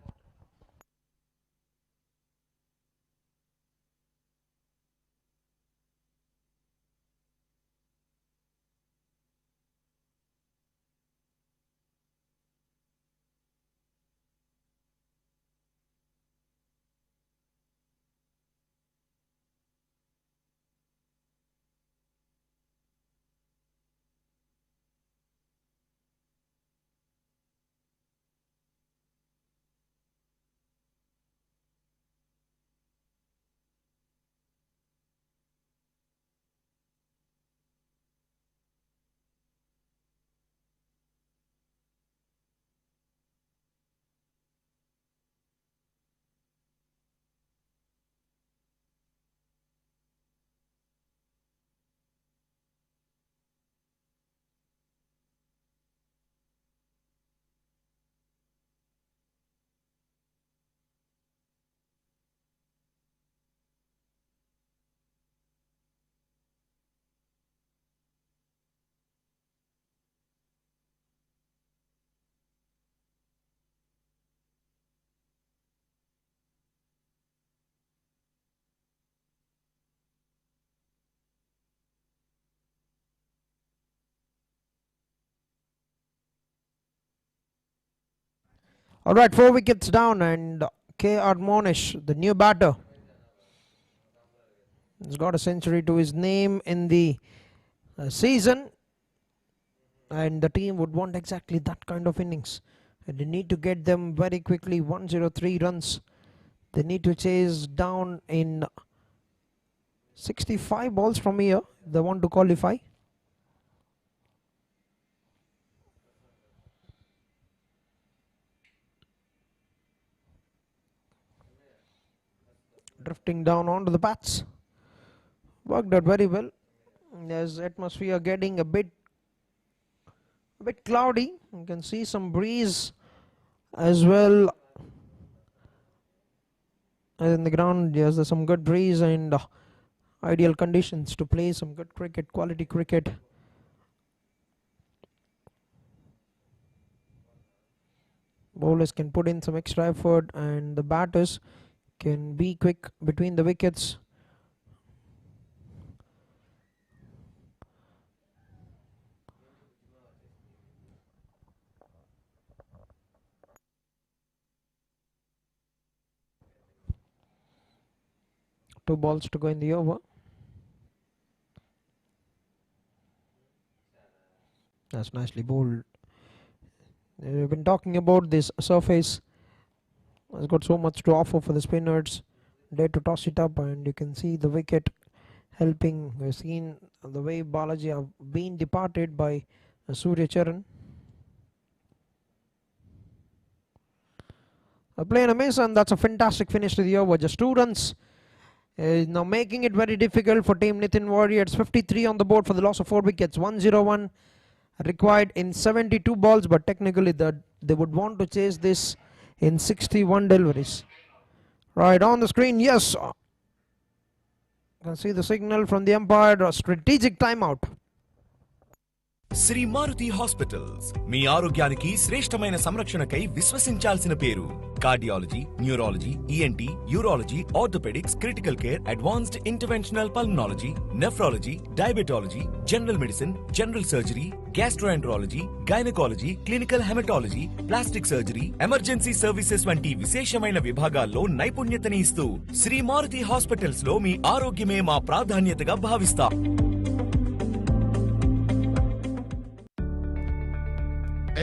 Speaker 1: Alright, 4 wickets down, and K.R. Monish, the new batter, has got a century to his name in the season, and the team would want exactly that kind of innings. And they need to get them very quickly. 103 runs. They need to chase down in 65 balls from here if they want to qualify. Drifting down onto the bats. Worked out very well. There's atmosphere getting a bit cloudy. You can see some breeze as well. In the ground, yes, there's some good breeze and ideal conditions to play some good cricket, quality cricket. Bowlers can put in some extra effort, and the batters can be quick between the wickets. Two balls to go in the over. That's nicely bowled. We've been talking about this surface. It's got so much to offer for the spinners. Dare to toss it up, and you can see the wicket helping. We've seen the way Balaji have been departed by Surya Charan. Playing a miss, and that's a fantastic finish to the over. Just 2 runs. Now making it very difficult for Team Nithin Warriors. 53 on the board for the loss of 4 wickets. 101 required in 72 balls, but technically they would want to chase this in 61 deliveries. Right on the screen, yes. You can see the signal from the umpire, a strategic timeout.
Speaker 7: Shri Maruti hospitals మీ ఆరోగ్యానికి శ్రేష్టమైన సంరక్షణకై విశ్వసించాల్సిన పేరు. Cardiology, neurology, ENT, urology, orthopaedics, critical care, advanced interventional pulmonology, nephrology, diabetology, general medicine, general surgery, gastroenterology, gynaecology, clinical haematology, plastic surgery, emergency services వంటి విశేషమైన విభాగాల్లో నైపుణ్యతని ఇస్తూ శ్రీ మారుతి హాస్పిటల్స్ లో మీ ఆరోగ్యమే మా ప్రాధాన్యతగా భావిస్తాం.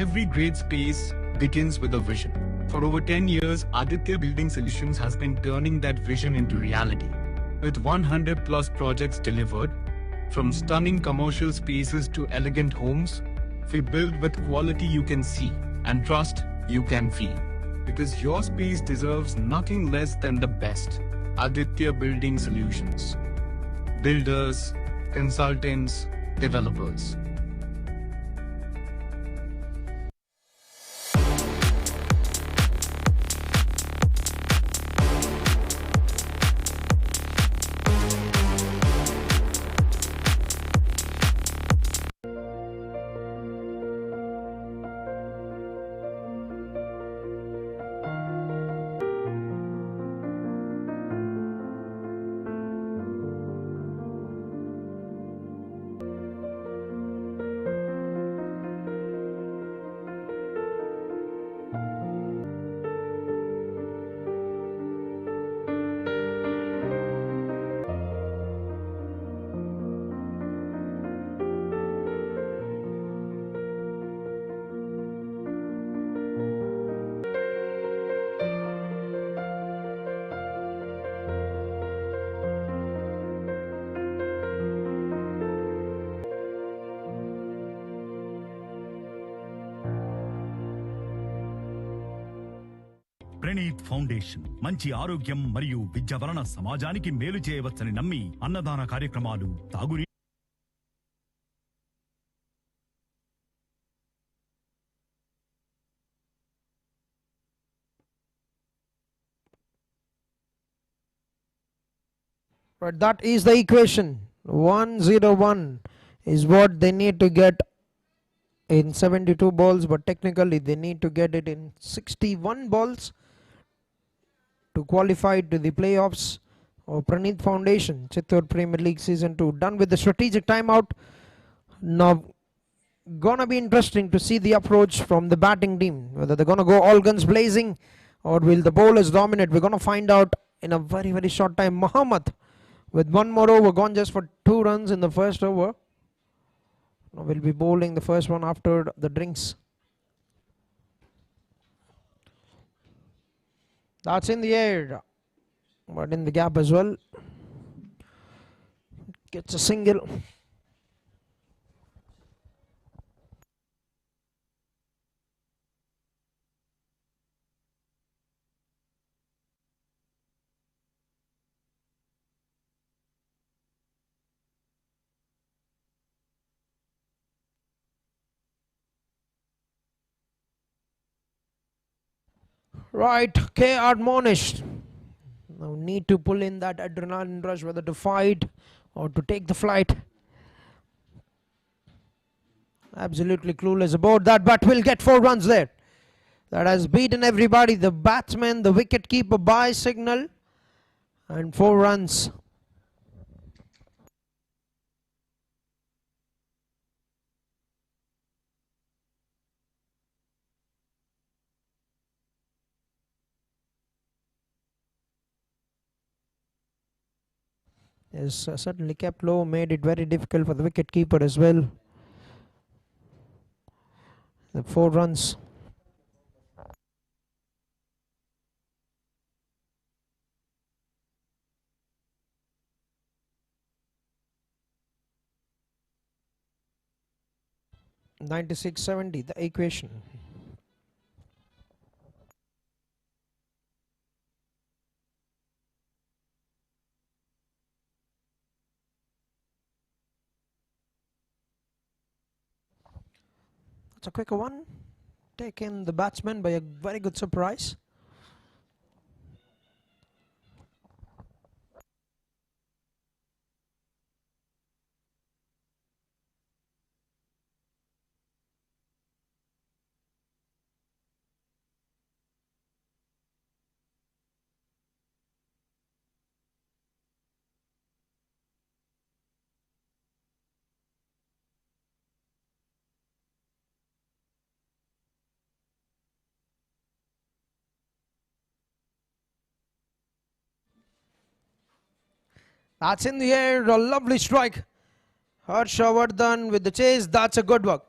Speaker 4: Every great space begins with a vision. For over 10 years, Aditya Building Solutions has been turning that vision into reality. With 100 plus projects delivered, from stunning commercial spaces to elegant homes, we build with quality you can see and trust you can feel. Because your space deserves nothing less than the best. Aditya Building Solutions. Builders, consultants, developers.
Speaker 6: Praneeth foundation మంచి ఆరోగ్యం మరియు విద్య వలన సమాజానికి మేలు చేయవచ్చని నమ్మి అన్నదాన కార్యక్రమాలు తాగునీ
Speaker 1: But that is the equation. 101 is what they need to get in 72 balls, but technically they need to get it in 61 balls to qualify to the playoffs of Praneeth Foundation Chittoor Premier League Season 2. Done with the strategic timeout. Now gonna be interesting to see the approach from the batting team, whether they're gonna go all guns blazing or will the bowlers dominate. We're gonna find out in a very, very short time. Muhammad with one more over, gone just for 2 runs in the first over. Now we'll be bowling the first one after the drinks. That's in the air, but in the gap as well. Gets a single. Right, K.R. Monish. Now need to pull in that adrenaline rush, whether to fight or to take the flight. Absolutely clueless about that, but will get 4 runs there. That has beaten everybody. The batsman, the wicket keeper by signal, and 4 runs. Is certainly kept low, made it very difficult for the wicket keeper as well. The 4 runs. (96-70) the equation. It's a quicker one, taken the batsman by a very good surprise. That's in the air, a lovely strike. Harshavardhan with the chase, that's a good work.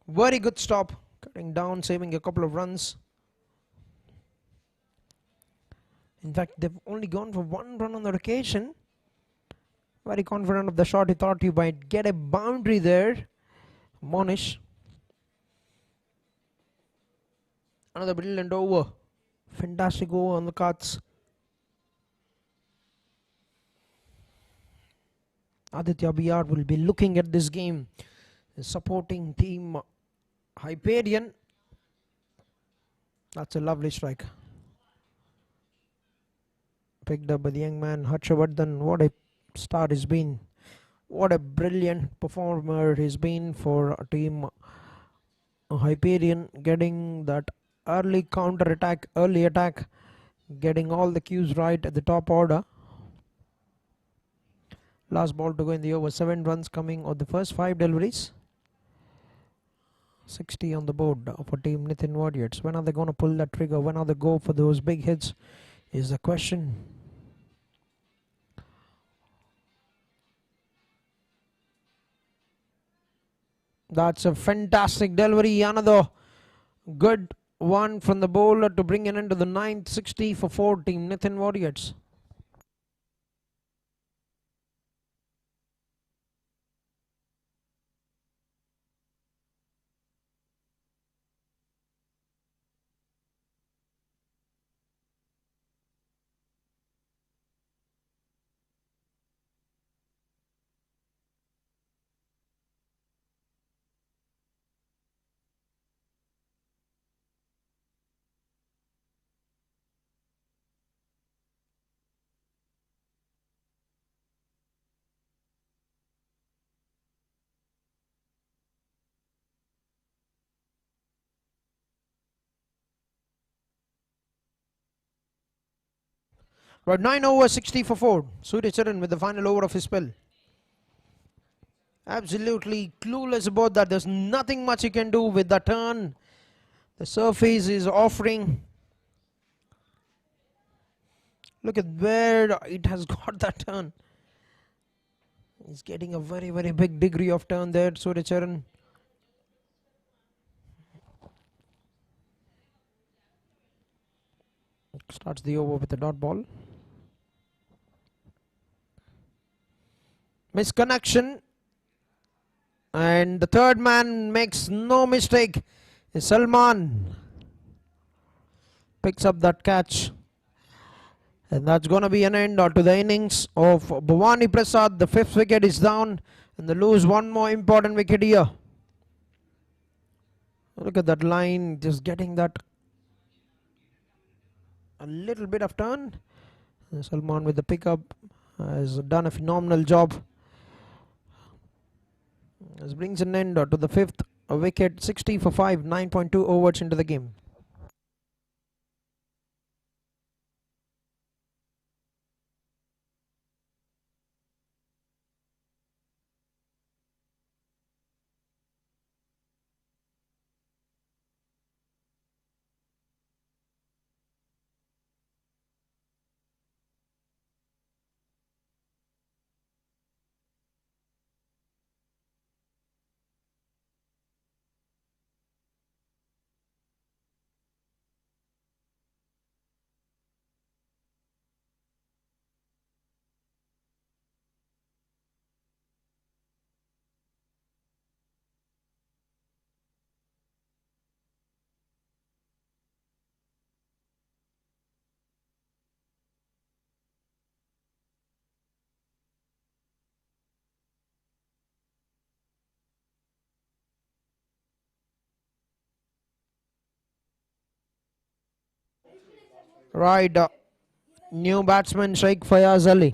Speaker 1: Very good stop, cutting down, saving a couple of runs. In fact, they've only gone for 1 run on the occasion. Very confident of the shot. He thought he might get a boundary there. Monish. Another brilliant over. Fantastic over on the cards. Aditya BR will be looking at this game. Supporting team Hyperian. That's a lovely strike. Picked up by the young man Harshavardhan. What a start he's been. What a brilliant performer he's been for team Hyperian. Getting that early counter attack, early attack. Getting all the cues right at the top order. Last ball to go in the over. 7 runs coming on the first 5 deliveries. 60 on the board for team Nithin Warriors. When are they going to pull that trigger? When are they go for those big hits is the question. That's a fantastic delivery. Another good one from the bowler to bring it into the 9th. 60 for 4 team Nithin Warriors. Right, 9 over 60 for 4. Surya Charan with the final over of his spell. Absolutely clueless about that. There's nothing much he can do with the turn. The surface is offering. Look at where it has got that turn. He's getting a very, very big degree of turn there, Surya Charan. Starts the over with a dot ball. Misconnection. And the third man makes no mistake. Salman picks up that catch. And that's going to be an end to the innings of Bhavani Prasad. The 5th wicket is down. And they lose one more important wicket here. Look at that line. Just getting that a little bit of turn. Salman with the pickup has done a phenomenal job. This brings an end to the 5th wicket. 60 for 5, 9.2 overs into the game. Right, new batsman Sheikh Fayaz Ali.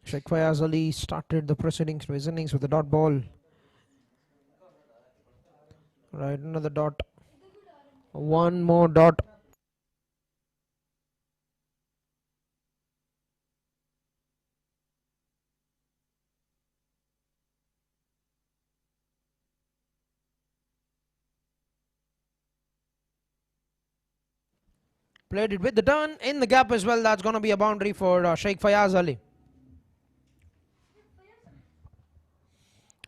Speaker 1: Sheikh Fayaz Ali started the proceedings for his innings with a dot ball. Right, another dot. One more dot. Played it with the turn in the gap as well. That's going to be a boundary for Sheikh Fayaz Ali.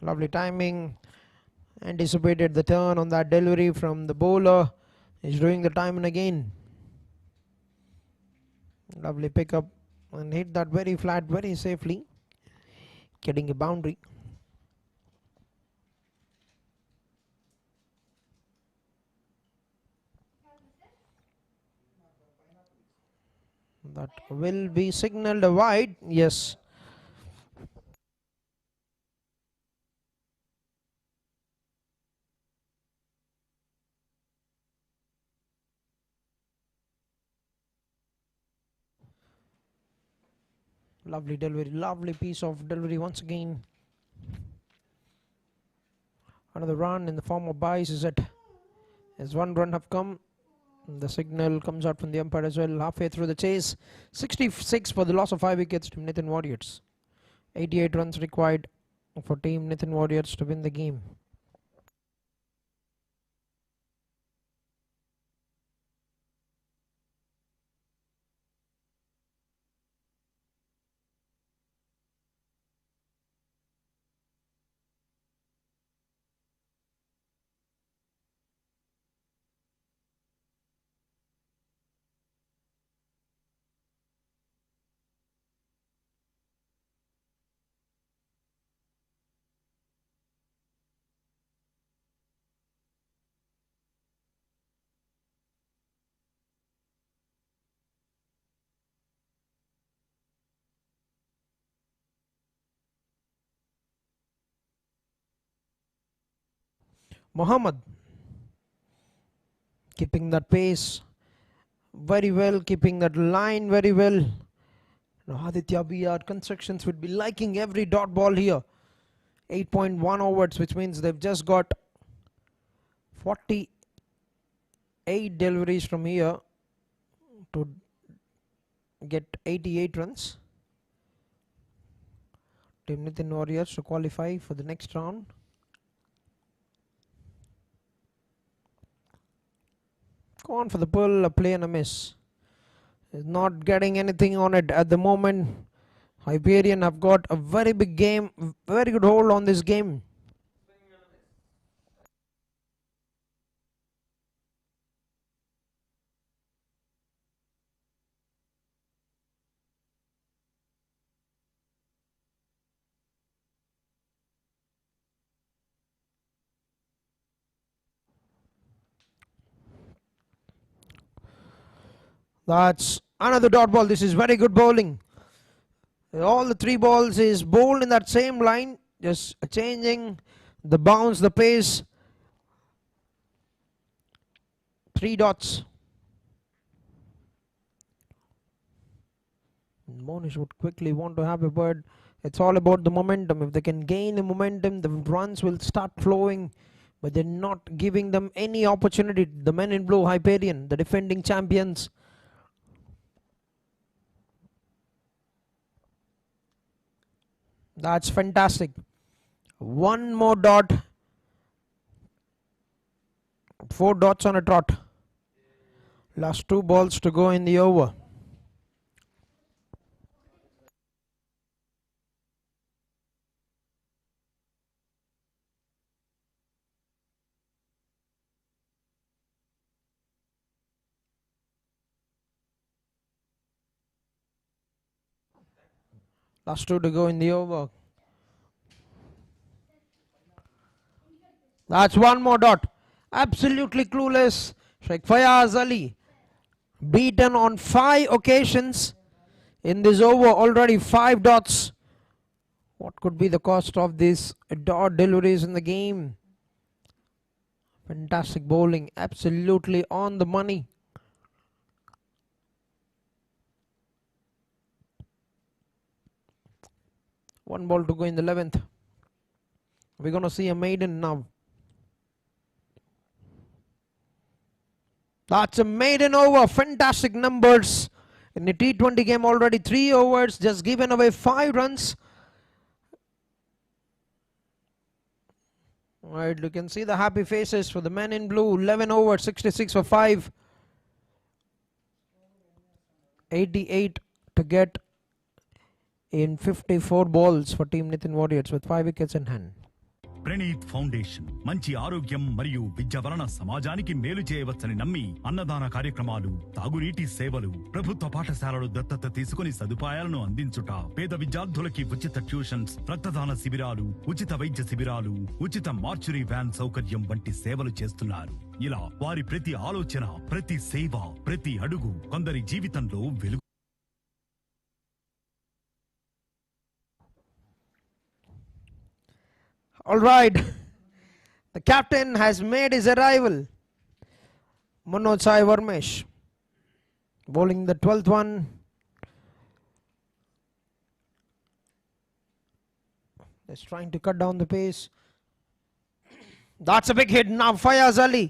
Speaker 1: Lovely timing. Anticipated the turn on that delivery from the bowler. He's doing the time and again. Lovely pickup and hit that very flat, very safely, getting a boundary. That will be signalled a wide. Yes. Lovely delivery, lovely piece of delivery once again. Another run in the form of buys is it. As one run have come, the signal comes out from the umpire as well. Halfway through the chase, 66 for the loss of 5 wickets to Nithin Warriors. 88 runs required for team Nithin Warriors to win the game. Mohammad keeping that pace very well, keeping that line very well. Now Aditya BR Constructions would be liking every dot ball here. 8.1 overs, which means they've just got 48 deliveries from here to get 88 runs. Team Nithin Warriors to qualify for the next round. Go on for the pull, a play and a miss. Is not getting anything on it at the moment. Hyperian have got a very big game, very good hold on this game. That's another dot ball. This is very good bowling. All the 3 balls is bowled in that same line, just changing the bounce, the pace. 3 dots. Monish would quickly want to have a bird. It's all about the momentum. If they can gain the momentum, the runs will start flowing, but they're not giving them any opportunity. The men in blue, Hyperian, the defending champions. That's fantastic. 1 more dot. 4 dots on a trot. Last 2 balls to go in the over. Last 2 to go in the over. That's 1 more dot. Absolutely clueless. Sheikh Fayaz Ali beaten on 5 occasions in this over. Already 5 dots. What could be the cost of these dot deliveries in the game? Fantastic bowling. Absolutely on the money. One ball to go in the 11th. We're going to see a maiden now. That's a maiden over. Fantastic numbers. In the T20 game already 3 overs. Just given away 5 runs. Alright, you can see the happy faces for the men in blue. 11 overs, 66 for 5. 88 to get in 54 balls for Team Nithin Warriors with 5 wickets in hand.
Speaker 6: Praneeth foundation మంచి ఆరోగ్యం మరియు విద్య వలన సమాజానికి మేలు చేయవచ్చని నమ్మి అన్నదాన కార్యక్రమాలు, తాగునీటి సేవలు, ప్రభుత్వ పాఠశాలలు దత్తత తీసుకుని సదుపాయాలను అందించుట, పేద విద్యార్థులకి ఉచిత ట్యూషన్స్, రక్తదాన శిబిరాలు, ఉచిత వైద్య శిబిరాలు, ఉచిత మార్చురీ వ్యాన్ సౌకర్యం వంటి సేవలు చేస్తున్నారు. ఇలా వారి ప్రతి ఆలోచన, ప్రతి సేవ, ప్రతి అడుగు కొందరి జీవితంలో వెలుగు.
Speaker 1: All right, the captain has made his arrival. Manoj Sai Varmesh bowling the 12th one. Just trying to cut down the pace. That's a big hit. Now Fayaz Ali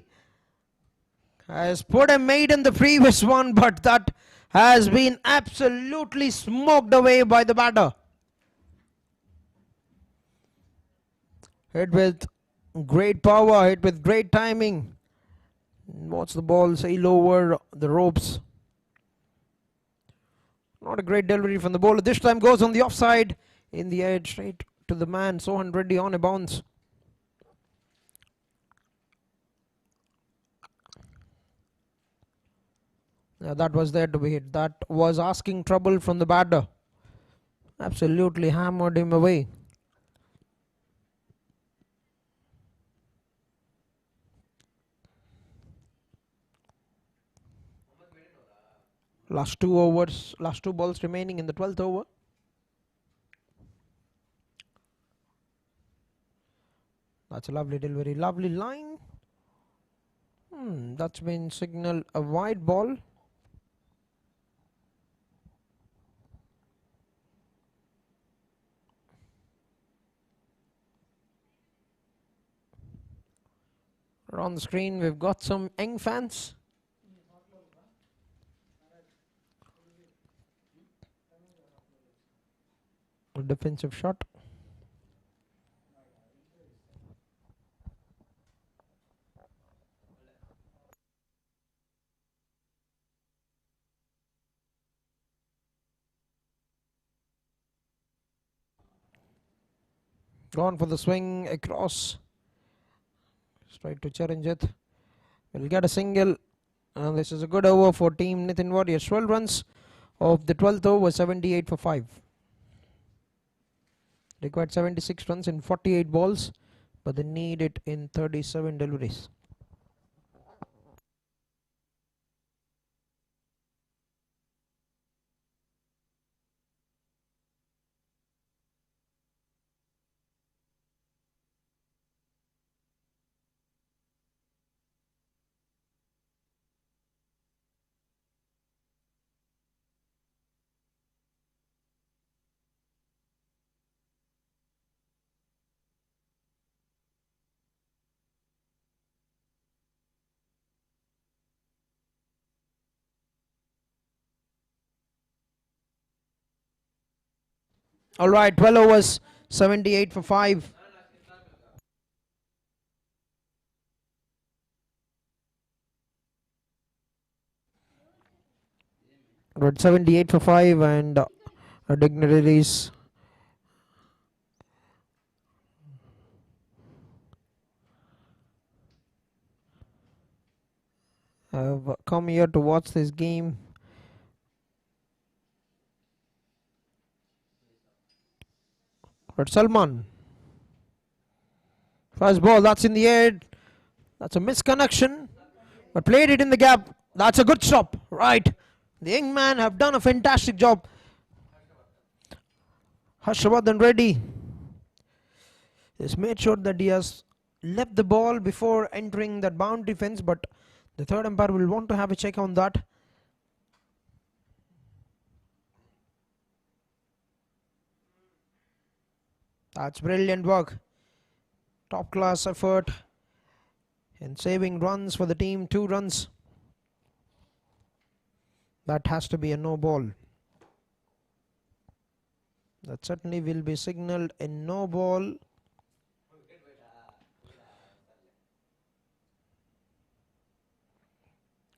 Speaker 1: has put a maid in the previous one, but that has been absolutely smoked away by the batter. Hit with great power, hit with great timing. Watch the ball sail over the ropes. Not a great delivery from the bowler. This time goes on the offside, in the edge, straight to the man. Sohan Reddy on a bounce. Yeah, that was there to be hit. That was asking trouble from the batter. Absolutely hammered him away. Last 2 overs, last 2 balls remaining in the 12th over. That's a lovely delivery, lovely line. That's been signaled a wide ball. On the screen, we've got some young fans. A defensive shot. Gone for the swing across. Straight to Charanjit. Will get a single. This is a good over for team Nithin Warriors. 12 runs of the 12th over, 78 for 5. Required 76 runs in 48 balls, but they need it in 37 deliveries. All right, 12 overs, 78 for 5. Got 78 for 5 and dignitaries. Have come here to watch this game. But Salman. First ball, that's in the air. That's a misconnection. But played it in the gap. That's a good stop. Right. The young man have done a fantastic job. Harshavardhan Reddy has made sure that he has left the ball before entering that boundary fence. But the third umpire will want to have a check on that. That's brilliant work. Top class effort in saving runs for the team. 2 runs. That has to be a no ball. That certainly will be signaled a no ball.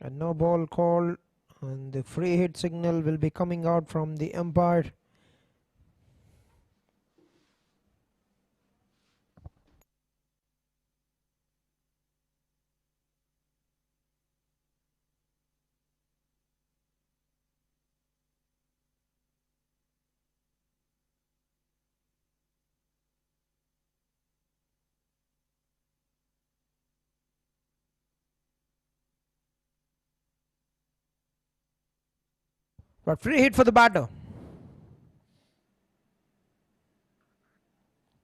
Speaker 1: A no ball call, and the free hit signal will be coming out from the umpire. But free hit for the batter.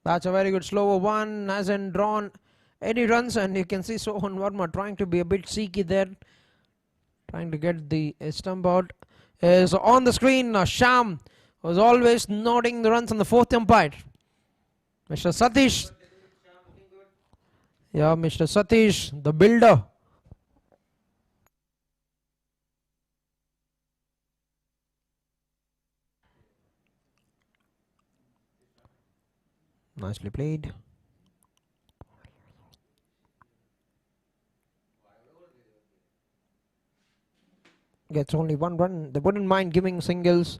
Speaker 1: That's a very good slower one. Hasn't drawn any runs, and you can see Sohan Verma trying to be a bit cheeky there, trying to get the stump out. Is on the screen. Sham was always nodding the runs on the fourth umpire. Mr. Satish. Yeah, Mr. Satish, the builder. Nicely played. Gets only one run. They wouldn't mind giving singles.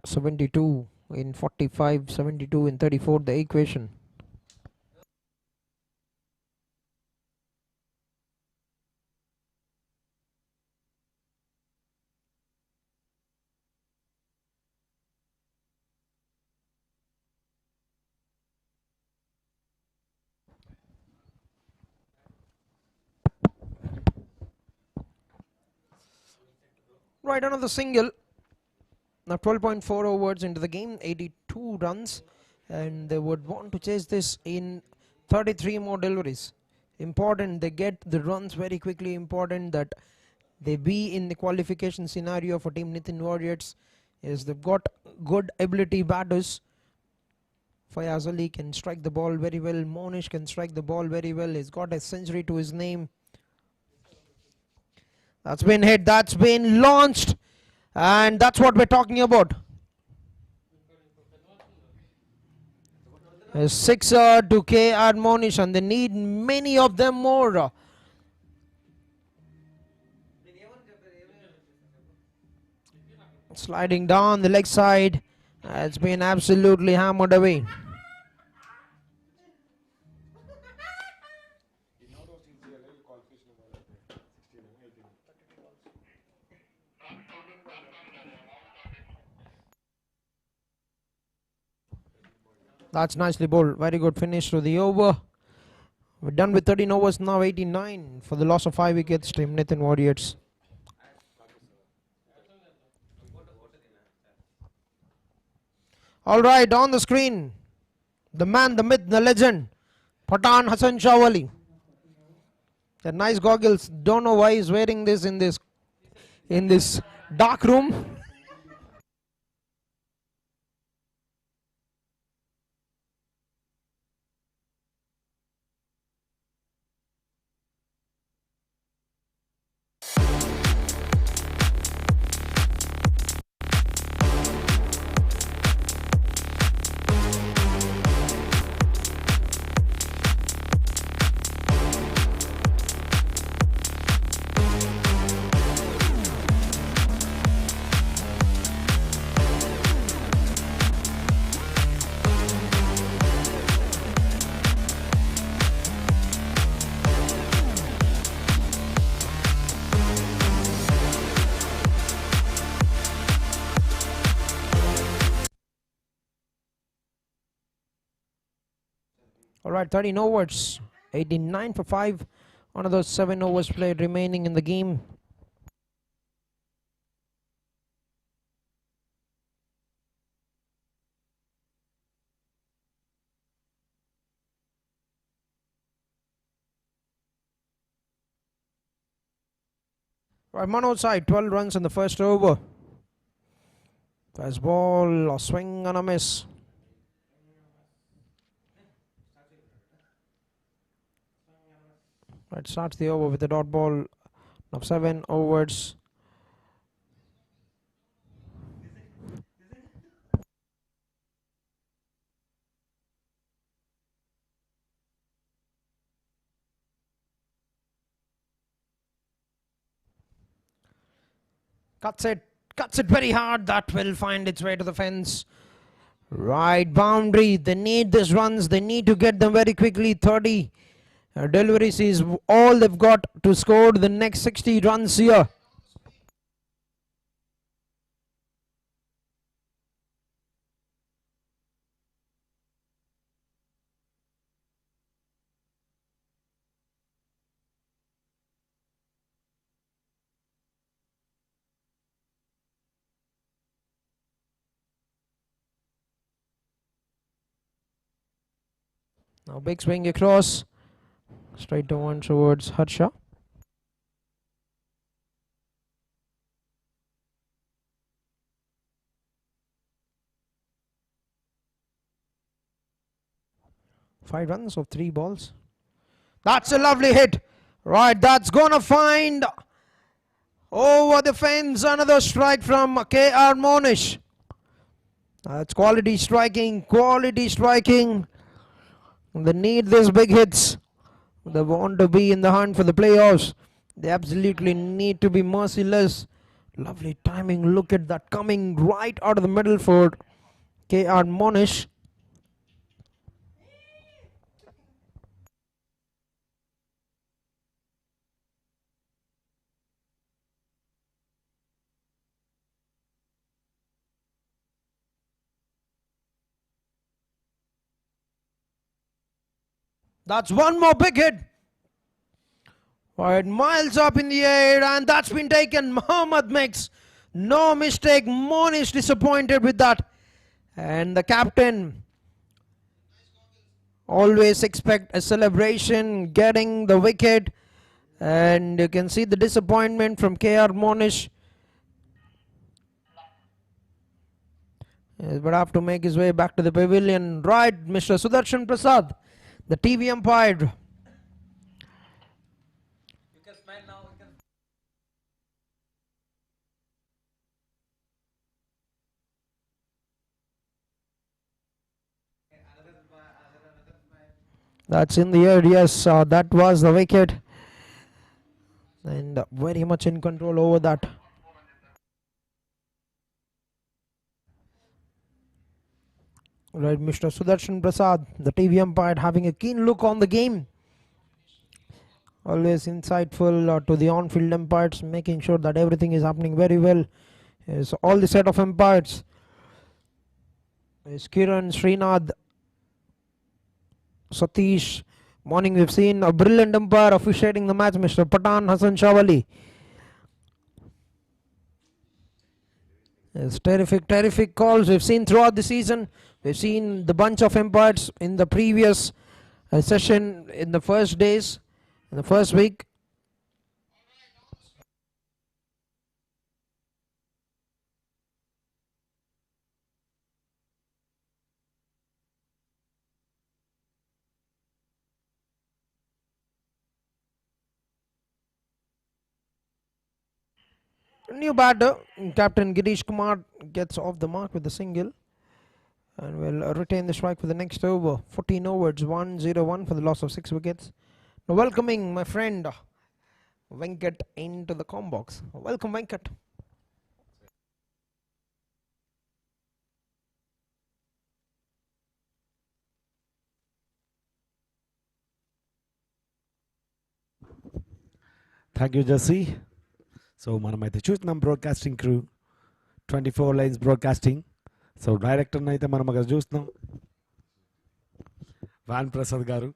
Speaker 1: 72 in 45, 72 in 34, the equation. Right, another single. Now 12.4 overs into the game, 82 runs, and they would want to chase this in 33 more deliveries. Important they get the runs very quickly. Important that they be in the qualification scenario for Team Nithin Warriors. Is they've got good ability batters. Fayaz Ali can strike the ball very well. Monish can strike the ball very well. He's got a century to his name. That's been hit. That's been launched. And that's what we're talking about. A sixer to K.R. Monish, and they need many of them more. Sliding down the leg side. It's been absolutely hammered away. That's nicely bowled. Very good finish to the over. We're done with 13 overs now, 89 for the loss of 5 wickets. Team Nithin Warriors. All right, on the screen, the man, the myth, the legend, Pathan Hassan Shawali. The nice goggles. Don't know why he's wearing this in this dark room. All right, 13 overs, 89 for 5. One of those 7 overs played remaining in the game. Right, Manoj side, 12 runs in the first over. Fast ball, a swing and a miss. Right, starts the over with a dot ball of 7 overs. Cuts it very hard. That will find its way to the fence. Right, boundary. They need these runs. They need to get them very quickly. 30 deliveries is all they've got to score the next 60 runs here. Now big swing across. Straight down towards Harsha. Five runs of 3 balls. That's a lovely hit. Right, that's gonna find over the fence. Another strike from K.R. Monish. That's quality striking, quality striking. They need these big hits. They want to be in the hunt for the playoffs. They absolutely need to be merciless. Lovely timing. Look at that coming right out of the middle for K.R. Monish. That's one more big hit. Right, miles up in the air, and that's been taken. Mohammad makes no mistake. Monish disappointed with that. And the captain always expect a celebration, getting the wicket. And you can see the disappointment from K.R. Monish. He would have to make his way back to the pavilion. Right, Mr. Sudarshan Prasad, the TV umpire. That's in the air, yes, that was the wicket. And very much in control over that. Right, Mr. Sudarshan Prasad, the TV umpire, having a keen look on the game. Always insightful to the on-field umpires, making sure that everything is happening very well. Is all the set of umpires. Is Kiran, Srinath, Satish. Morning we've seen a brilliant umpire officiating the match, Mr. Patan Hassan Shawali. It's terrific calls we've seen throughout the season. We've seen the bunch of umpires in the previous session in the first days, in the first week. New batter, Captain Girish Kumar gets off the mark with a single and will retain the strike for the next over. 14 overs, 1-0-1 for the loss of 6 wickets. Now welcoming my friend Venkat into the com box. Welcome, Venkat.
Speaker 8: Thank you, Jesse. So మనమైతే చూస్తున్నాం broadcasting crew 24 lines broadcasting. So డైరెక్టర్ని అయితే మనం అక్కడ చూస్తున్నాం, van Prasad గారు.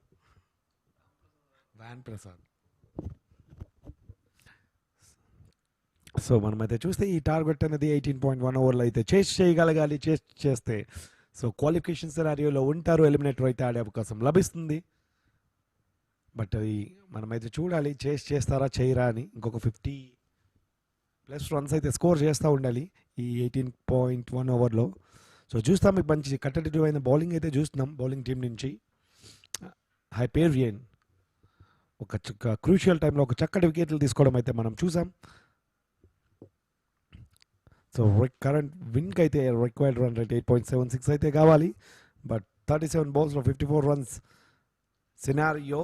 Speaker 8: So మనమైతే చూస్తే ఈ టార్గెట్ అనేది 18.1 ఓవర్లో అయితే చేయగలగాలి. చేస్తే సో క్వాలిఫికేషన్ సినారియోలో ఉంటారు, ఎలిమినేటర్ అయితే ఆడే అవకాశం లభిస్తుంది. బట్ అది మనమైతే చూడాలి చేస్తారా చేయరా అని. ఇంకొక 50+ రన్స్ అయితే స్కోర్ చేస్తూ ఉండాలి ఈ 18.1 ఓవర్లో. సో చూస్తాం, మీకు మంచి కంటెంటివ్ అయిన బౌలింగ్ అయితే చూస్తున్నాం బౌలింగ్ టీం నుంచి. హైపేరియన్ ఒక క్రూషియల్ టైంలో ఒక చక్కటి వికెట్లు తీసుకోవడం అయితే మనం చూసాం. సో కరెంట్ విన్కి అయితే రిక్వైర్డ్ రన్ రేట్ 8.76 అయితే కావాలి. బట్ 37 balls 54 runs సినారియో,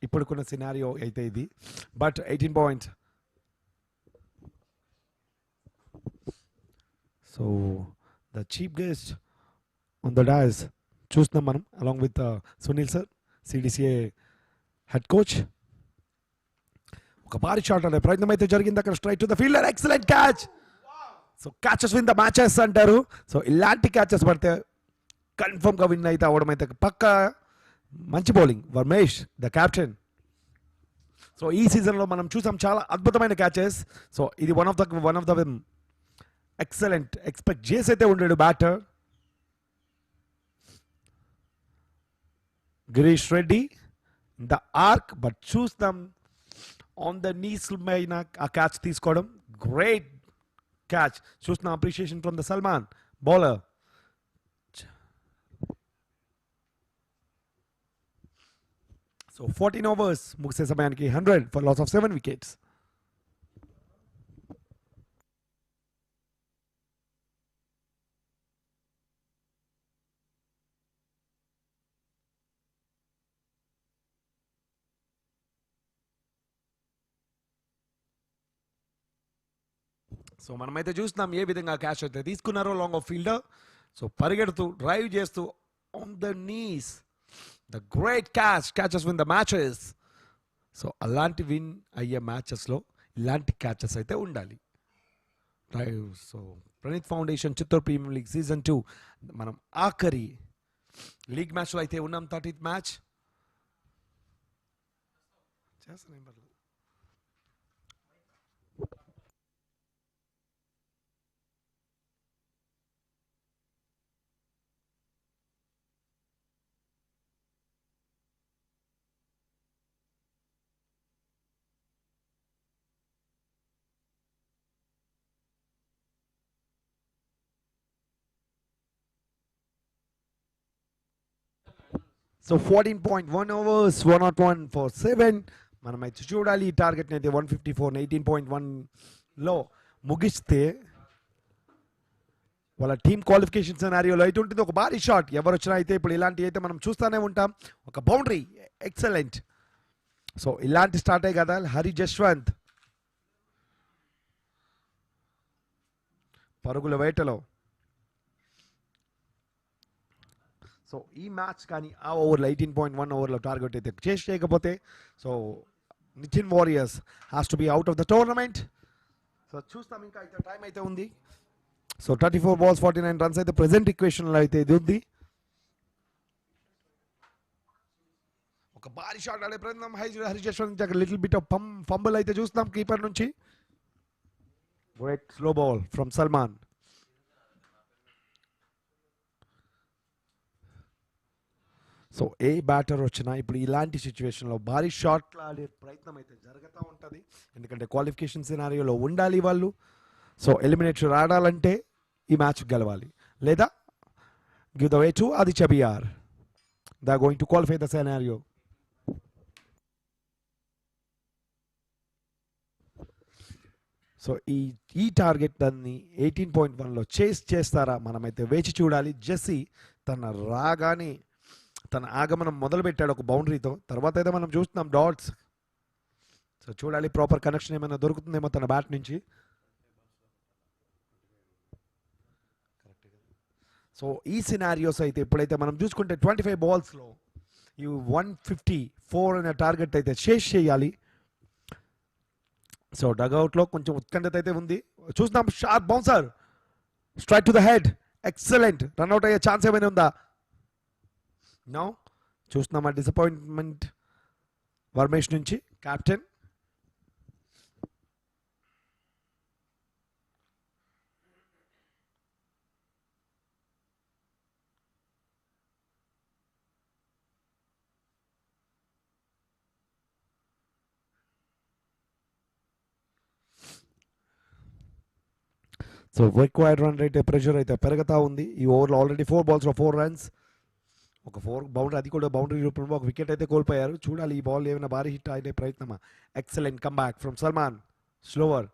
Speaker 8: ఇప్పుడుకున్న సినారియో అయితే ఇది. But 18 so the chief guest on the dais చూస్తున్నాం మనం, along with Sunil sir, CDCA head coach. ఒక భారీ షాట్ అనే ప్రయత్నం అయితే జరిగింది అక్కడ, straight to the fielder, excellent catch. So catches win the matches అంటారు. సో ఇలాంటి క్యాచెస్ పడితే కన్ఫర్మ్గా విన్ అయితే అవ్వడం అయితే పక్క. మంచి bowling Varmesh the captain. So ఈ సీజన్లో మనం చూసాం చాలా అద్భుతమైన క్యాచెస్. సో ఇది one of the excellent expect చేసి అయితే ఉండాడు batter. Girish Reddy in the arc, but choose them on the knees పైన ఆ క్యాచ్ తీసుకోవడం. Great catch. చూసిన appreciation from the Salman bowler. So 14 overs ముగిసే సమయానికి 100 for loss of 7 wickets. So మనమైతే చూస్తున్నాం ఏ విధంగా క్యాచ్ అయితే తీసుకున్నారో లాంగ్ ఆఫ్ ఫీల్డర్. సో పరిగెడుతూ డ్రైవ్ చేస్తూ on the knees the great catches win the matches. So అలాంటి విన్ అయ్యే మ్యాచెస్లో ఇలాంటి క్యాచెస్ అయితే ఉండాలి. Drive. So Praneeth foundation Chittoor premier league season 2 మనం ఆఖరి లీగ్ మ్యాచ్లో అయితే ఉన్నాం. 30th మ్యాచ్ చేస్తాను. So 14.1 overs 101 for 7. మనమైతే చూడాలి ఈ టార్గెట్ని అయితే 154 18.1లో ముగిస్తే వాళ్ళ టీమ్ క్వాలిఫికేషన్ సినారియోలో అయితే ఉంటుంది. ఒక భారీ షాట్ ఎవరు వచ్చినా అయితే ఇప్పుడు ఇలాంటి అయితే మనం చూస్తూనే ఉంటాం. ఒక బౌండరీ ఎక్సలెంట్. సో ఇలాంటి స్టార్టే కదా హరి జశ్వంత్ పరుగుల వేటలో. సో ఈ మ్యాచ్ కానీ ఆ ఓవర్లో 18.1 ఓవర్లో టార్గెట్ అయితే చేసి చేయకపోతే so Nitin warriors has to be out of the tournament. So చూస్తాం ఇంకా అయితే టైం అయితే ఉంది. సో 34 balls 49 runs అయితే ప్రెసెంట్ ఈక్వేషన్లో అయితే ఇది ఉంది. ఒక భారీ షాట్ ఆడే ప్రయత్నం Hari Jaswanth little bit of fumble అయితే చూస్తాం కీపర్ నుంచి. Great slow ball from Salman. So ఏ బ్యాటర్ వచ్చినా ఇప్పుడు ఇలాంటి సిచ్యువేషన్లో భారీ షాట్లు ఆడే ప్రయత్నం అయితే జరుగుతూ ఉంటుంది. ఎందుకంటే క్వాలిఫికేషన్ సినారియోలో ఉండాలి వాళ్ళు. సో ఎలిమినేటర్ ఆడాలంటే ఈ మ్యాచ్ గెలవాలి లేదా give the way to Aditya B R. They are going to qualify the scenario. So ఈ టార్గెట్ దాన్ని 18.1లో చేస్తారా మనమైతే వేచి చూడాలి. జెస్సీ తన రాగానే తన ఆగమనం మొదలుపెట్టాడు ఒక బౌండరీతో. తర్వాత అయితే మనం చూస్తున్నాం డాట్స్. సో చూడాలి ప్రాపర్ కనెక్షన్ ఏమైనా దొరుకుతుందేమో తన బ్యాట్ నుంచి. సో ఈ సినారియోస్ అయితే ఇప్పుడైతే మనం చూసుకుంటే 25 balls ఈ 154 అనే టార్గెట్ అయితే చేయాలి. సో డగౌట్లో కొంచెం ఉత్కంఠత అయితే ఉంది. చూస్తున్నాం sharp bouncer straight to the head. Excellent. Run out అయ్యే ఛాన్స్ ఏమైనా ఉందా? నో. చూస్తున్నాం ఆ డిసప్పాయింట్మెంట్ వర్మేష్ నుంచి captain. So required run rate pressure అయితే పెరుగుతూ ఉంది. ఈ ఓవర్లో ఆల్రెడీ 4 balls 4 runs. ఒక 4 బౌండరీ, అది కూడా బౌండరీ రూపంలో ఒక వికెట్ అయితే కోల్పోయారు. చూడాలి ఈ బాల్ ఏమైనా భారీ హిట్ అయ్యే ప్రయత్నమా. Excellent come back from Salman. Slower.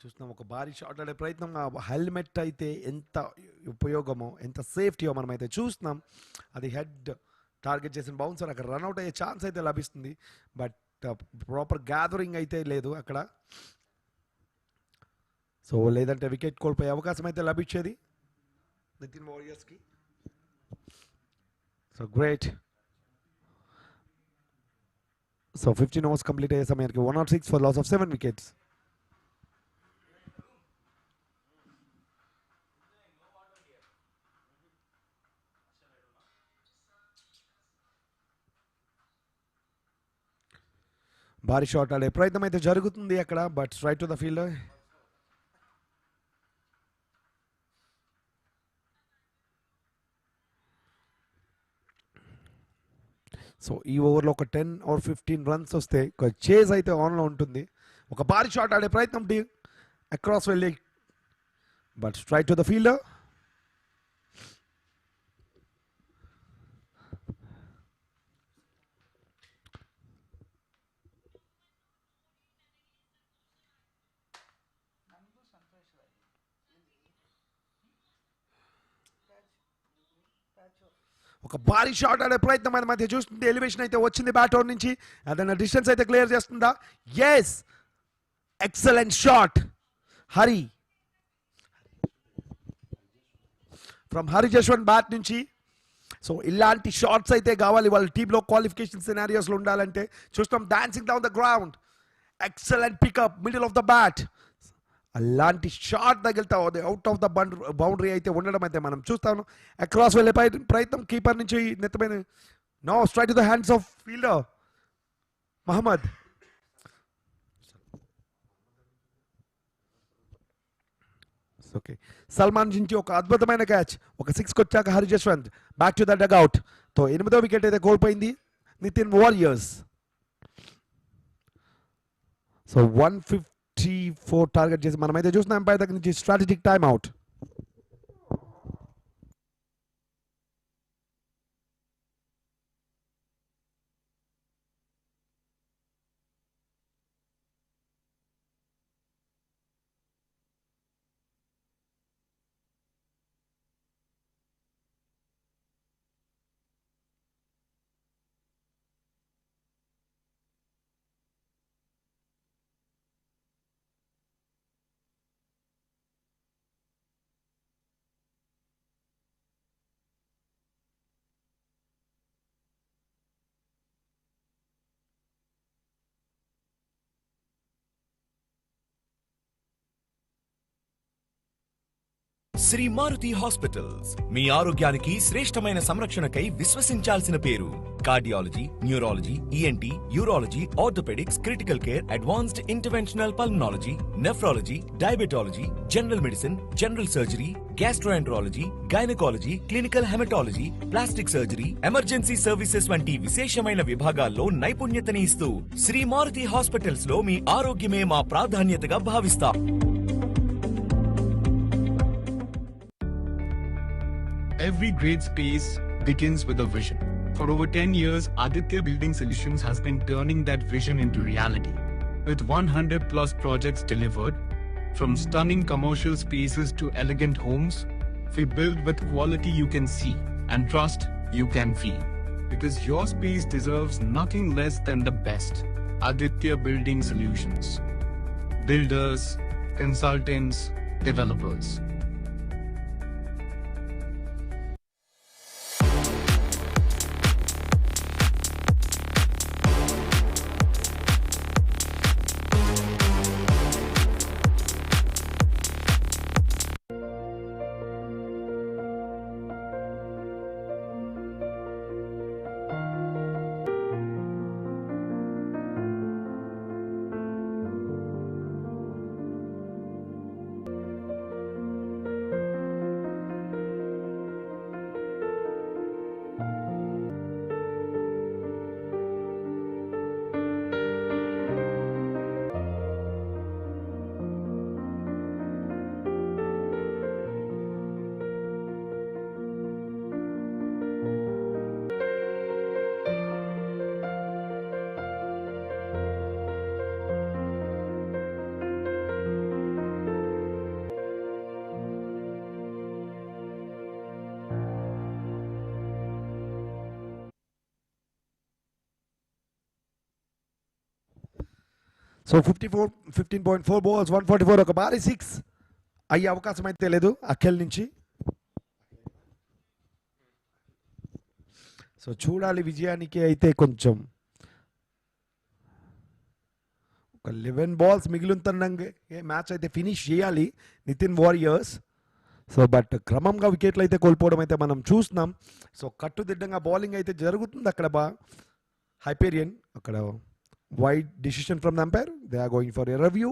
Speaker 8: చూస్తున్నాం ఒక భారీ షాట్ ఆడే ప్రయత్నం. హెల్మెట్ అయితే ఎంత ఉపయోగమో ఎంత సేఫ్టీయో మనమైతే చూస్తున్నాం. అది హెడ్ టార్గెట్ చేసిన బౌన్సర్ అక్కడ రన్అట్ అయ్యే ఛాన్స్ అయితే లభిస్తుంది. బట్ ప్రాపర్ గ్యాదరింగ్ అయితే లేదు అక్కడ. సో లేదంటే వికెట్ కోల్పోయే అవకాశం అయితే లభించేది నితిన్ వారియర్స్కి. So great. So 15 overs complete అయ్యే సమయానికి 106 ఫర్ లాస్ ఆఫ్ 7 wickets. భారీ షాట్ ఆడే ప్రయత్నం అయితే జరుగుతుంది అక్కడ. But straight to the fielder. So ఈ ఓవర్లో ఒక 10 or 15 రన్స్ వస్తే ఒక చేజ్ అయితే ఆన్లో ఉంటుంది. ఒక భారీ షాట్ ఆడే ప్రయత్నం టీం అక్రాస్ వెళ్ళి, but straight to the fielder. ఒక భారీ షాట్ ఆడే ప్రయత్నం మన మధ్య చూస్తుంది. ఎలివేషన్ అయితే వచ్చింది బ్యాటర్ నుంచి, అదన్న డిస్టెన్స్ అయితే క్లియర్ చేస్తుందా? Yes, excellent shot Hari from Hari Jaswanth bat నుంచి. సో ఇలాంటి షాట్స్ అయితే కావాలి వాళ్ళ టీంలో క్వాలిఫికేషన్ సినారియోస్లో ఉండాలంటే. చూస్తాం dancing down the ground, excellent pickup middle of the bat. అలాంటి షాట్ తగిలితే అవుట్ ఆఫ్ ద బౌండరీ అయితే ఉండడం అయితే మనం చూస్తాను. అక్రాస్ వెళ్ళే ప్రయత్నం కీపర్ నుంచి నెత్తమైన, no straight to the hands of fielder Mohammed. Okay, Salman నుంచి ఒక అద్భుతమైన క్యాచ్. ఒక 6 వచ్చాక Hari Jaswanth back to the dugout. తో 8వ వికెట్ అయితే కోల్పోయింది నితిన్ వారియర్స్. సో 154 టార్గెట్ చేసి మనమైతే చూస్తున్నాం ఎంపైర్ దగ్గర నుంచి strategic time out.
Speaker 7: Shri Maruti hospitals మీ ఆరోగ్యానికి శ్రేష్టమైన సంరక్షణకై విశ్వసించాల్సిన పేరు. Cardiology, neurology, ENT, urology, orthopaedics, critical care, advanced interventional pulmonology, nephrology, diabetology, general medicine, general surgery, gastroenterology, gynaecology, clinical haematology, plastic surgery, emergency services వంటి విశేషమైన విభాగాల్లో నైపుణ్యతని ఇస్తూ శ్రీ మారుతి హాస్పిటల్స్ లో మీ ఆరోగ్యమే మా ప్రాధాన్యతగా భావిస్తాం.
Speaker 4: Every great space begins with a vision. For over 10 years, Aditya Building Solutions has been turning that vision into reality. With 100 plus projects delivered, from stunning commercial spaces to elegant homes, we build with quality you can see and trust you can feel. Because your space deserves nothing less than the best. Aditya Building Solutions. Builders, consultants, developers.
Speaker 8: So 15.4 balls 144, ఒక భారీ 6 అయ్యే అవకాశం అయితే లేదు అఖిల్ నుంచి. So చూడాలి, విజయానికి అయితే కొంచెం ఒక 11 balls మిగిలిందంగా మ్యాచ్ అయితే ఫినిష్ చేయాలి నితిన్ వారియర్స్. సో బట్ క్రమంగా వికెట్లు అయితే కోల్పోవడం అయితే మనం చూస్తున్నాం. సో కట్టుదిడ్డంగా బౌలింగ్ అయితే జరుగుతుంది అక్కడ. హైపేరియన్ అక్కడ wide decision from the umpire. They are going for a review.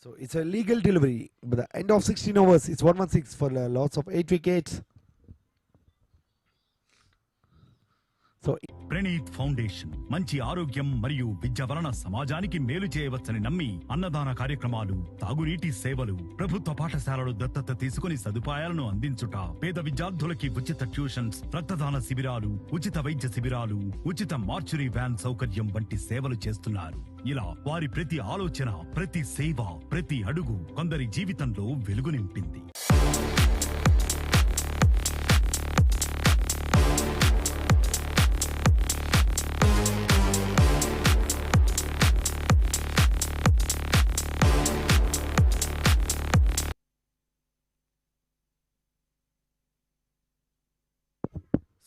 Speaker 8: So it's a legal delivery. By the end of 16 overs, it's 116 for a loss of 8 wickets. So
Speaker 6: Praneeth foundation మంచి ఆరోగ్యం మరియు విద్య వలన సమాజానికి మేలు చేయవచ్చని నమ్మి అన్నదాన కార్యక్రమాలు, తాగునీటి సేవలు, ప్రభుత్వ పాఠశాలలు దత్తత తీసుకుని సదుపాయాలను అందించుట, పేద విద్యార్థులకి ఉచిత ట్యూషన్స్, రక్తదాన శిబిరాలు, ఉచిత వైద్య శిబిరాలు, ఉచిత మార్చురీ వ్యాన్ సౌకర్యం వంటి సేవలు చేస్తున్నారు. ఇలా వారి ప్రతి ఆలోచన, ప్రతి సేవ, ప్రతి అడుగు కొందరి జీవితంలో వెలుగు నింపింది.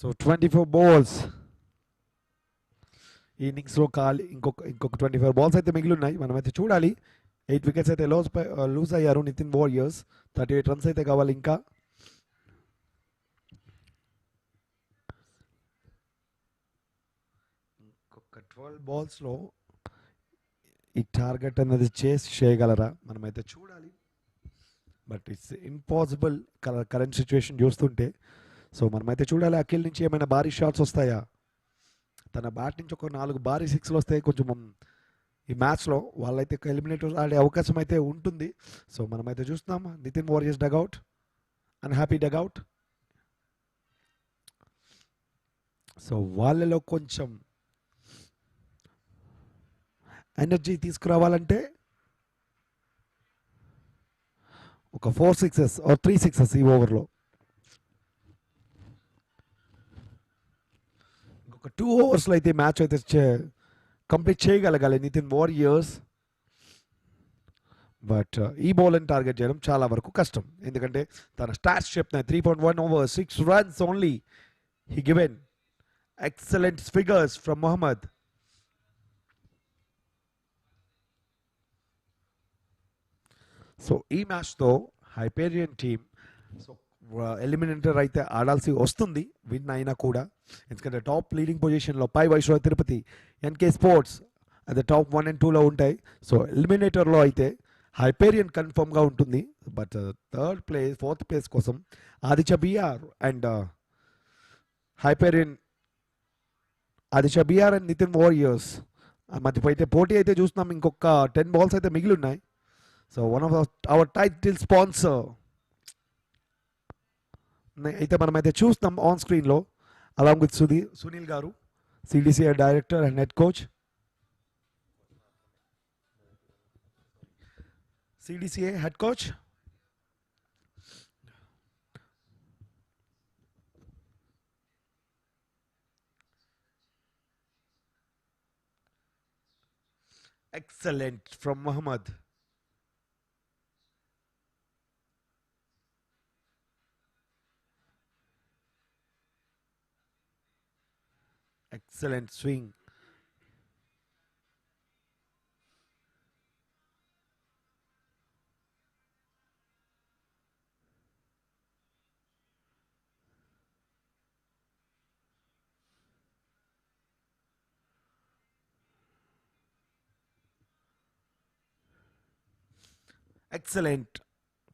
Speaker 8: So 24 balls. ఈ ఇన్నింగ్స్లో ఇంకొక 24 బాల్స్ అయితే మిగిలి ఉన్నాయి. మనమైతే చూడాలి. 8 వికెట్స్ అయితే లూజ్ అయ్యారు నితిన్ వారియర్స్. 38 రన్స్ అయితే కావాలి ఇంకా. ఇంకొక 12 బాల్స్లో ఈ టార్గెట్ అనేది చేయగలరా మనమైతే చూడాలి. But it's impossible current situation చూస్తుంటే. సో మనమైతే చూడాలి అఖిల్ నుంచి ఏమైనా భారీ షాట్స్ వస్తాయా. తన బ్యాట్ నుంచి ఒక 4 భారీ సిక్స్లు వస్తే కొంచెం ఈ మ్యాచ్లో వాళ్ళైతే ఎలిమినేటర్ ఆడే అవకాశం అయితే ఉంటుంది. సో మనమైతే చూస్తున్నాం Nitin warriors dugout, unhappy dugout. So వాళ్ళలో కొంచెం ఎనర్జీ తీసుకురావాలంటే ఒక 4 సిక్సెస్ ఆర్ 3 సిక్సెస్ ఈ ఓవర్లో. ఇంకొక 2 ఓవర్స్లో అయితే మ్యాచ్ అయితే కంప్లీట్ చేయగలగాలి నితిన్ వారియర్స్. బట్ ఈ బౌల్ని టార్గెట్ చేయడం చాలా వరకు కష్టం. ఎందుకంటే తన స్టాట్స్ చెప్తున్నాయి 3.1 overs 6 runs only. He given excellent figures from Mohammed. So ఈ మ్యాచ్తో హైపేరియన్ టీమ్ ఎలిమినేటర్ అయితే ఆడాల్సి వస్తుంది విన్ అయినా కూడా. ఎందుకంటే టాప్ లీడింగ్ పొజిషన్లో పై వైశ్వ తిరుపతి, ఎన్కే స్పోర్ట్స్ అది టాప్ 1 and 2లో ఉంటాయి. సో ఎలిమినేటర్లో అయితే హైపేరియన్ కన్ఫర్మ్గా ఉంటుంది. బట్ ఫోర్త్ ప్లేస్ కోసం Aditya BR and Hyperion, Aditya BR and Nithin Warriors మధ్య అయితే పోటీ అయితే చూస్తున్నాం. ఇంకొక 10 balls అయితే మిగిలి ఉన్నాయి. So one of our title sponsor అయితే మనమైతే చూస్తాం ఆన్ స్క్రీన్లో అలాంగ్ విత్ సునీల్ గారు, CDCA director and head coach. CDCA head coach. Excellent from Muhammad. Excellent swing. Excellent.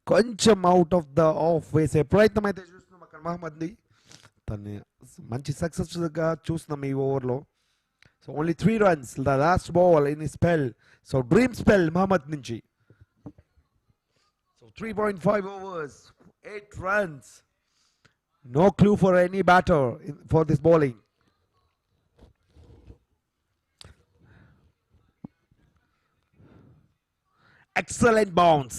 Speaker 8: కొంచెం అవుట్ ఆఫ్ ద ఆఫ్ వేసే ప్రయత్నం అయితే చూస్తున్నాం అక్కడ మహమ్మద్ని. తను మంచి సక్సెస్ఫుల్గా చూస్తున్నాం ఈ ఓవర్లో. So only 3 runs the last ball in spell. So dream spell Mohammed నుంచి. So 3.5 overs 8 runs. No clue for any batter for this bowling. Excellent bounce.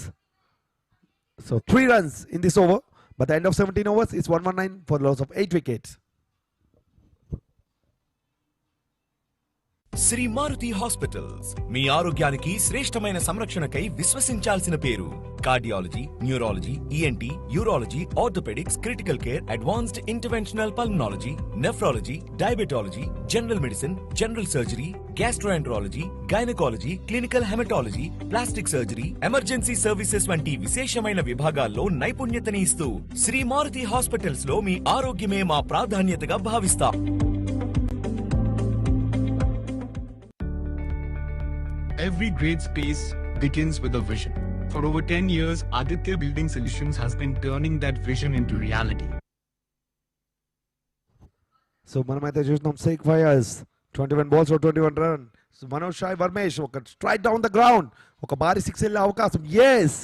Speaker 8: So 3 runs in this over. But the end of 17 overs is 119 for the loss of 8 wickets.
Speaker 7: Shri Maruti hospitals మీ ఆరోగ్యానికి శ్రేష్టమైన సంరక్షణకై విశ్వసించాల్సిన పేరు. Cardiology, neurology, ENT, urology, orthopaedics, critical care, advanced interventional pulmonology, nephrology, diabetology, general medicine, general surgery, gastroenterology, gynaecology, clinical haematology, plastic surgery, emergency services వంటి విశేషమైన విభాగాల్లో నైపుణ్యతని ఇస్తూ శ్రీ మారుతి హాస్పిటల్స్ లో మీ ఆరోగ్యమే మా ప్రాధాన్యతగా భావిస్తాం.
Speaker 4: Every great space begins with a vision. For over 10 years, Aditya Building Solutions has been turning that vision into reality.
Speaker 8: So మనమైతే చూస్తున్నాం 6 ఫైర్స్ 21 balls 21 run. So Manoj Shai Varmesh ఒక స్ట్రైక్ డౌన్ ద గ్రౌండ్, ఒక భారీ 6 వెళ్ళే అవకాశం. Yes,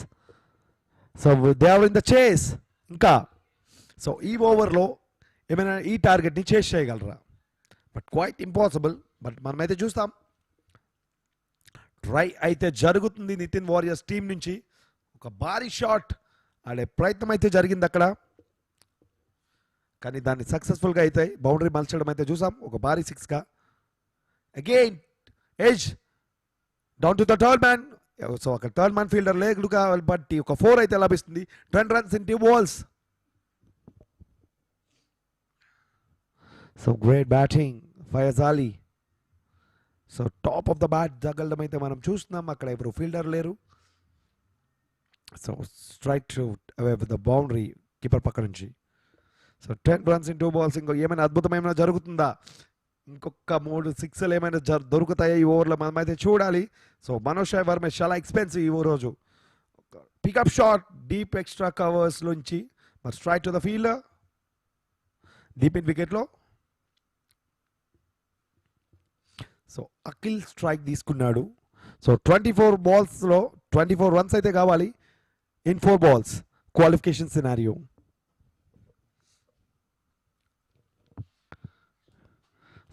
Speaker 8: so they are in the chase. ఇంకా so ఈ ఓవర్లో ఏమైనా ఈ టార్గెట్ని చేస్ చేయగలరా? But quiet impossible. బట్ మనమైతే చూస్తాం, ట్రై అయితే జరుగుతుంది నితిన్ వారియర్స్ టీం నుంచి. ఒక భారీ షాట్ ఆడే ప్రయత్నం అయితే జరిగింది అక్కడ, కానీ దాన్ని సక్సెస్ఫుల్గా అయితే బౌండరీ మలచడం అయితే చూసాం. ఒక భారీ 6గా again edge down to the third man. So అక్కడ థర్డ్ మ్యాన్ ఫీల్డర్ లేదుగా, బట్ ఒక 4 అయితే లభిస్తుంది. 10 runs in 2 balls. So great batting Fayaz Ali. So top of the bat తగలడం అయితే మనం చూస్తున్నాం. అక్కడ ఇప్పుడు ఫీల్డర్ లేరు. So strike to away with the boundary keeper పక్క నుంచి. So 10 runs in 2 balls. ఇంకో ఏమైనా అద్భుతం ఏమైనా జరుగుతుందా? ఇంకొక 3 6లు ఏమైనా దొరుకుతాయా ఈ ఓవర్లో? మనమైతే చూడాలి. సో మనోజ్ షాయ్ వర్మ చాలా ఎక్స్పెన్సివ్ ఈ రోజు. Pickup shot deep extra covers నుంచి, మరి strike to the fielder deep in వికెట్లో. సో అఖిల్ స్ట్రైక్ తీసుకున్నాడు. సో 24 balls-లో 24 runs అయితే కావాలి in 4 balls qualification scenario.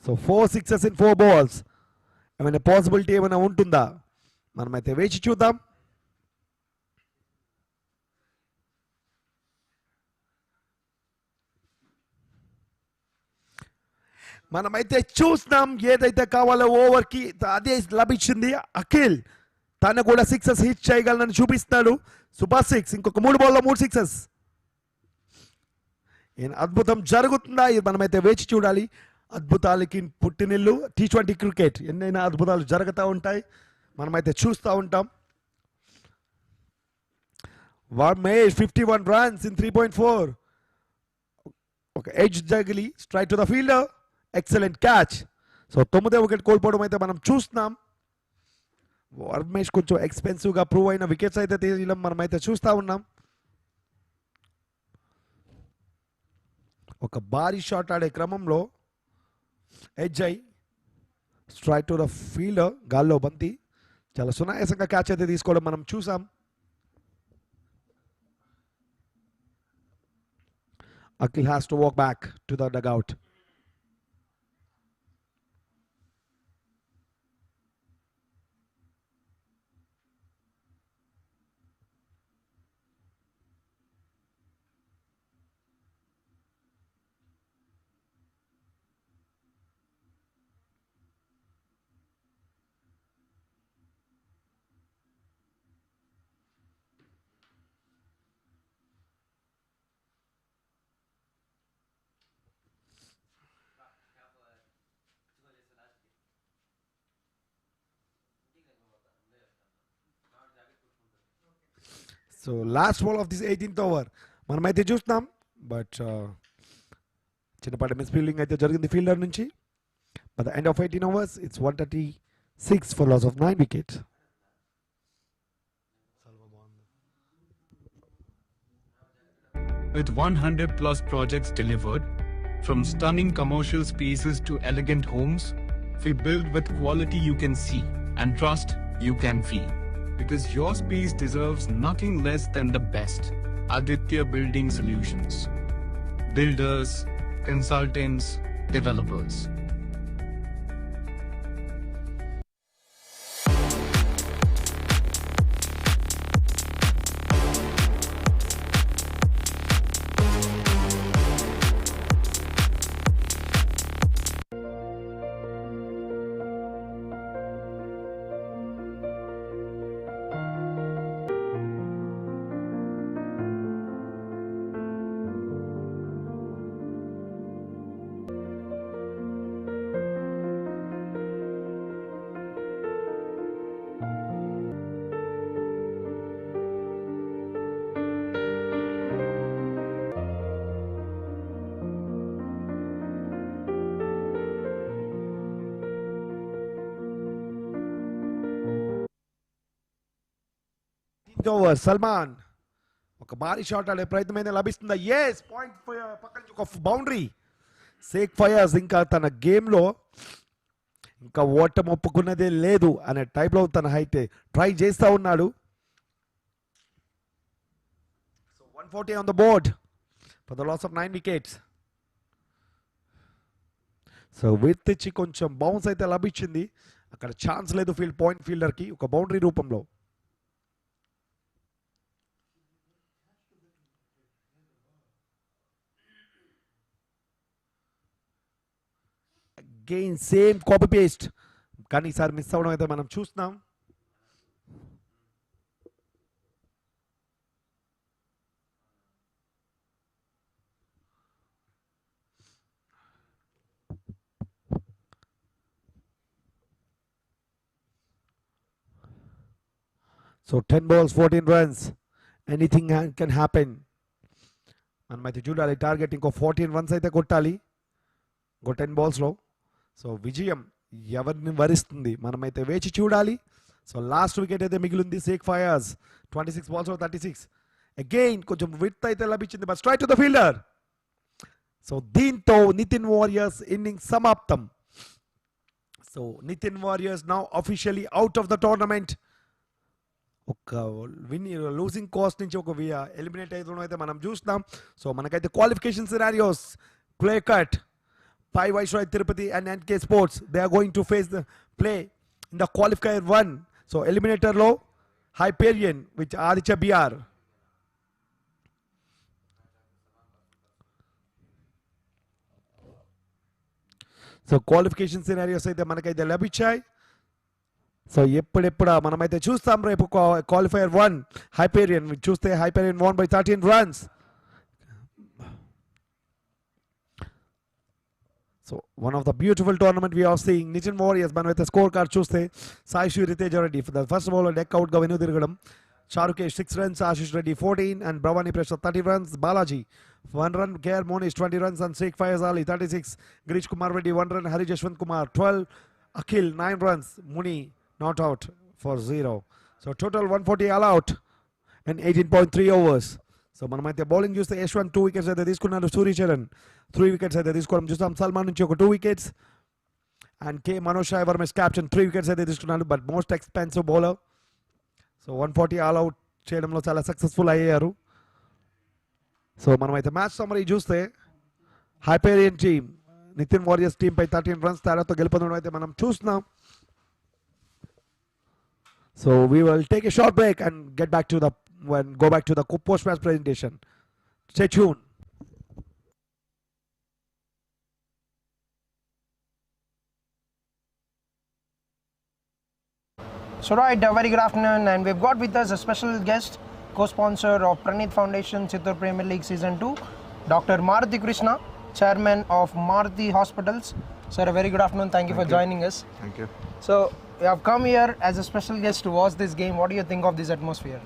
Speaker 8: So 4 6s in 4 balls. ఏమైనా పాసిబిలిటీ ఏమైనా ఉంటుందా? మనమైతే వేచి చూద్దాం. మనమైతే చూస్తున్నాం, ఏదైతే కావాలో ఓవర్కి అదే లభించింది. అఖిల్ తను కూడా 6s హిట్ చేయగలనని చూపిస్తున్నాడు. సూపర్ 6. ఇంకొక 3 balls-లో 3 6s. అద్భుతం జరుగుతుందా? ఇది మనమైతే వేచి చూడాలి. అద్భుతాలకి పుట్టినిల్లు T20 క్రికెట్. ఎన్నైనా అద్భుతాలు జరుగుతూ ఉంటాయి, మనమైతే చూస్తూ ఉంటాం. వర్మేష్ 51 runs in 3.4. ఒక ఎడ్జ్ జగిలి strike to the fielder. Excellent catch. So 9వ వికెట్ కోల్పోవడం అయితే మనం చూస్తున్నాం. వర్మేష్ కొంచెం ఎక్స్పెన్సివ్గా ప్రూవ్ అయిన వికెట్స్ అయితే తీయడం మనమైతే చూస్తూ ఉన్నాం. ఒక భారీ షాట్ ఆడే క్రమంలో ఎడ్జ్ అయి స్ట్రైక్ టు ద ఫీల్డర్, గాల్లో బంతి. చాలా సునాయాసంగా క్యాచ్ అయితే తీసుకోవడం మనం చూసాం. Akhil has to walk back to the dugout. So last ball of this 18th over మనమైతే చూస్తున్నాం. బట్ చిన్నపాటి మిస్ ఫీల్డింగ్ అయితే జరిగింది ఫీల్డర్ నుంచి. But the end of 18 overs it's 136 for loss of 9 wickets.
Speaker 4: With 100 plus projects delivered, from stunning commercial spaces to elegant homes, we build with quality you can see and trust you can feel. Because your space deserves nothing less than the best. Aditya Building Solutions. Builders, consultants, developers.
Speaker 8: Over Salman ఒక భారీ shot ఆడే ప్రయత్నమైన లభిస్తుందా? Yes point పక్క నుంచి ఒక boundary. Sake ఫయర్స్ ఇంకా తన గేమ్లో ఇంకా ఓటం ఒప్పుకున్నదే లేదు అనే టైప్లో తన హైట్ ట్రై చేస్తూ ఉన్నాడు. So 140 on the board for the loss of 9 wickets. So with ఇచ్చి కొంచెం బౌన్స్ అయితే లభించింది. అక్కడ ఛాన్స్ లేదు పాయింట్ ఫీల్డర్కి ఒక బౌండరీ రూపంలో. అగైన్ సేమ్ కాపీ పేస్ట్, కానీ ఈసారి మిస్ అవ్వడం అయితే మనం చూస్తున్నాం. So 10 balls 14 runs, anything can happen. మనమైతే చూడాలి, టార్గెట్ ఇంకో 14 runs అయితే కొట్టాలి ఇంకో 10 balls. సో విజయం ఎవరిని వరిస్తుంది మనమైతే వేచి చూడాలి. సో లాస్ట్ వికెట్ అయితే మిగిలింది సేక్ ఫయర్స్ 26 balls 36. అగైన్ కొంచెం విత్ అయితే లభించింది, but straight to the fielder. So దీంతో నితిన్ వారియర్స్ ఇన్నింగ్స్ సమాప్తం. So Nitin warriors now officially out of the tournament. ఒక లూజింగ్ కాస్ట్ నుంచి ఒక ఎలిమినేట్ అవుతుండడం అయితే మనం చూస్తున్నాం. సో మనకైతే qualification scenarios clear cut. Pai Vaishrai Tirupati and NK Sports, they are going to face the play in the qualifier 1. So eliminator low Hyperian with Aditya BR. So qualification scenarios అయితే మనకైతే లభించాయి. So ఎప్పుడెప్పుడు మనమైతే చూస్తాం రేపు qualifier 1 Hyperian చూస్తే Hyperian won by 13 runs. So one of the beautiful tournament we are seeing. Nithin Warriors మనమైతే score card చూస్తే Sai Sri Ritej Reddy for the first ball duck out గా వెను తిరగడం. Charukesh 6 runs, Ashish Reddy 14 and Bhavani Prasad 30 runs. Balaji 1 run, KR Monish 20 runs and Sheikh Faiz Ali 36. Girish Kumar Reddy 1 run, Hari Jashwant Kumar 12. Akhil 9 runs, Muni not out for 0. So total 140 all out and 18.3 overs. So మనమైతే bowling చూస్తే Yashwant 2 wickets అయితే తీసుకున్నారు. Surya Charan 3 wickets అయితే తీసుకోవడం చూస్తాం. సల్మాన్ నుంచి ఒక 2 wickets and K Manoj Shai Varma captain 3 wickets అయితే తీసుకున్నారు. But most expensive bowler. So 140 all out చేయడంలో చాలా సక్సెస్ఫుల్ అయ్యారు. సో మనమైతే మ్యాచ్ సమ్మరీ చూస్తే Hyperion team Nithin Warriors team పై 13 runs తేడాతో గెలుపొందడం అయితే మనం చూస్తున్నాం. So we will take a short break and get back to the go back to the post-match presentation. Stay tuned.
Speaker 1: So right, a very good afternoon, and we've got with us a special guest, co-sponsor of Pranit Foundation Chittoor Premier League Season 2, Dr. Maruti Krishna, Chairman of Maruti Hospitals. Sir, a very good afternoon. Thank you for joining us.
Speaker 9: Thank you.
Speaker 1: So you have come here as a special guest to watch this game. What do you think of this atmosphere?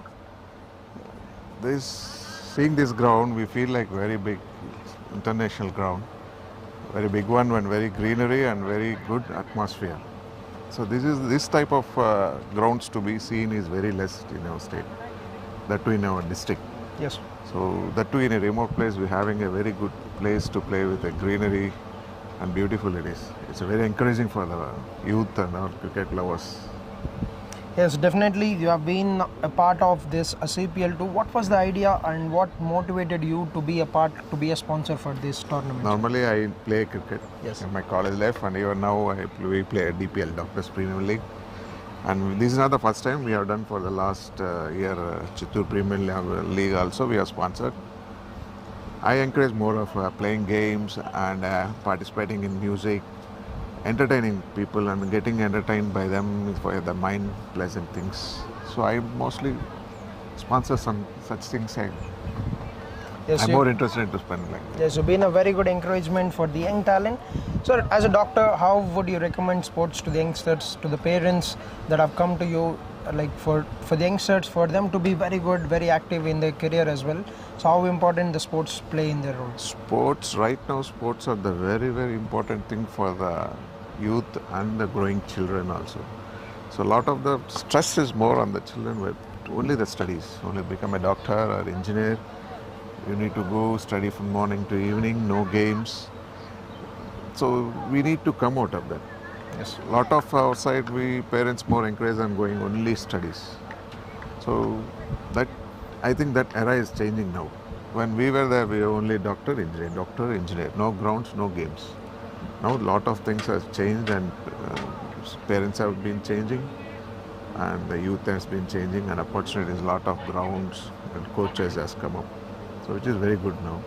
Speaker 9: Seeing this ground, we feel like very big international ground, very big one and very greenery and very good atmosphere. So this type of grounds to be seen is very less in our state, that too in our district.
Speaker 1: Yes.
Speaker 9: So that too in a remote place, we're having a very good place to play with a greenery and beautiful it is. It's very encouraging for the youth and our cricket lovers.
Speaker 1: Yes, definitely. You have been a part of this CPL too. What was the idea and what motivated you to be a sponsor for this tournament?
Speaker 9: Normally I play cricket
Speaker 1: Yes.
Speaker 9: in my college life, and even now we play at DPL, Doctors Premier League. And this is not the first time. We have done for the last year Chittoor Premier League also we are sponsored. I encourage more of playing games and participating in music, entertaining people and getting entertained by them for the mind pleasant things. So I mostly sponsor some such things.
Speaker 1: Yes,
Speaker 9: I'm more interested to spend like that.
Speaker 1: Yes, you've been a very good encouragement for the young talent. So as a doctor, how would you recommend sports to the youngsters, to the parents that have come to you, like for the youngsters, for them to be very good, very active in their career as well? So how important the sports play in their role?
Speaker 9: Sports, right now sports are the very, very important thing for the youth and the growing children also. So a lot of the stress is more on the children, where only the studies, only become a doctor or engineer. You need to go study from morning to evening, no games. So we need to come out of that. Yes, lot of our side, we parents more encourage on going only studies. So that, I think that era is changing now. When we were there, we were only doctor, engineer, no grounds, no games. Now a lot of things have changed, and parents have been changing, and the youth has been changing, and opportunities, lot of grounds and coaches has come up. So it is very good now.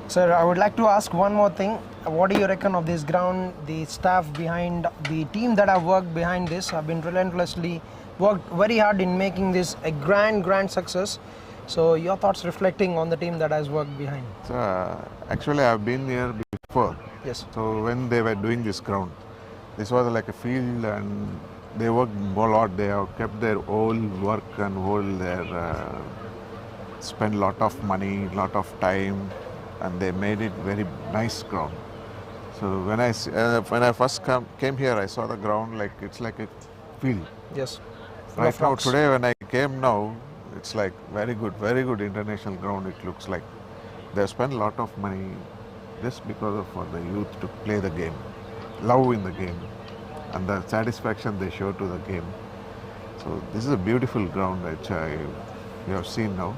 Speaker 1: Sir, I would like to ask one more thing. What do you reckon of this ground? The staff behind, the team that have worked behind this have been relentlessly worked very hard in making this a grand success. So your thoughts reflecting on the team that has worked behind?
Speaker 9: So, actually I've been here before.
Speaker 1: Yes.
Speaker 9: So when they were doing this ground, this was like a field, and they worked a lot. They have kept their whole work and whole their spent lot of money, lot of time, and they made it very nice ground. So when I first came here, I saw the ground like it's like a field.
Speaker 1: Yes.
Speaker 9: Right now, today when I came now, it's like very good international ground. It looks like they spent a lot of money just because of for the youth to play the game, love in the game, and the satisfaction they show to the game. So this is a beautiful ground which you have seen now,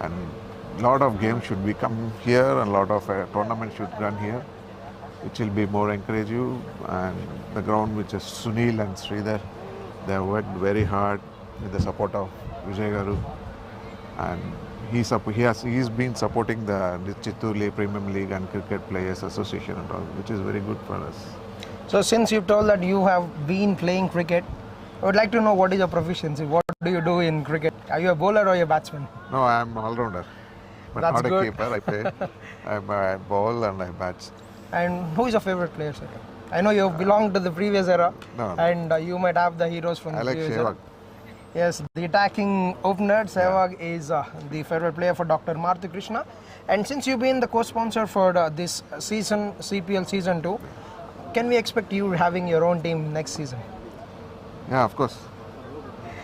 Speaker 9: and a lot of games should become here, and a lot of tournaments should run here, which will be more encourage you. And the ground which is Sunil and Sridhar, they have worked very hard with the support of Vijay Garu, and he's been supporting the Chittoor Premium League and Cricket Players Association and all, which is very good for us.
Speaker 1: So since you've told that you have been playing cricket, I would like to know what is your proficiency. What do you do in cricket? Are you a bowler or a batsman?
Speaker 9: No, I'm all-rounder, but
Speaker 1: That's
Speaker 9: not
Speaker 1: good.
Speaker 9: a keeper. I play. I bowl and I bat.
Speaker 1: And who is your favorite player, sir? I know you belong to the previous era,
Speaker 9: No.
Speaker 1: and you might have the heroes from
Speaker 9: I
Speaker 1: the
Speaker 9: like
Speaker 1: previous
Speaker 9: Sehwag.
Speaker 1: era. Yes, the attacking opener, Sehwag, is the favorite player for Dr. Maruti Krishna. And since you've been the co-sponsor for this season, CPL Season 2, can we expect you having your own team next season?
Speaker 9: Yeah, of course.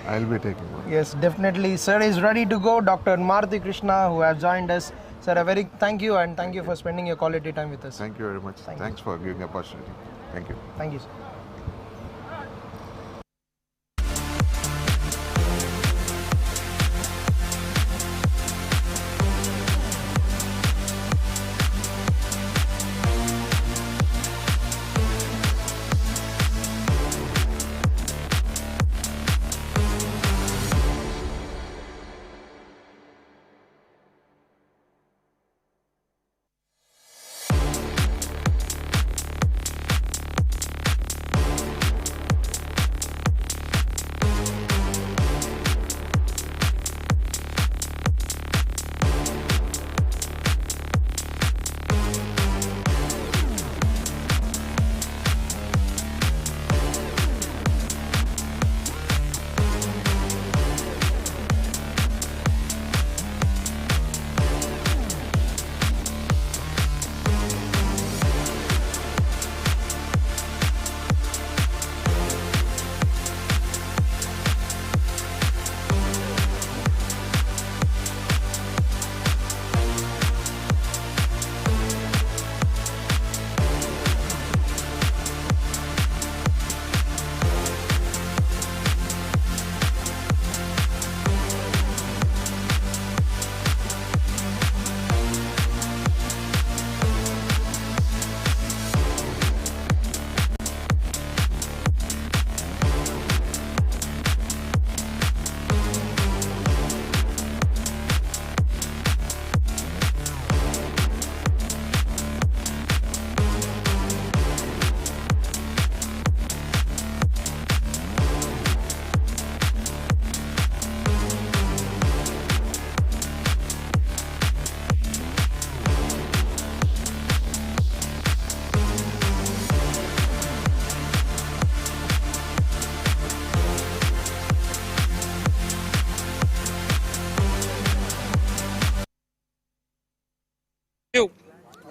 Speaker 9: I'll be taking one.
Speaker 1: Yes, definitely. Sir is ready to go. Dr. Maruti Krishna, who has joined us. Sir, a very thank you, and thank you for spending your quality time with us.
Speaker 9: Thank you very much. Thanks for giving the opportunity. Thank you.
Speaker 1: Thank you, sir.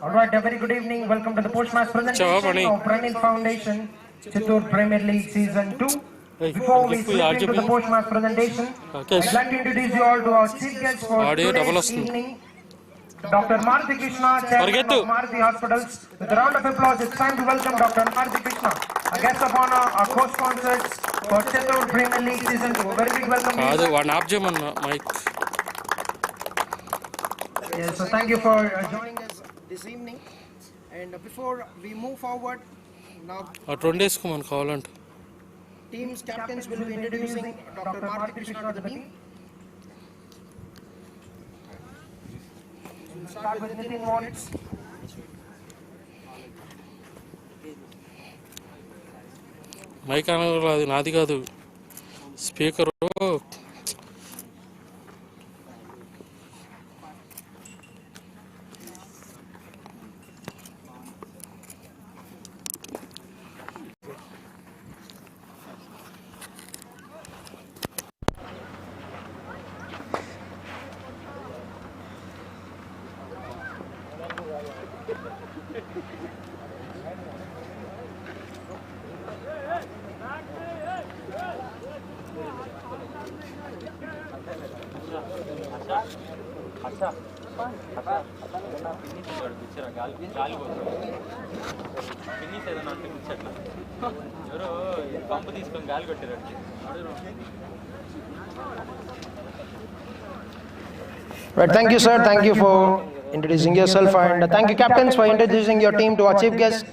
Speaker 1: Alright, a very good evening. Welcome to the post-match presentation of Pranil Foundation, Chittoor Premier League Season 2. Before we slip into the post-match presentation, I'd like to introduce you all to our chief guest for today's evening, Dr. Maruti Krishna, Chairman of Maruti Hospitals. With a round of applause, it's time to welcome Dr. Maruti Krishna, a guest of honor, our co-sponsors for Chittoor Premier League Season 2. A very big welcome to you. Yes, so thank you for joining us this evening. And before we move forward, now team's captains will be introducing Dr. Maruti Krishna to the team. We'll start with Nithin Warnits.
Speaker 10: Mic అనగలదు నాది కాదు speaker
Speaker 1: Right, thank you, sir. Thank you for introducing yourself, and thank you, captains, for introducing your team to our chief guest,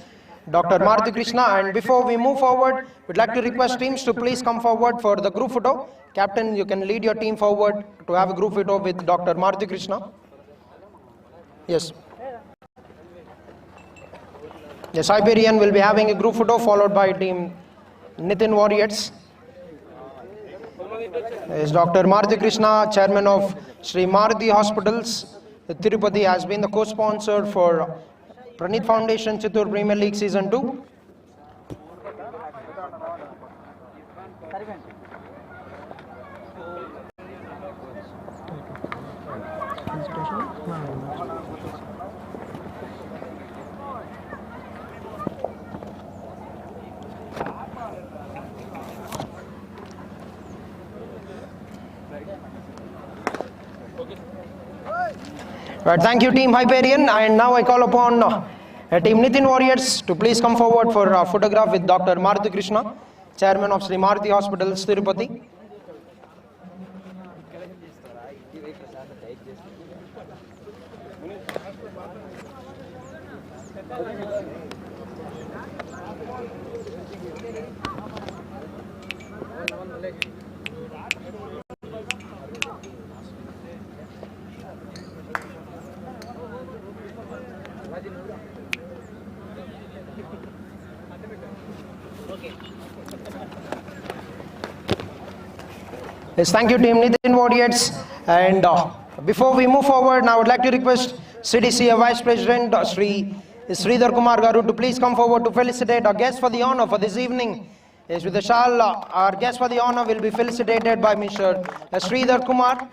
Speaker 1: Dr. Maruti Krishna. And before we move forward, we'd like to request teams to please come forward for the group photo. Captain, you can lead your team forward to have a group photo with Dr. Maruti Krishna. Yes. Yes, Hyperian will be having a group photo followed by team Nithin Warriors. Yes, Dr. Maruti Krishna, chairman of Sri Maruti Hospitals, Tirupati, has been the co-sponsor for Pranit Foundation Chittoor Premier League Season 2. Right, thank you, team Hyperian, and now I call upon team Nithin Warriors to please come forward for a photograph with Dr. Maruti Krishna, chairman of Sri Maruti Hospitals, Tirupati. Yes, thank you, team Nithin Warriors. And before we move forward, now I would like to request CDCA Vice President Sri Sridhar Kumar Garu to please come forward to felicitate our guest for the honor for this evening. Yes, with the shawl, our guest for the honor will be felicitated by Mr. Sridhar Kumar.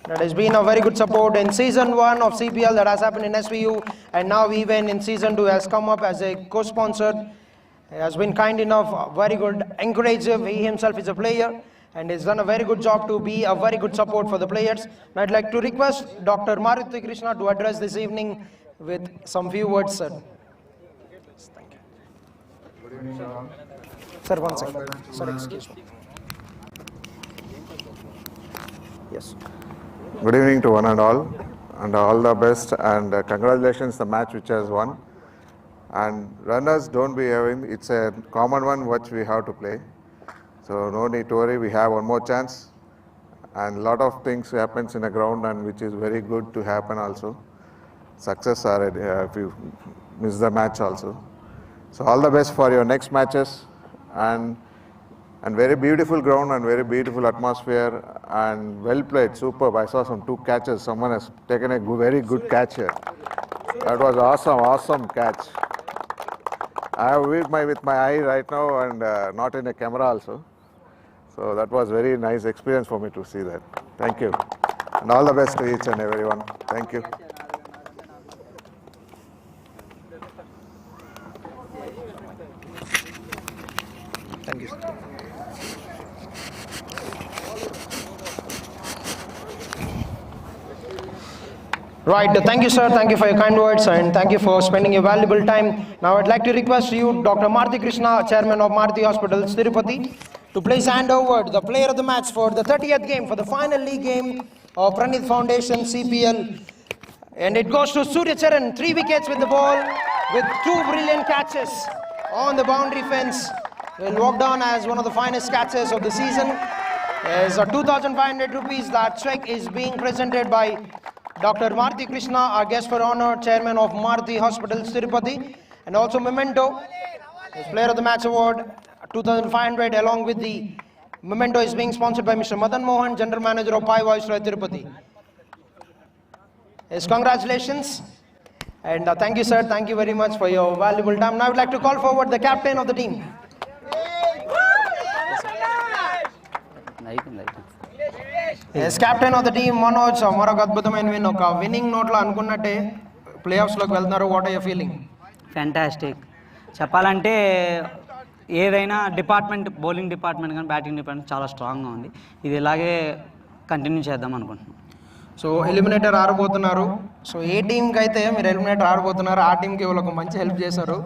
Speaker 1: That has been a very good support in season 1 of CPL that has happened in SVU, and now even in season 2 has come up as a co-sponsor. He has been kind enough, very good, encourative. He himself is a player and has done a very good job to be a very good support for the players. And I'd like to request Dr. Maruti Krishna to address this evening with some few words, sir. Thank you.
Speaker 11: Good evening, all.
Speaker 1: Sir, one second. Sir, excuse me. Yes.
Speaker 9: Good evening to one and all the best, and congratulations the match which has won. And runners, don't be having, it's a common one which we have to play. So no need to worry, we have one more chance. And a lot of things happens in a ground, and which is very good to happen also. Success are if you miss the match also. So all the best for your next matches, and very beautiful ground and very beautiful atmosphere, and well played, superb. I saw some 2 catches, someone has taken a very good catch here. That was awesome catch. I have with my eye right now, and not in a camera also. So that was very nice experience for me to see that. Thank you. And all the best to each and everyone. Thank you.
Speaker 1: Thank you, sir. Right, thank you, sir. Thank you for your kind words and thank you for spending your valuable time. Now, I'd like to request you, Dr. Maruti Krishna, Chairman of Maruti Hospitals, Tirupati, to please hand over the player of the match for the 30th game, for the final league game of Pranith Foundation CPL. And it goes to Surya Charan, 3 wickets with the ball, with 2 brilliant catches on the boundary fence. Will walk down as one of the finest catches of the season. As 2,500 rupees, that check is being presented by Dr. Maruti Krishna, our guest for honor, Chairman of Maruti Hospitals, Tirupati, and also memento, his Player of the Match Award, 2,500, along with the memento is being sponsored by Mr. Madan Mohan, General Manager of Pai Viceroy, Tirupati. Yes, congratulations, and thank you, sir. Thank you very much for your valuable time. Now I would like to call forward the captain of the team. Yes, captain of the team, Manoj, మరొక అద్భుతమైన win, ఒక winnowing నోట్లో అనుకున్నట్టే play ఆఫ్స్లోకి వెళ్తున్నారు. What are you feeling?
Speaker 3: Fantastic. చెప్పాలంటే ఏదైనా department, bowling department కానీ బ్యాటింగ్ డిపార్ట్మెంట్ చాలా స్ట్రాంగ్గా ఉంది. ఇది ఇలాగే కంటిన్యూ చేద్దాం అనుకుంటున్నాం.
Speaker 1: సో ఎలిమినేటర్ ఆడబోతున్నారు. సో ఏ టీంకి అయితే మీరు ఎలిమినేటర్ ఆడబోతున్నారు ఆ టీంకి వాళ్ళకు మంచి హెల్ప్ చేశారు.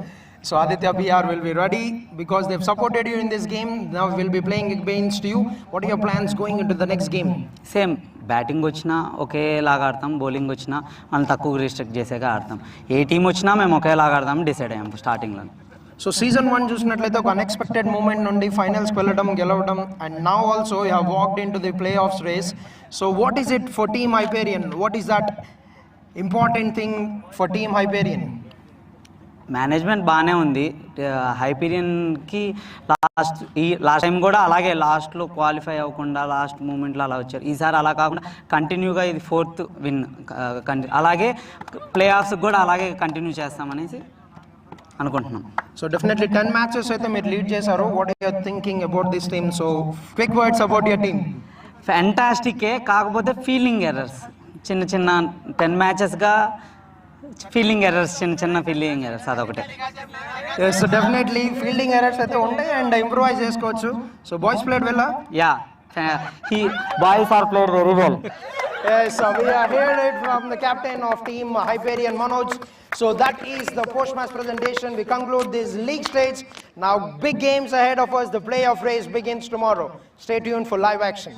Speaker 1: So Aditya PR will be ready because they've supported you in this game. Now we'll be playing against you. What are your plans going into the next game?
Speaker 3: Same batting వచ్చినా ఒకేలాగా ఆడతాం, bowling వచ్చినా మనం తక్కువ restrict చేసేగా ఆడతాం. ఏ team వచ్చినా మేము ఒకేలాగా ఆడతాం డిసైడ్ అయ్యాం స్టార్టింగ్లో.
Speaker 1: సో సీజన్ 1 చూసినట్లయితే ఒక అన్ఎక్స్పెక్టెడ్ మూమెంట్ నుండి ఫైనల్స్కి వెళ్ళడం, గెలవడం, and now also you have walked in to the playoffs race. So what is it for team Hyperion? What is that important thing for team Hyperion?
Speaker 3: Management బాగానే ఉంది. హైపీరియన్కి last time కూడా అలాగే లాస్ట్లో qualify అవ్వకుండా last మూమెంట్లో అలా వచ్చారు. ఈసారి అలా కాకుండా కంటిన్యూగా ఇది 4th విన్, అలాగే ప్లే ఆఫ్స్ కూడా అలాగే కంటిన్యూ చేస్తామనేసి అనుకుంటున్నాం.
Speaker 1: సో డెఫినెట్లీ 10 మ్యాచెస్ అయితే మీరు లీడ్ చేశారు. What are your thinking about this team? So quick words about your team.
Speaker 3: ఫ్యాంటాస్టికే, కాకపోతే ఫీల్డింగ్ ఎర్రర్స్ చిన్న చిన్న 10 మ్యాచెస్గా ఫీల్డింగ్ ఎర్రర్స్, చిన్న ఫీల్డింగ్ ఎర్రర్స్ అదొకటే.
Speaker 1: సో డెఫినెట్లీ ఫీల్డింగ్ ఎర్రర్స్ అయితే ఉంటాయి అండ్ ఇంప్రూవైజ్ చేసుకోవచ్చు. So boys played well?
Speaker 3: Yeah, boys are played very well.
Speaker 1: Yes, we are heard it from the captain of team Hyperian, Manoj. So that is the post-match presentation. We conclude this league stage. Now big games ahead of us. The playoff race begins tomorrow. Stay tuned for live action.